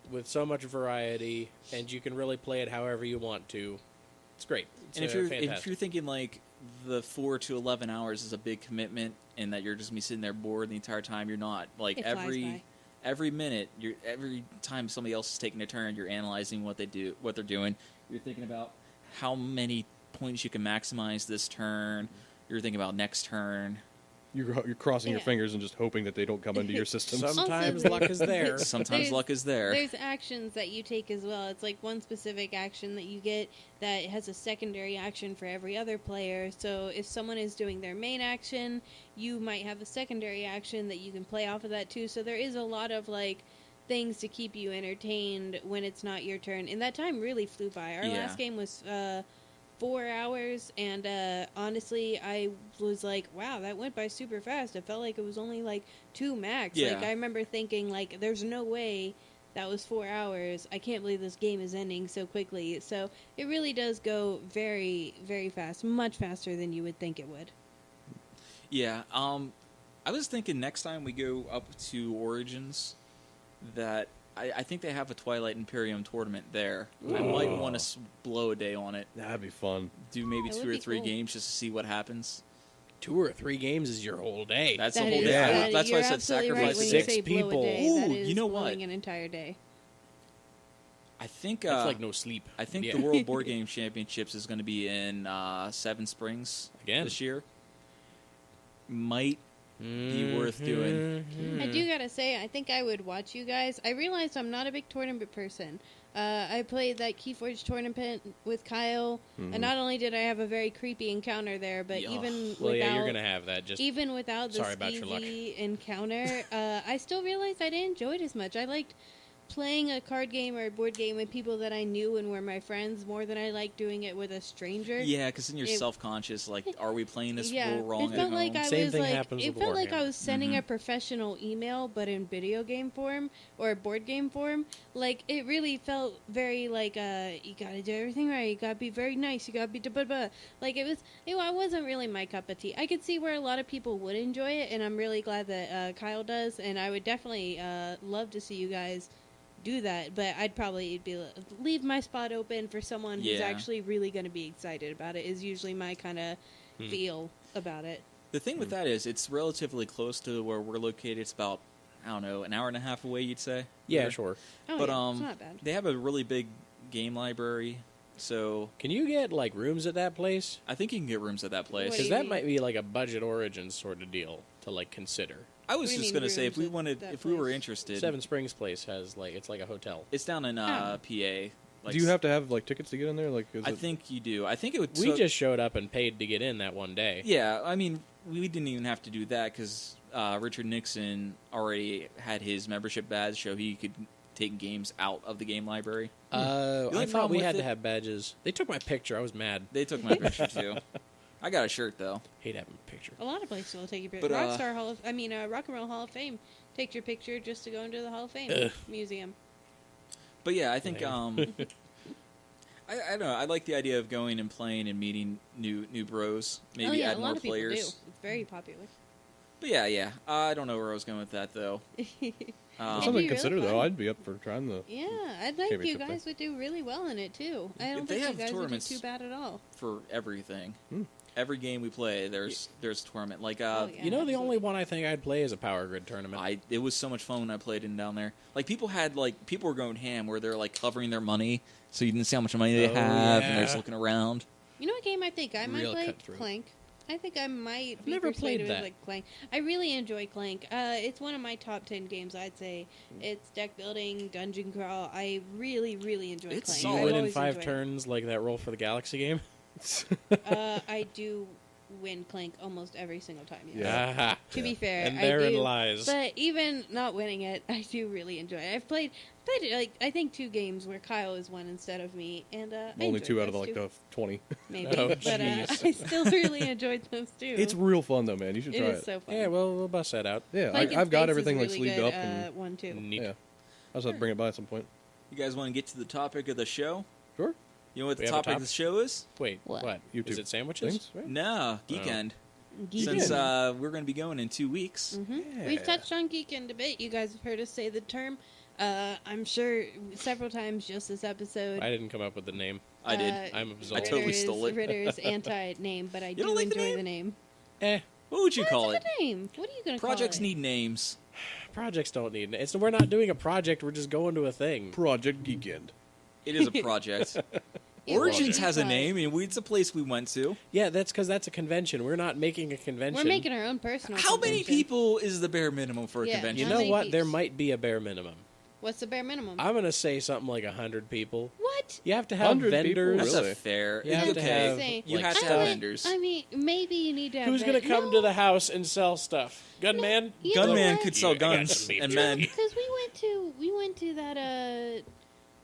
with so much variety, and you can really play it however you want to. It's great. It's And if you're fantastic. thinking like the 4 to 11 hours is a big commitment, and that you're just gonna be sitting there bored the entire time, you're not. Like It flies by. every minute, every time somebody else is taking a turn, you're analyzing what they're doing. You're thinking about how many points you can maximize this turn. You're thinking about next turn. You're crossing your Yeah. fingers and just hoping that they don't come into your systems. Sometimes Also, luck is there. Sometimes There's- luck is there. There's actions that you take as well. It's like one specific action that you get that has a secondary action for every other player. So if someone is doing their main action, you might have a secondary action that you can play off of that too. So there is a lot of like things to keep you entertained when it's not your turn. And that time really flew by. Our Yeah. last game was 4 hours, and honestly, I was like, wow, that went by super fast. It felt like it was only like 2 max. Yeah. Like I remember thinking like, there's no way that was 4 hours. I can't believe this game is ending so quickly. So it really does go very, very fast, much faster than you would think it would. Yeah. I was thinking next time we go up to Origins, that I think they have a Twilight Imperium tournament there. I might want to blow a day on it. That'd be fun. Do maybe That 2 would or be 3 cool. games just to see what happens. 2 or 3 games is your whole day. That's That the whole is- day. Yeah. That's why I you're said absolutely right sacrifice when a Six you say blow people. a day. That Ooh, is you know what? blowing an entire day. I think That's like no sleep. I think Yeah. the World Board Game Championships is going to be in Seven Springs Again. this year. Might be worth doing. I do gotta say, I think I would watch you guys. I realized I'm not a big tournament person. I played that Keyforge tournament with Kyle, and not only did I have a very creepy encounter there, but Yeah. even Well, without yeah, you're gonna have that. Just even without the Sorry about your luck. skeezy encounter, I still realized I didn't enjoy it as much. I liked playing a card game or a board game with people that I knew and were my friends more than I liked doing it with a stranger. Yeah, because then you're It- self-conscious. Like, are we playing this Yeah, rule wrong it at felt home? like I Same was thing like happens it with felt like I Warhammer. was sending a professional email, but in video game form or a board game form. Like it really felt very like you gotta do everything right. You gotta be very nice. You gotta be da-ba-ba. Like it wasn't really my cup of tea. I could see where a lot of people would enjoy it, and I'm really glad that Kyle does. And I would definitely love to see you guys do that, but I'd probably leave my spot open for someone who's Yeah. actually really going to be excited about it. Is usually my kind of feel about it. The thing with that is, it's relatively close to where we're located. It's about, I don't know, an hour and a half away, you'd say? yeah, sure. Oh, But yeah, it's not bad. they have a really big game library, so Can you get like rooms at that place? I think you can get rooms at that place. What do Because you that mean? might be like a budget Origins sort of deal to like consider. I was What do you just mean gonna say, if rooms we at wanted, that if we were place? interested, Seven Springs place has like it's like a hotel. it's down in PA. Like, Do you have to have like tickets to get in there? Like, is I it, think you do. I think it would. We just showed up and paid to get in that one day. Yeah, I mean, we didn't even have to do that because Richard Nixon already had his membership badge, so he could take games out of the game library. I only thought problem we with had it- to have badges. They took my picture. I was mad. They took my picture too. I got a shirt though. Hate having a picture. A lot of places will take your picture. But, Rock and Roll Hall of Fame takes your picture just to go into the Hall of Fame Ugh. museum. But yeah, I think Lame. I don't know. I like the idea of going and playing and meeting new bros. Maybe oh yeah, add a lot more of people players. do. It's very popular. But yeah. I don't know where I was going with that though. That's It'd something be to consider, really though. fun. I'd be up for trying the. Yeah, I'd like you Championship guys would do really well in it too. I don't They think you have guys would do tournaments. too bad at all. For everything. Hmm. Every game we play, there's a tournament. Like Oh, yeah. You know, the absolutely. only one I think I'd play is a Power Grid tournament. it was so much fun when I played in down there. Like people were going ham where they're like covering their money so you didn't see how much money they Oh, have and they're just yeah. looking around. You know what game I think I might Real play? cutthroat. Clank. I think I might be never persuaded played with, that. like Clank. I really enjoy Clank. It's one of my top 10 games, I'd say. It's deck building, dungeon crawl. I really, really enjoy It's Clank. Do you solid. I've win in always 5 enjoyed it. turns like that Roll for the Galaxy game? I do win Clank almost every single time. Yes. Yeah. Aha. To be fair, And I therein do. lies. But even not winning it, I do really enjoy it. I've played it like I think 2 games where Kyle has won instead of me, and I Only enjoyed 2 out of those like two, the 20. maybe. Oh, but jeez. I still really enjoed those too. It's real fun, though, man. You should It try is it. so fun. Yeah, well, we'll bust that out. Yeah, Clank in I've got Space is everything like really sleeved good, up, and one too. Neat. yeah, I just have to bring it by at some point. You guys want to get to the topic of the show? Sure. You know what the We have a topic of topic? the show is? Wait, What? what? YouTube Is it sandwiches? Things, right? No, Geek Oh. End. Geek Since End. we're going to be going in 2 weeks. Mhm. We've touched on Geek End a bit. You guys have heard us say the term. I'm sure several times just this episode. I didn't come up with the name. I did. I'm I absolved. totally stole it. Ritter's anti-name, but I do don't like the enjoy name? the name. Eh, What would you Well, call it's it? a good name. What are you going to call it? Projects need names. projects don't need it. We're not doing a project. We're just going to a thing. Project Geekend. It is a project. Yeah, Origins well, has a but name, and it's a place we went to. Yeah, that's because that's a convention. We're not making a convention. We're making our own personal. How many convention. people is the bare minimum for a Yeah, convention? You How know many what? peeps? There might be a bare minimum. What's the bare minimum? I'm gonna say something like 100 people. What? You have to have 100 people? vendors. That's Really? a fair. You have to okay, have, Insane. you like, have to stuff. have would- vendors. I mean, maybe you need to have. Who's gonna come to the house and sell stuff? Gunman. You know Gunman what? could sell Yeah, I got guns some beef and jerky. men. Because we went to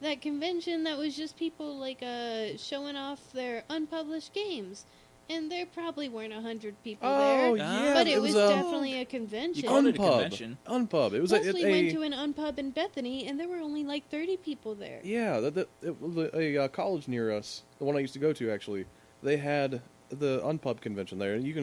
that convention that was just people like showing off their unpublished games, And there probably weren't 100 people Oh, there. yeah. But it was a definitely a convention. You called it a Unpub. convention. Unpub. It was Plus, we went a to an unpub in Bethany, and there were only like 30 people there. yeah. It was a college near us, the one I used to go to actually. They had the Unpub convention there, and you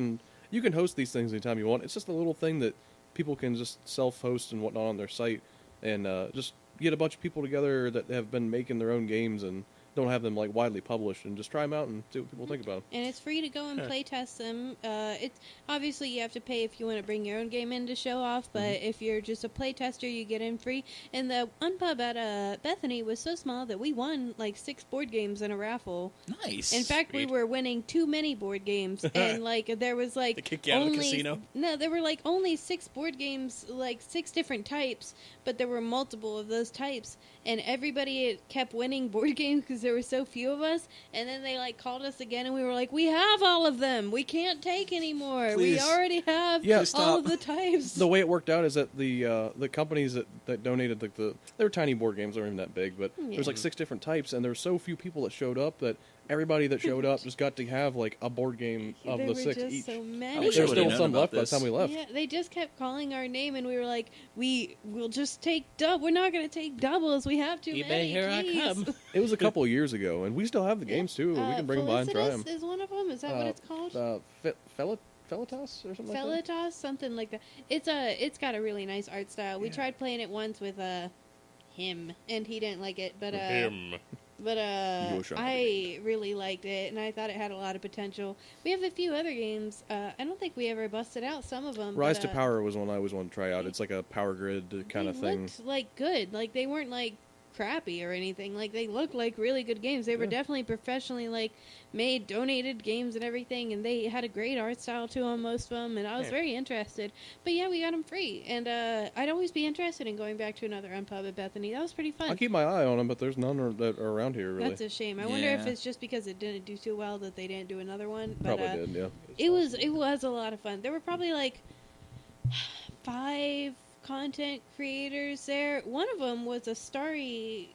can host these things anytime you want. It's just a little thing that people can just self-host and whatnot on their site, and just get a bunch of people together that have been making their own games and don't have them like widely published, and just try them out and see what people think about them. And it's free to go and play test them. It's obviously you have to pay if you want to bring your own game in to show off, but if you're just a play tester, you get in free. And the Unpub at Bethany was so small that we won like 6 board games in a raffle. Nice. In fact, we Sweet. were winning too many board games, and like there was like They kick you out of the casino? No, there were like only 6 board games, like 6 different types, but there were multiple of those types, and everybody kept winning board games because there were so few of us. And then they like called us again, and we were like, "We have all of them. We can't take anymore. Please. We already have Yeah. all Stop. of the types." The way it worked out is that the companies that donated they were tiny board games, they weren't even that big, but there was like 6 different types, and there were so few people that showed up that everybody that showed up just got to have like a board game of There the were 6 just each. so I many. wish I There's would've still known some about left by the this. time we left. Yeah, they just kept calling our name, and we were like, "We'll just take we're not going to take doubles. We have too eBay, many. here I please." come. It was a couple of years ago, and we still have the games too. We can bring them by and try them. Felicitas is one of them. Is that what it's called? Felicitas or something like that? Felicitas, something like that. It's got a really nice art style. We Yeah. tried playing it once with him, and he didn't like it. But Him. I really liked it, and I thought it had a lot of potential. We have a few other games. I don't think we ever busted out some of them. Rise but, to Power was one I always wanted to try out. It's like a power grid kind of they thing. looked like good. Like they weren't like crappy or anything. Like they looked like really good games. They were Yeah. definitely professionally like made, donated games and everything, and they had a great art style to them, most of them, and I was Yeah. very interested. But yeah, we got them free, and I'd always be interested in going back to another Unpub at Bethany. That was pretty fun. I keep my eye on them, but there's none that are around here really. That's a shame. I wonder if Yeah. it's just because it didn't do too well that they didn't do another one. But, Probably did, yeah. It was a lot of fun. There were probably like 5 content creators there. One of them was a starry,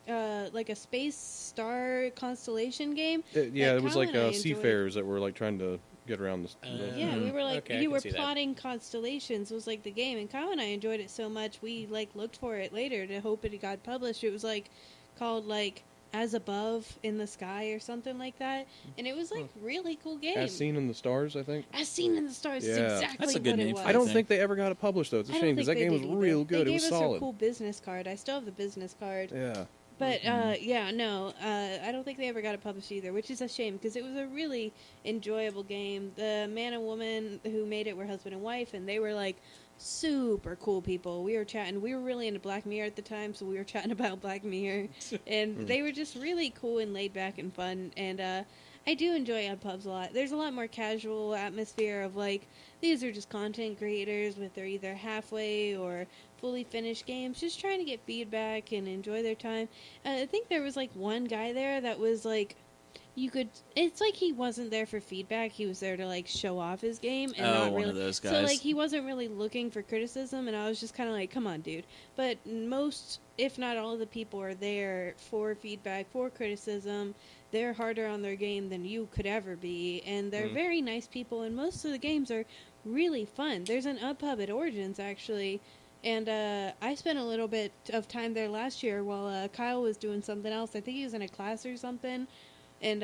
like a space star constellation game. Yeah, that it was Kyle like and I enjoyed. seafarers that were like trying to get around this. Yeah, we were like, Okay, I you can were see that. plotting constellations was like the game, and Kyle and I enjoyed it so much we like looked for it later to hope it got published. It was like called like As Above in the Sky or something like that, and it was like really cool game. As Seen in the Stars, I think. As Seen in the Stars is Yeah. exactly That's a good what name it for was. it. I don't think. think they ever got it published though. It's a I don't shame because that think game they was did real either. good. They It gave was us solid. a cool business card. I still have the business card. Yeah. But yeah, no, I don't think they ever got it published either, which is a shame because it was a really enjoyable game. The man and woman who made it were husband and wife, and they were like super cool people. We were chatting. We were really into Black Mirror at the time, so we were chatting about Black Mirror, and they were just really cool and laid back and fun. And I do enjoy Unpubs a lot. There's a lot more casual atmosphere of like these are just content creators with their either halfway or fully finished games, just trying to get feedback and enjoy their time. I think there was like one guy there that was like, it's like he wasn't there for feedback. He was there to like show off his game and not one really. of those So guys. like he wasn't really looking for criticism, and I was just kind of like, come on, dude. But most, if not all, of the people are there for feedback, for criticism. They're harder on their game than you could ever be, and they're very nice people. And most of the games are really fun. There's an Unpub at Origins actually. And I spent a little bit of time there last year while Kyle was doing something else. I think he was in a class or something. And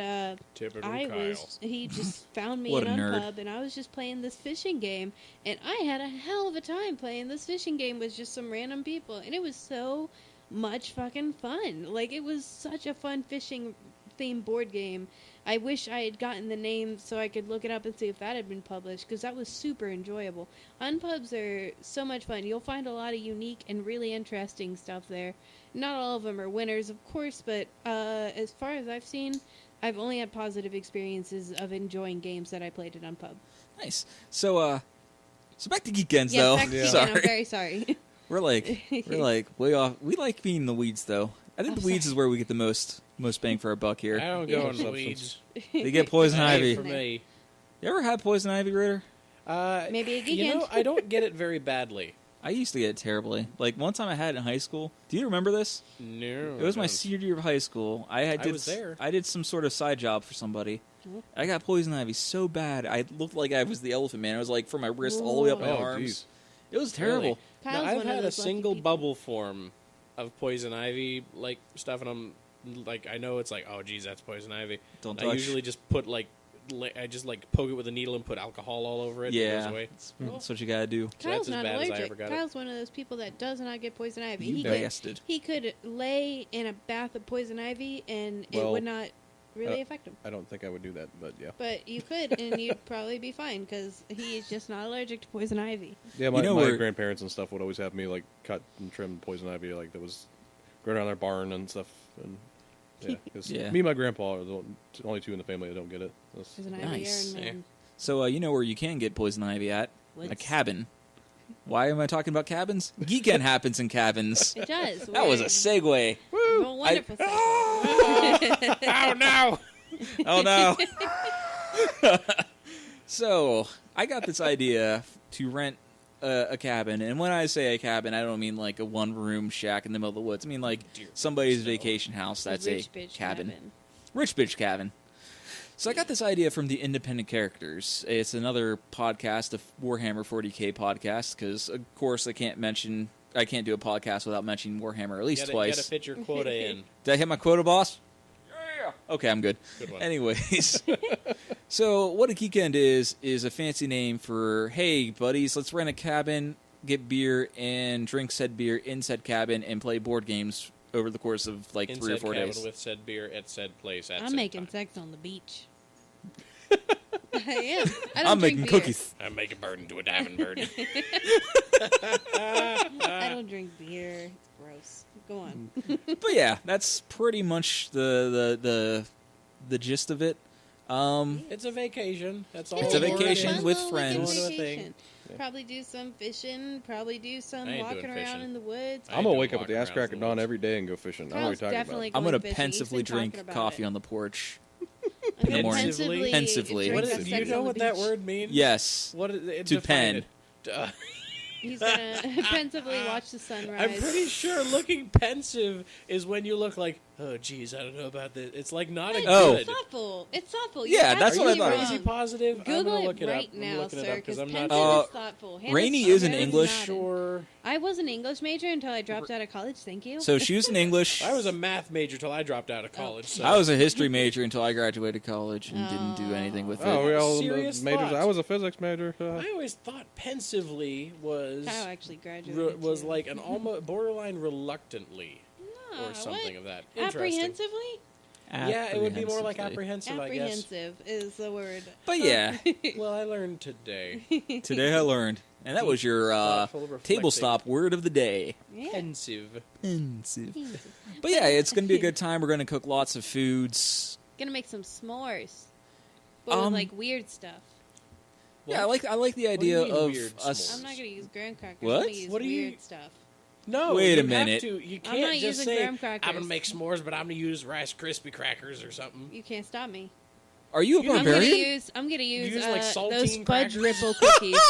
Typical I Kyle. was, he just found me What in a nerd. Unpub, and I was just playing this fishing game. And I had a hell of a time playing this fishing game with just some random people. And it was so much fucking fun. Like, it was such a fun fishing themed board game. I wish I had gotten the name so I could look it up and see if that had been published, because that was super enjoyable. Unpubs are so much fun. You'll find a lot of unique and really interesting stuff there. Not all of them are winners, of course, but as far as I've seen, I've only had positive experiences of enjoying games that I played at Unpub. Nice. So back to Geekends Yes, though. back to Yeah. Geekend, Sorry, I'm very sorry. we're like way off. We like being in the weeds though. I think I'm the weeds sorry. is where we get the most bang for our buck I here. don't Yeah. go in the Substance. weeds. They get poison That ain't ivy. for me. You ever had poison ivy, Ritter? Maybe a You know, Geekend. I don't get it very badly. I used to get it terribly. Like, one time I had it in high school. Do you remember this? No. It was my senior year of high school. I was there. I did some sort of side job for somebody. I got poison ivy so bad. I looked like I was the Elephant Man. It was like from my wrist all the way up my Oh, arms. geez. It was terrible. No, Kyle's I've one of had a those lucky single people. bubble form of poison ivy like stuff, and I'm like, I know it's like, oh geez, that's poison ivy. Don't I touch. usually just put I just like poke it with a needle and put alcohol all over it. And it Yeah, goes away. that's what you gotta do. Kyle's That's as not bad as I allergic. ever got it. Kyle's one of those people that does not get poison ivy. You bastard. He could lay in a bath of poison ivy and it Well, would not really affect him. I don't think I would do that, but yeah. But you could, and you'd probably be fine because he is just not allergic to poison ivy. Yeah, my, You know my where- grandparents and stuff would always have me like cut and trim poison ivy, like that was growing around their barn and stuff. And yeah, 'cause Yeah. me and my grandpa are the only two in the family that don't get it. That's- Poison ivy, Nice. Iron Man. So, you know where you can get poison ivy at? A Woods. cabin. Why am I talking about cabins? Geekend happens in cabins. It does. That was a segue. A wonderful segue. Oh no! Oh no. So, I got this idea to rent a cabin, and when I say a cabin, I don't mean like a one-room shack in the middle of the woods. I mean like somebody's vacation house. That's Rich a bitch cabin. Rich bitch cabin. So I got this idea from the Independent Characters. It's another podcast, a Warhammer 40k podcast, because of course I can't do a podcast without mentioning Warhammer at least You twice. gotta fit your quota in. Did I hit my quota, boss? Yeah. Okay, I'm good. Good one. Anyways, so what a geekend is a fancy name for, hey, buddies, let's rent a cabin, get beer, and drink said beer in said cabin, and play board games over the course of like In 3 or said 4 cabin days. with said beer at said place at I'm said making time. sex on the beach. I am. I don't I'm drink making beer. cookies. I make a bird into a diving bird. I don't drink beer. It's gross. Go on. But yeah, that's pretty much the gist of it. It's a vacation. That's all. It's a we're in. vacation Fun with little weekend friends. Doing a thing. vacation. Probably do some fishing. Probably do some I ain't walking doing around fishing. in the woods. I I'm gonna don't wake up walk at the ass around crack the of dawn woods. every day and go fishing. I don't know what Kyle's you're talking definitely about. I'm gonna going fishing. He's pensively been talking drink about coffee it. on the porch. I'm gonna morning. pensively Pensively. drink What some is, sex you know on the what that beach. word means? Yes. What is it? To Define pen. it. He's gonna pensively watch the sunrise. I'm pretty sure looking pensive is when you look like, oh, geez, I don't know about this. It's like not a Oh. good. It's thoughtful. It's thoughtful. Yeah, You're that's what I absolutely thought it wrong. was. Crazy positive. I'm Google gonna look it it right up. I'm now, looking it sir, up because I'm pensive not is thoughtful. Hannah's Rainey is an nodding. English. sure. I was an English major until I dropped out of college. Thank you. So she was in English. I was a math major till I dropped out of college. So. I was a history major until I graduated college and didn't do anything with Oh, it. we all Serious majors. thoughts. I was a physics major. I always thought pensively was Kyle actually graduated. was too. like an almost borderline reluctantly No, or something what? of that. Interesting. Apprehensively? Yeah, it would be more like Apprehensively. apprehensive, I guess. Apprehensive is the word. But yeah, Well, I learned today. today I learned, and that was your Thoughtful, reflecting. table stop word of the day. Yeah. Pensive. But yeah, it's gonna be a good time. We're gonna cook lots of foods. Gonna make some s'mores. But with like weird stuff. Yeah, I like the do idea you mean of weird us. s'mores? I'm not gonna use graham crackers. What? I'm gonna use What do you- weird stuff. No, Wait a you minute. Have to. You I'm can't not just using say, graham crackers. I'm going to make s'mores, but I'm going to use Rice Krispie crackers or something. You can't stop me. Are you a I'm gonna barbarian? I'm gonna use use, like, those saltine fudge crackers? ripple cookies.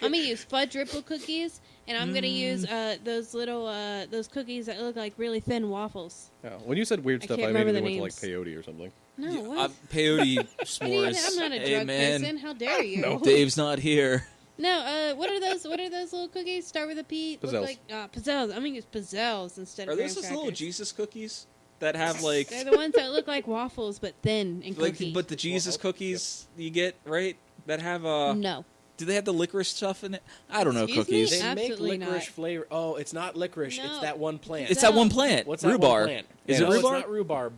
I'm gonna use fudge ripple cookies, and I'm gonna use those little those cookies that look like really thin waffles. Yeah, when you said weird I stuff, can't I remember immediately the went to like names. peyote or something. No, Yeah, what? peyote What do you s'mores. think? I'm not a Hey drug man, person. How dare you? Dave's not here. No, what are those? What are those little cookies? Start with a P. Look Pizzelles. like Pizzelles. I'm gonna use Pizzelles instead Are of those graham just little crackers. Jesus cookies that have like, They're the ones that look like waffles but thin and like, cookie. but the Jesus cookies you get right that have no. Do they have the licorice stuff in it? I don't know Excuse me? cookies. They Absolutely make licorice not. flavor. Oh, it's not licorice. No. It's that one plant. It's that one plant. What's that rhubarb. one plant? Is no, it it's rhubarb? not rhubarb.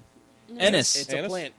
Anise. It's a Anise? plant.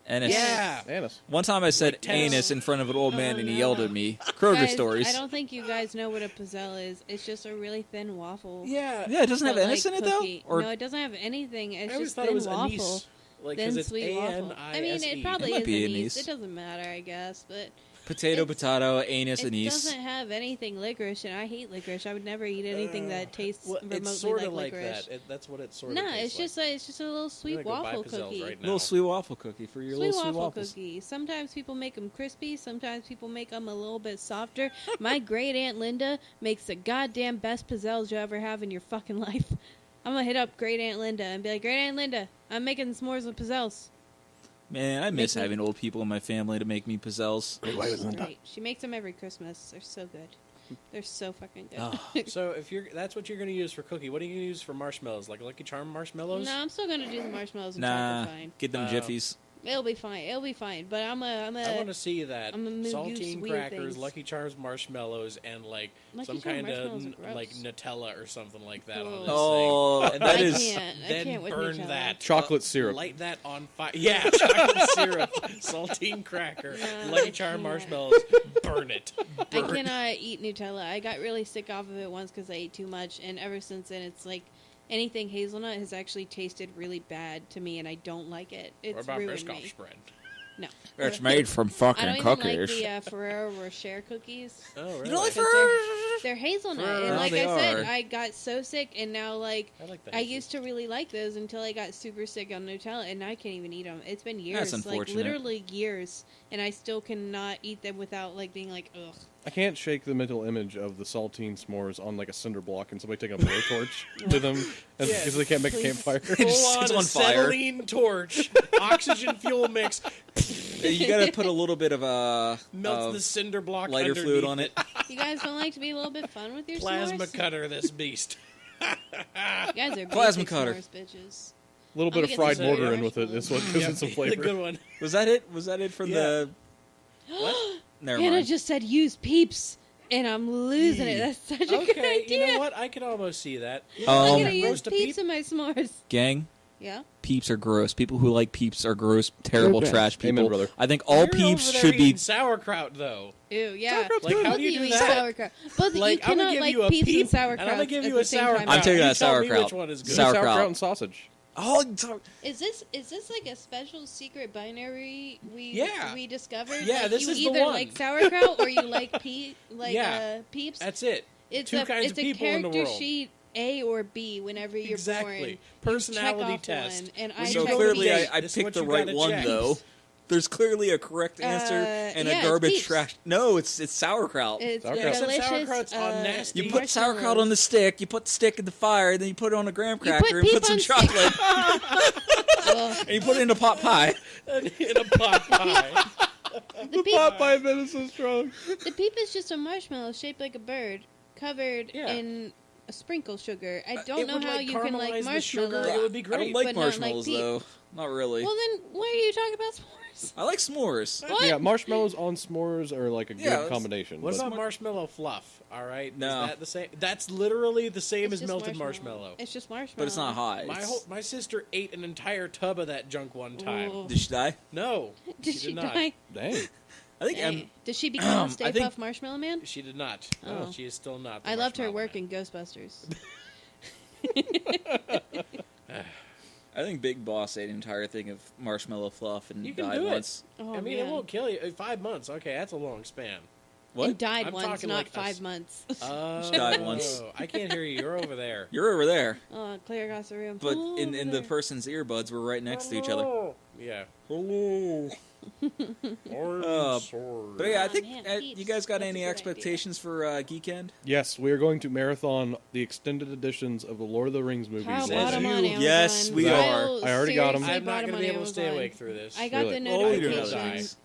Anise. Yeah. Anise. One time I said Like tennis. anus in front of an old man Oh, and he no. yelled at me. Kroger Guys, stories. I don't think you guys know what a Pizzelle is. It's just a really thin waffle. Yeah. Yeah, it doesn't have But, anise like, in it though. cookie. Or No, it doesn't have anything. It's I always just thought thin it was waffle. anise. Like, Thin because it's sweet waffle. A-N-I-S-E. I mean, it probably It might is be anise. anise. It doesn't matter, I guess. But Potato, anise, It anise. doesn't have anything licorice, and I hate licorice. I would never eat anything that tastes remotely it's sort of like like licorice. that. That's what it sort of No, tastes it's just a little I'm sweet gonna go buy waffle Pizzelles cookie. right now. Little sweet waffle cookie for your Sweet little sweet waffle waffles. cookie. Sometimes people make them crispy. Sometimes people make them a little bit softer. My great aunt Linda makes the goddamn best pizzelles you'll ever have in your fucking life. I'm gonna hit up great aunt Linda and be like, Great Aunt Linda, I'm making s'mores with pizzelles. Man, I miss Make me- having old people in my family to make me pizzelles. Right. She makes them every Christmas. They're so good. They're so fucking good. Oh. So if that's what you're going to use for cookie, what are you going to use for marshmallows? Like Lucky Charm marshmallows? No, I'm still gonna do the marshmallows and Nah, chocolate fine. get them Jiffies. It'll be fine. It'll be fine. But I want to see that I'm gonna use saltine weird crackers, things. Lucky Charms marshmallows, and like Lucky some Charm kind marshmallows of are like gross. Nutella or something like that on this Oh, thing. and I that is can't. I Then can't with burn Nutella. that. Chocolate syrup. Light that on fire. Yeah, chocolate syrup, saltine cracker, No, Lucky I Charm can't. marshmallows. Burn it. I Burn. cannot eat Nutella. I got really sick off of it once because I ate too much, and ever since then, it's like anything hazelnut has actually tasted really bad to me, and I don't like it. It's What about ruined Biscoff me. spread? No, it's made from I fucking don't even like cookies. the Ferrero Rocher cookies. Oh, really? You don't like 'Cause Ferrero? they're hazelnut, Ferrero- and No, like they I said, are. I got so sick, and now like I like that. I used to really like those until I got super sick on Nutella, and now I can't even eat them. It's been years, That's like unfortunate. literally years, and I still cannot eat them without like being like, ugh. I can't shake the mental image of the saltine s'mores on like a cinder block and somebody taking a blowtorch to them because they can't make a Please. campfire. Full on It's on fire. acetylene torch, oxygen fuel mix, You gotta put a little bit of melts the cinder block lighter underneath fluid on it. You guys don't like to be a little bit fun with your Plasma s'mores? cutter this beast. You guys are Plasma basic cutter. s'mores bitches. A little bit I'll of get fried this mortar very in with it is what gives Yep, it some the flavor. good one. Was that it? Was that it for Yeah. the? What? Never Hannah mind. just said use Peeps, and I'm losing it. That's such a good Okay, idea. you know what? I can almost see that. I'm Um, gonna use roast a Peeps peep? in my s'mores. Gang, Yeah. Peeps are gross. People who like Peeps are gross, terrible, Okay. trash people. Amen, brother. I think all You're Peeps over there should be. eating sauerkraut, though. Ew, yeah. Like, how Both do you of do eat that? sauerkraut. Both Like, you I'm gonna cannot give like you a Peeps peep, and sauerkraut. and I'm gonna give at you the a same time. sauerkraut. I'm taking You that tell me sauerkraut. which one is good. Sauerkraut. Sauerkraut and sausage. Oh, Is this like a special secret binary Yeah. we discovered? Yeah, like, this you is the either one. like sauerkraut or you like Yeah. Peeps. That's it. It's two a kinds it's of people a in the character world. sheet A or B whenever you're Exactly. born. Personality off test. one, and When I you so checked go to clearly date, I this is picked what the you right gotta one check. though. There's clearly a correct answer and a yeah, it's garbage Peeps. trash. No, it's sauerkraut. It's Sauerkraut. Except delicious. sauerkraut's on nasty. You put sauerkraut on the stick, you put the stick in the fire, then you put it on a graham You cracker and Peep put some on stick. chocolate, Ugh. and you put it in a pot pie. in a pot pie. The Peep, Pot pie bit is so strong. the Peep is just a marshmallow shaped like a bird, covered Yeah. in a sprinkle sugar. I It don't know would, how like, you can like caramelize the sugar. marshmallow. It would be I great. don't like but not like marshmallows Peep. though. Not really. Well, then why are you talking about s'mores? I like s'mores. What? Yeah, marshmallows on s'mores are like a good Yeah, that's- combination. What but- about marshmallow fluff? All right, No. is that the same? That's literally the same It's as just melted marshmallow. It's just marshmallow. But it's not hot. My sister ate an entire tub of that junk one time. Ooh. Did she die? No, Did she did not. die? Dang. I think Dang. Did she become a Stay I think- Puft Marshmallow Man? She did not. Oh. No, she is still not. The I loved her Marshmallow work Man. in Ghostbusters. I think Big Boss ate an entire thing of marshmallow fluff and You can died do it. once. Oh, I mean, man. it won't kill you. 5 months. Okay, that's a long span. What? And died I'm once, talking not like a 5 s- months. Oh, died once. I can't hear you. You're over there. You're over there, Oh, clear across the room. but Oh, in the there. person's earbuds were right next to each other. Yeah. Hello. Or But yeah, I Oh, think man, you Peeps. guys got That's a any good idea. expectations for Geekend? Yes, we are going to marathon the extended editions of the Lord of the Rings movies. Kyle Says bought 'em you. on Amazon. Yes, we Kyle are. I already got 'em. seriously I'm bought not 'em going to on be able to stay Amazon. awake through this. I got Really? the Oh, you're notification. not.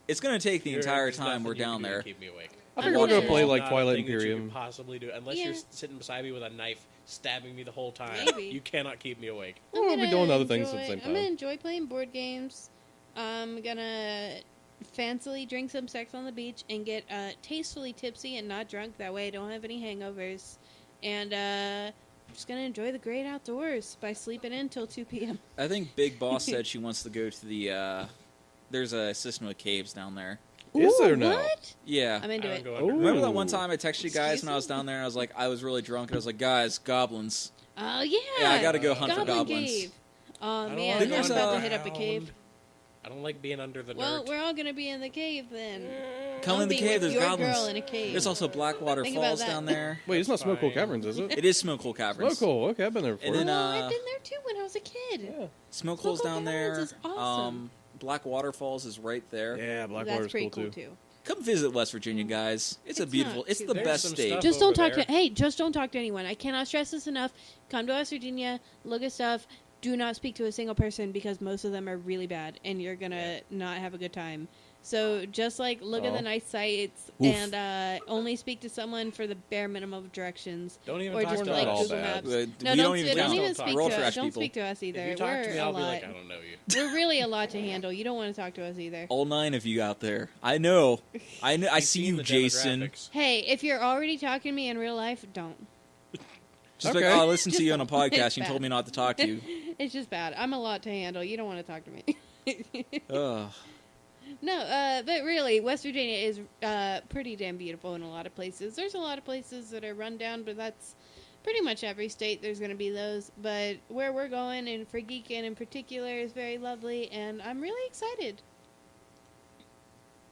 It's going to take the entire There's time nothing we're you can down do to there. Keep me awake. I I'm think we're gonna- gonna play like Not a Twilight thing that you Imperium. can possibly do unless Yeah. you're sitting beside me with a knife stabbing me the whole time. Maybe. You cannot keep me awake. I'm We'll be gonna doing other things at the enjoy- same I'm gonna time. enjoy playing board games. I'm gonna fancily drink some sex on the beach and get tastefully tipsy and not drunk. That way I don't have any hangovers. And I'm just gonna enjoy the great outdoors by sleeping in till 2 p.m. I think Big Boss said she wants to go to the. There's a system of caves down there. Is there Ooh, now? What? Yeah. I'm into I it. don't go Oh. underground. Remember that one time I texted you guys Excuse when I was me? down there? I was like, I was really drunk, and I was like, guys, goblins. Oh yeah. Yeah, I gotta go hunt for Goblin goblins. cave. Oh don't man, like I'm about to going hit up a cave. I don't like being under the Well, dirt. we're all gonna be in the cave then. Come I'll in the be cave. with There's your goblins. girl in a cave. There's also Blackwater Think about Falls that. down there. Wait, it's not Smoke Hole Fine. Caverns, is it? It is Smoke Hole Caverns. Smoke Hole. Okay, I've been there before. And then, I've been there too when I was a kid. yeah. Smoke Smoke Hole's Hole down Caverns there. is awesome. Black Waterfalls is right there. Yeah, That's Blackwater's pretty cool cool too. too. Come visit West Virginia, guys. It's a It's beautiful. not It's too the bad. best There's some state. stuff Just don't over talk there. to. Hey, just don't talk to anyone. I cannot stress this enough. Come to West Virginia. Look at stuff. Do not speak to a single person because most of them are really bad, and you're gonna not have a good time. So just like look at the nice sites Oof. and only speak to someone for the bare minimum of directions. Don't even Or talk just to like all us. Google bad. Maps. We No, don't don't, even don't count. even Don't speak talk. We're all to us. trash Don't people. speak to us either. If you talk We're to me, a I'll be lot. like, I don't know you. We're really a lot to handle. You don't want to talk to us either. All 9 of you out there. I know. I You've see seen you, the Jason. demographics. Hey, if you're already talking to me in real life, don't. Just Okay. like, oh, I listened to Just you on a don't. podcast. It's You told bad. me not to talk to you. It's just bad. I'm a lot to handle. You don't want to talk to me. Ugh. No, but really, West Virginia is pretty damn beautiful in a lot of places. There's a lot of places that are run down, but that's pretty much every state. There's going to be those. But where we're going, and for Geekin in particular, is very lovely, and I'm really excited.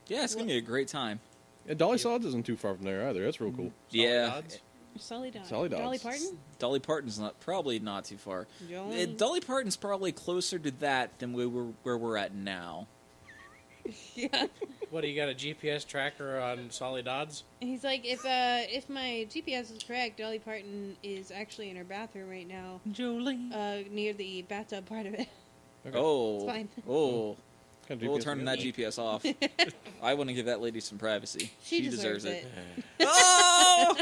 Yeah, it's gonna be a great time. Yeah, Dolly Sods isn't too far from there either. That's real cool. Yeah. Odds? Solid Dog. Solid Dogs. Dolly Parton? Dolly Parton's probably not too far. Joan. Dolly Parton's probably closer to that than where we're at now. Yeah. What, do you got a GPS tracker on Solid Odds? He's like, if my GPS is correct, Dolly Parton is actually in her bathroom right now, Jolene. near the bathtub part of it. Oh. It's fine. Oh. Kind of We'll GPS turn is that good. GPS off. I want to give that lady some privacy. She deserves it. Oh!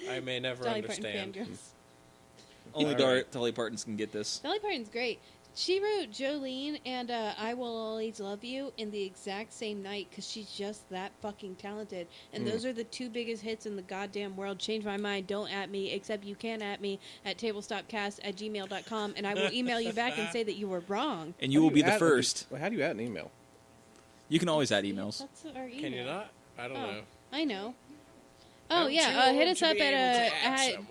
I may never Dolly Parton understand. fangirls. Only All right. Dolly Partons can get this. Dolly Parton's great. She wrote Jolene and I Will Always Love You in the exact same night because she's just that fucking talented. And those are the 2 biggest hits in the goddamn world. Change my mind. Don't at me, except you can at me at tabletopcast@gmail.com and I will email you back and say that you were wrong. And you will be the Add- first. How do you add an email? You can always add emails. That's our email. Can you not? I don't know. I know. Oh I'm yeah, too hit old us to up be able to add at someone.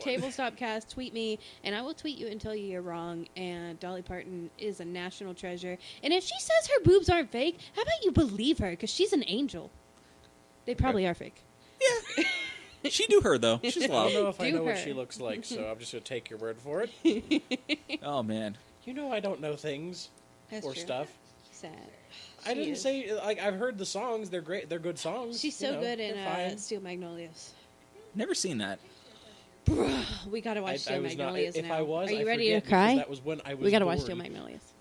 tabletopcast. Tweet me, and I will tweet you until you're wrong. And Dolly Parton is a national treasure. And if she says her boobs aren't fake, how about you believe her? Because she's an angel. They probably are fake. She do her though. She's I don't loud. know if I Do know what her. she looks like, so I'm just going to take your word for it. Oh man. You know I don't know things That's or true. stuff. Sad. I She didn't is. say, like, I've heard the songs. They're great. They're good songs. She's you so know, good in they're fine. Steel Magnolias. Never seen that. We gotta watch I Steel was not, Magnolias if now. I was, Are you I ready forget to because cry? That was when I was We gotta watch born. Steel Magnolias.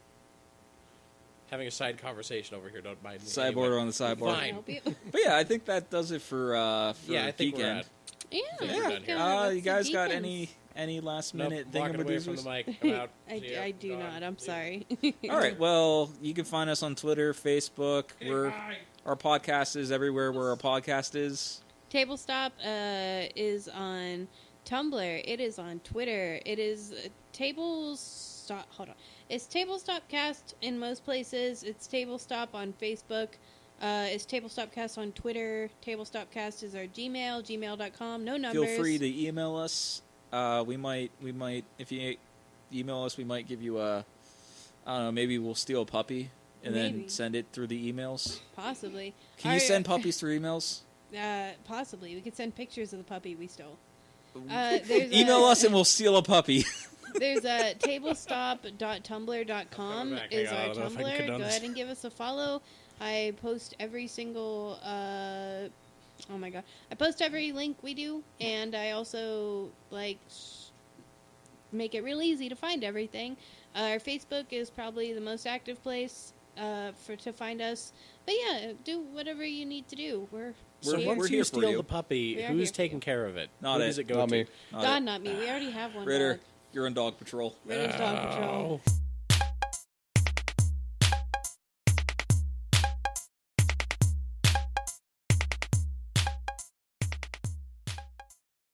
Having a side conversation over here. Don't mind me. Sideboard Anyway. on the sideboard. Can I Fine. help you? But yeah, I think that does it for Yeah, I think we're Weekend. at. Yeah. think we're Yeah. done here. You that's guys the got deacons. any last Nope, minute walking away from the thingamadoozers? mic. I'm out. See ya. I do Gone. not. I'm See- sorry. All right. Well, you can find us on Twitter, Facebook. Bye. Our podcast is everywhere where our podcast is. Tablestop is on Tumblr. It is on Twitter. It is Tablestop. Hold on. It's Tablestopcast in most places. It's Tablestop on Facebook. It's Tablestopcast on Twitter. Tablestopcast is our Gmail. Gmail.com. No numbers. Feel free to email us. We might if you email us, we might give you a. I don't know. Maybe we'll steal a puppy and then Maybe. send it through the emails. Possibly. Can you send puppies through emails? Possibly. We could send pictures of the puppy we stole. There's Email us and we'll steal a puppy. There's a tablestop.tumblr.com Coming back. is Hang on, our I don't know if I can Tumblr. condone Go this. ahead and give us a follow. I post every single oh my god. I post every link we do, and I also make it real easy to find everything. Our Facebook is probably the most active place to find us. But yeah, do whatever you need to do. So We're once here you for steal you. the puppy, We are who's here for taking you. care of it? Not Who it. does it go Not to? me. Not God, it. not me. We already have one Ritter, dog. you're on dog patrol. Ritter's Dog Patrol. Oh.